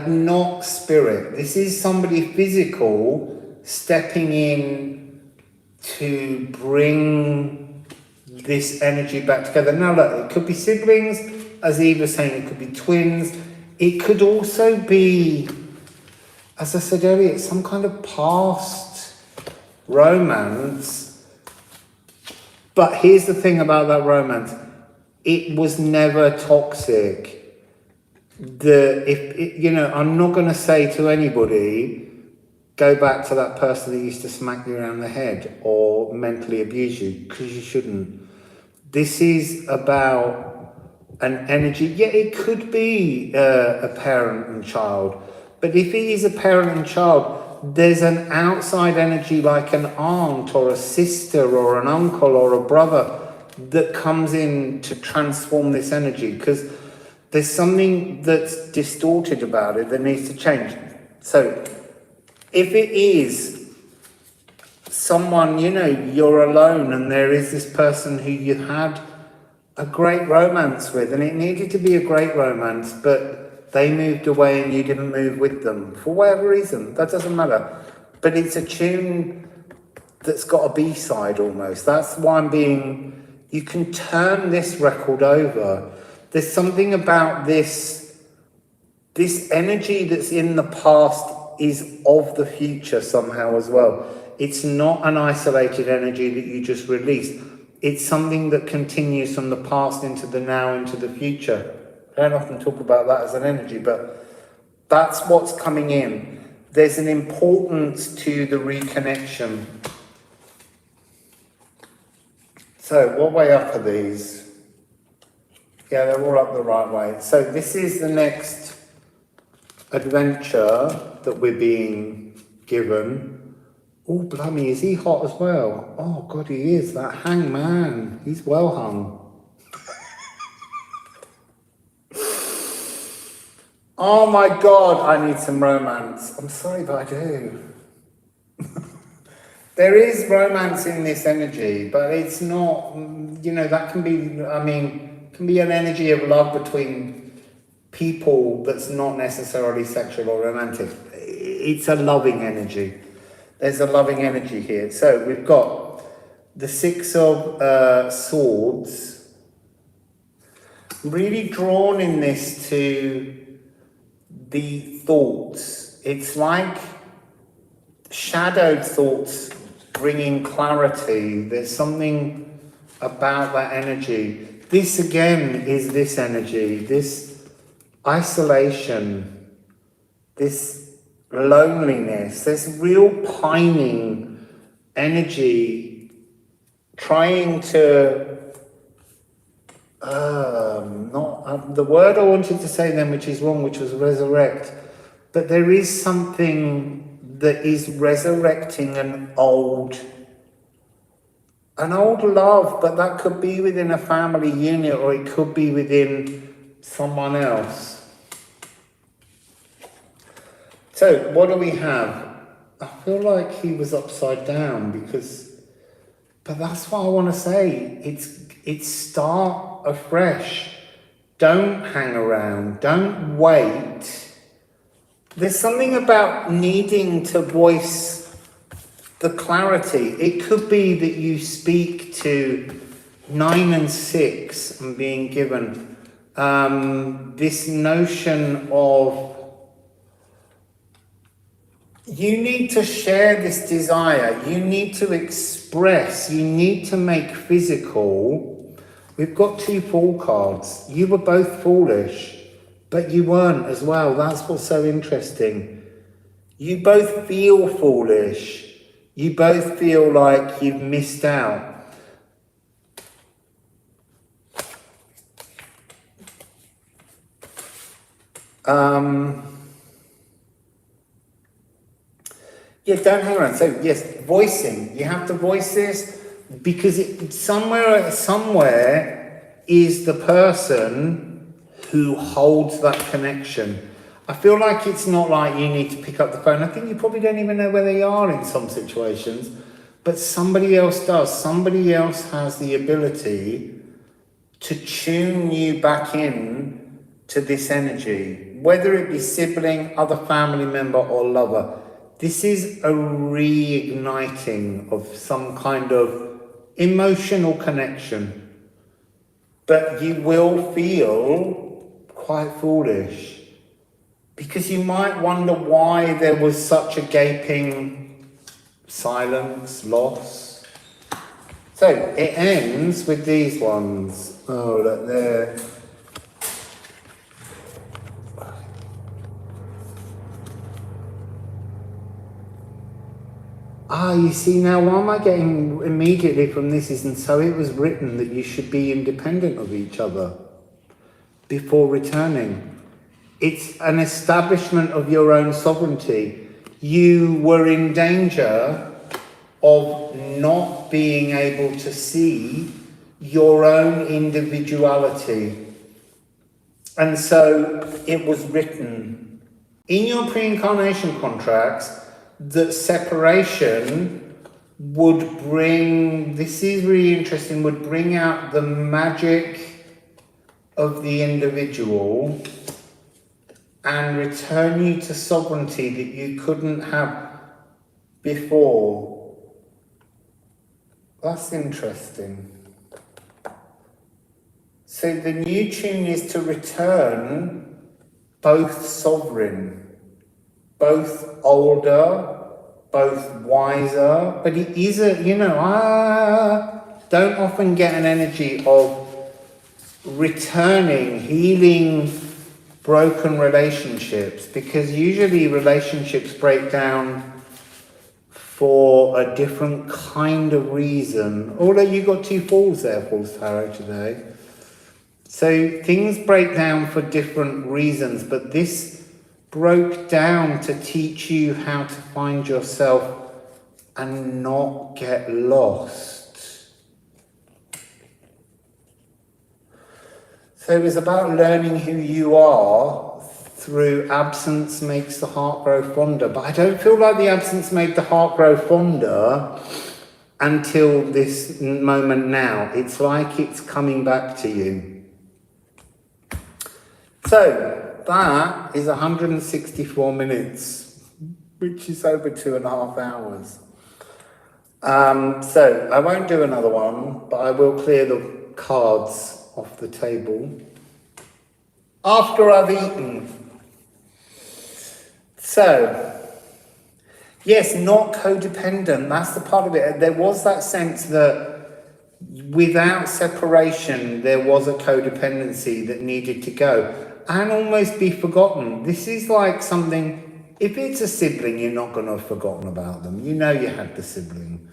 not spirit. This is somebody physical stepping in to bring this energy back together. Now look, it could be siblings, as Eve was saying, it could be twins. It could also be, as I said earlier, it's some kind of past romance. But here's the thing about that romance. It was never toxic. I'm not going to say to anybody, go back to that person that used to smack you around the head or mentally abuse you, because you shouldn't. This is about an energy. Yeah, it could be a parent and child, but if it is a parent and child, there's an outside energy like an aunt or a sister or an uncle or a brother that comes in to transform this energy, because there's something that's distorted about it that needs to change. So if it is someone, you're alone and there is this person who you had a great romance with, and it needed to be a great romance, but they moved away and you didn't move with them for whatever reason, that doesn't matter. But it's a tune that's got a B-side almost. That's why you can turn this record over. There's something about this energy that's in the past is of the future somehow as well. It's not an isolated energy that you just release. It's something that continues from the past into the now, into the future. I don't often talk about that as an energy, but that's what's coming in. There's an importance to the reconnection. So, what way up are these? Yeah, they're all up the right way. So this is the next adventure that we're being given. Oh, blimey, is he hot as well? Oh, God, he is. That hangman. He's well hung. Oh, my God, I need some romance. I'm sorry, but I do. There is romance in this energy, but it's not, that can be an energy of love between people that's not necessarily sexual or romantic. It's a loving energy. There's a loving energy here. So we've got the Six of Swords. Really drawn in this to the thoughts. It's like shadowed thoughts bringing clarity. There's something about that energy. This again is this energy, this isolation, this loneliness, this real pining energy, trying to, not the word I wanted to say then, which is wrong, which was resurrect, but there is something that is resurrecting an old love, but that could be within a family unit or it could be within someone else. So, what do we have? I feel like he was upside down but that's what I want to say. It's start afresh. Don't hang around. Don't wait. There's something about needing to voice the clarity. It could be that you speak to 9 and 6 and being given this notion of you need to share this desire, you need to express, you need to make physical. We've got 2 Fool cards. You were both foolish, but you weren't as well. That's what's so interesting. You both feel foolish. You both feel like you've missed out. Yeah, don't hang around. So yes, voicing. You have to voice this because somewhere is the person who holds that connection. I feel like it's not like you need to pick up the phone. I think you probably don't even know where they are in some situations, but somebody else does. Somebody else has the ability to tune you back in to this energy, whether it be sibling, other family member, or lover. This is a reigniting of some kind of emotional connection. But you will feel quite foolish because you might wonder why there was such a gaping silence, loss. So it ends with these ones. Oh, look there. You see now, what am I getting immediately from this is, and so it was written that you should be independent of each other before returning. It's an establishment of your own sovereignty. You were in danger of not being able to see your own individuality. And so it was written in your pre-incarnation contracts that separation would bring, this is really interesting, would bring out the magic of the individual and return you to sovereignty that you couldn't have before. That's interesting. So the new tune is to return both sovereign, both older, both wiser, but it is don't often get an energy of returning, healing broken relationships, because usually relationships break down for a different kind of reason. Although you got 2 Fools there, Fool's Tarot today. So things break down for different reasons, but this broke down to teach you how to find yourself and not get lost. So it was about learning who you are through absence makes the heart grow fonder. But I don't feel like the absence made the heart grow fonder until this moment now. It's like it's coming back to you. So that is 164 minutes, which is over 2.5 hours. So I won't do another one, but I will clear the cards off the table after I've eaten. So, yes, not codependent. That's the part of it. There was that sense that without separation, there was a codependency that needed to go. and almost be forgotten. This is like something, if it's a sibling, you're not going to have forgotten about them. You know you had the sibling.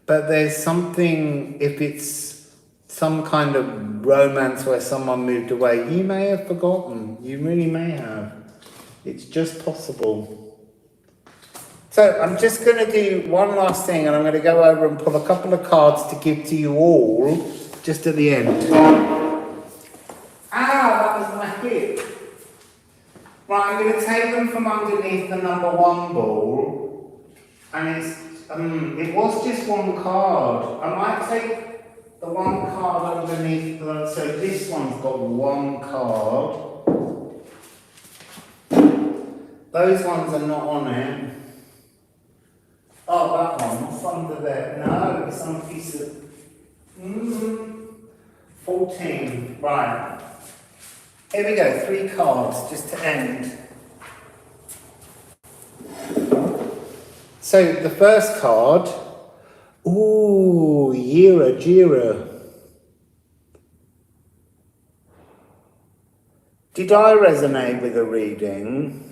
But there's something, if it's some kind of romance where someone moved away, you may have forgotten. You really may have. It's just possible. So I'm just going to do one last thing, and I'm going to go over and pull a couple of cards to give to you all just at the end. That was my hip. Right, I'm going to take them from underneath the number 1 ball, and it was just one card. I might take the one card underneath so this one's got one card. Those ones are not on it. Oh, that one, what's under there? No, it's on a piece of 14. Right. Here we go, 3 cards just to end. So the first card, Jira. Did I resonate with the reading?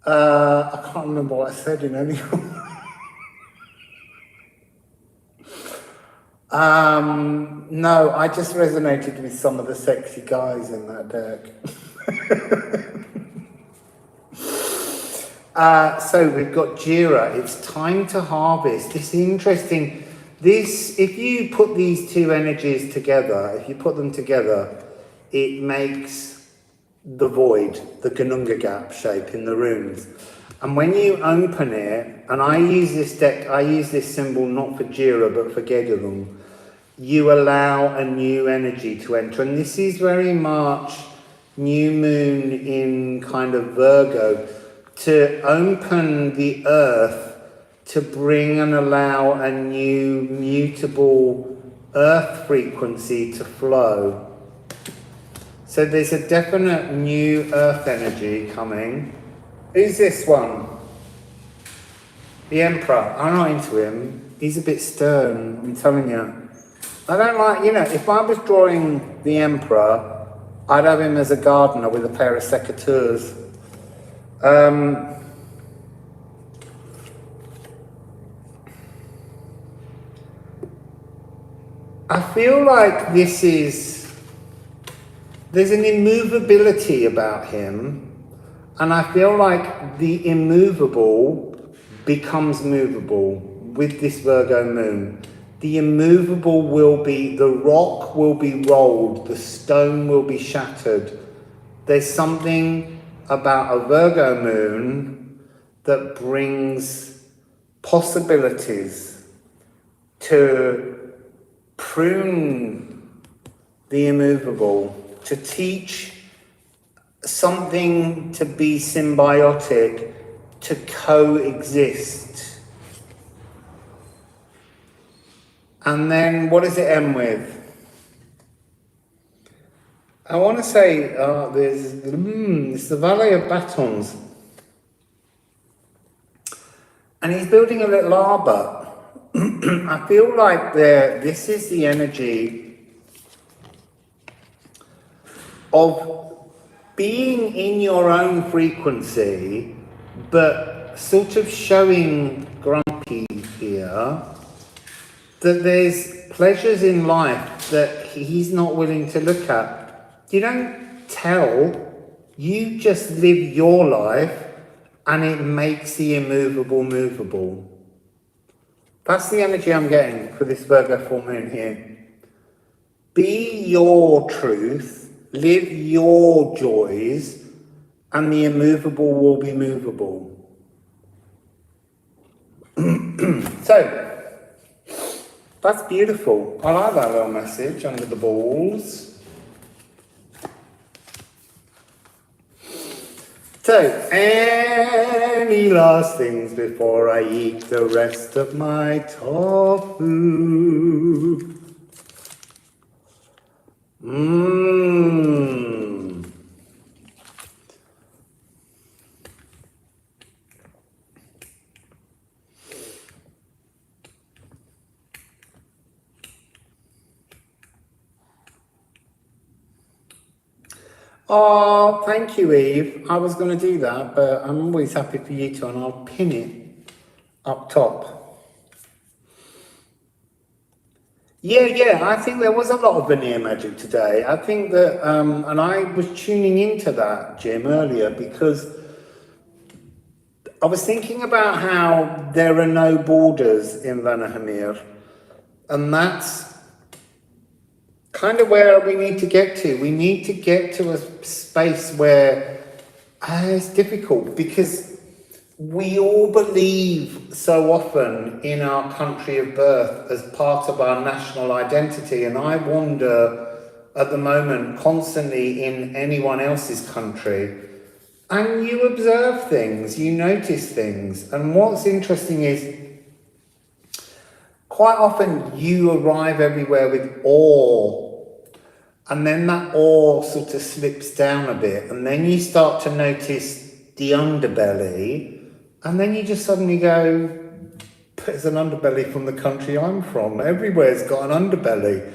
I can't remember what I said in any no, I just resonated with some of the sexy guys in that deck. So we've got Jira. It's time to harvest. This is interesting. If you put these two energies together, it makes the void, the Gununga gap shape in the runes. And when you open it, and I use this symbol not for Jira but for Gedulum, you allow a new energy to enter. And this is very much new moon in kind of Virgo, to open the earth, to bring and allow a new mutable earth frequency to flow. So there's a definite new earth energy coming. Who's this one? The Emperor. I'm not into him. He's a bit stern, I'm telling you. I don't like, if I was drawing the Emperor, I'd have him as a gardener with a pair of secateurs. I feel like there's an immovability about him, and I feel like the immovable becomes movable with this Virgo moon. The immovable the rock will be rolled, the stone will be shattered. There's something about a Virgo moon that brings possibilities to prune the immovable, to teach something to be symbiotic, to coexist. And then what does it end with? I want to say it's the Valet of Batons. And he's building a little arbor. I feel like this is the energy of being in your own frequency, but sort of showing Grumpy here that there's pleasures in life that he's not willing to look at. You don't tell, you just live your life, and it makes the immovable movable. That's the energy I'm getting for this Virgo full moon here. Be your truth, live your joys, and the immovable will be movable. So, that's beautiful. I like that little message under the balls. So, any last things before I eat the rest of my tofu? Oh, thank you, Eve. I was going to do that, but I'm always happy for you to, and I'll pin it up top. Yeah, I think there was a lot of veneer magic today. I think that, and I was tuning into that, Jim, earlier, because I was thinking about how there are no borders in Vanahamir, and that's kind of where we need to get to. We need to get to a space where it's difficult because we all believe so often in our country of birth as part of our national identity, and I wonder at the moment constantly in anyone else's country. And you observe things, you notice things, and what's interesting is quite often you arrive everywhere with awe, and then that awe sort of slips down a bit, and then you start to notice the underbelly, and then you just suddenly go, there's an underbelly from the country I'm from. Everywhere's got an underbelly.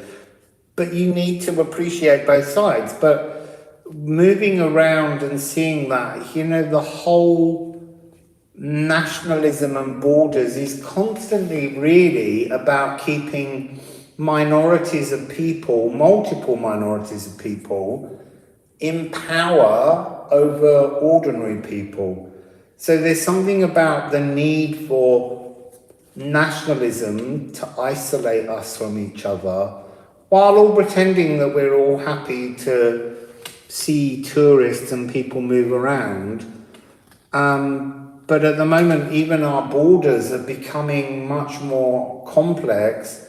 But you need to appreciate both sides. But moving around and seeing that, you know, the whole nationalism and borders is constantly really about keeping minorities of people, multiple minorities of people, in power over ordinary people. So there's something about the need for nationalism to isolate us from each other, while all pretending that we're all happy to see tourists and people move around. But at the moment, even our borders are becoming much more complex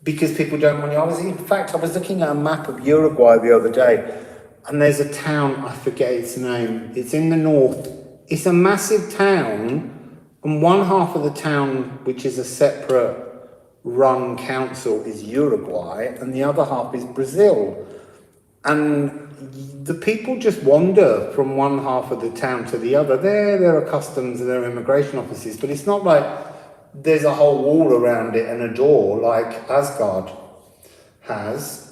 because people don't want to. In fact, I was looking at a map of Uruguay the other day, and there's a town, I forget its name, it's in the north. It's a massive town, and one half of the town, which is a separate run council, is Uruguay, and the other half is Brazil. And the people just wander from one half of the town to the other. There are customs and there are immigration offices, but it's not like there's a whole wall around it and a door like Asgard has.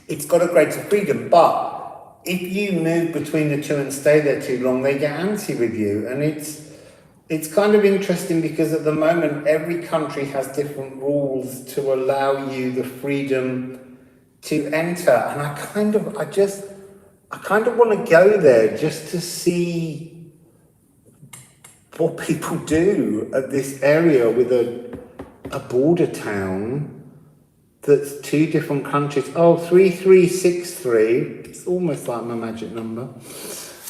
It's got a greater freedom, but if you move between the two and stay there too long, they get antsy with you. And it's kind of interesting because at the moment, every country has different rules to allow you the freedom to enter. And I kind of want to go there just to see what people do at this area with a border town that's two different countries. Oh, 3363. It's almost like my magic number.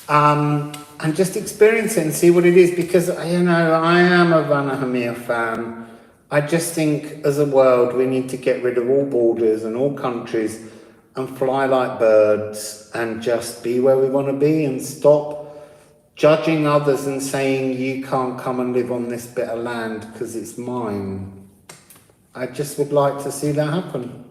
And just experience it and see what it is, because, you know, I am a Vanahamir fan. I just think as a world we need to get rid of all borders and all countries and fly like birds and just be where we want to be and stop judging others and saying you can't come and live on this bit of land because it's mine. I just would like to see that happen.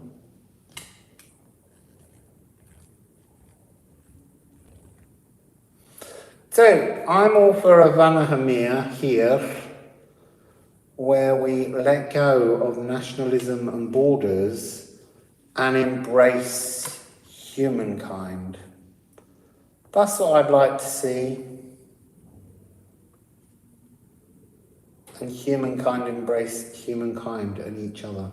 So, I'm all for a Vanahamir here, where we let go of nationalism and borders and embrace humankind. That's what I'd like to see. And humankind embrace humankind and each other.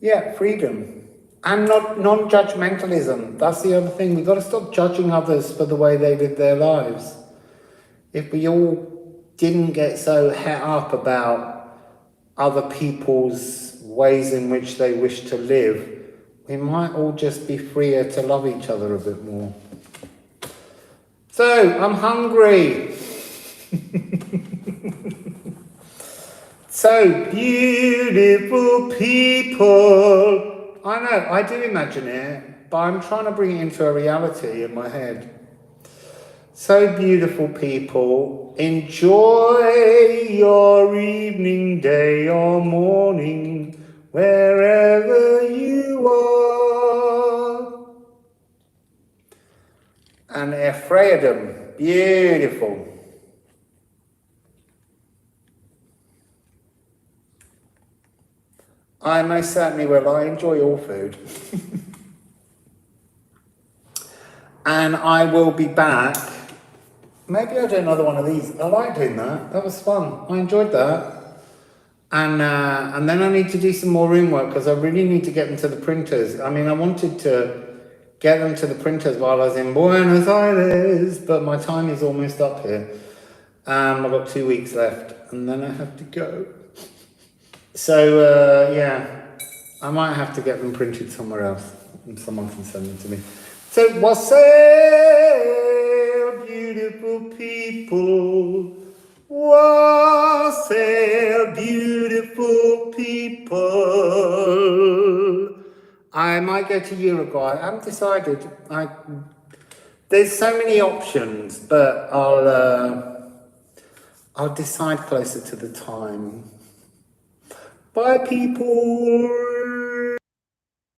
Yeah, freedom. And non-judgmentalism. That's the other thing. We've got to stop judging others for the way they live their lives. If we all didn't get so het up about other people's ways in which they wish to live, we might all just be freer to love each other a bit more. So, I'm hungry. So beautiful people. I know, I do imagine it, but I'm trying to bring it into a reality in my head. So beautiful people, enjoy your evening, day or morning, wherever you are. And Ephraim, beautiful. I most certainly will. I enjoy all food. And I will be back. Maybe I'll do another one of these. I like doing that. That was fun. I enjoyed that. And then I need to do some more room work because I really need to get them to the printers. I mean, I wanted to get them to the printers while I was in Buenos Aires, but my time is almost up here. I've got 2 weeks left, and then I have to go. So, yeah, I might have to get them printed somewhere else, and someone can send them to me. So, Wassail, beautiful people. Wassail, beautiful people. I might go to Uruguay. I haven't decided. There's so many options, but I'll decide closer to the time. Bye, people.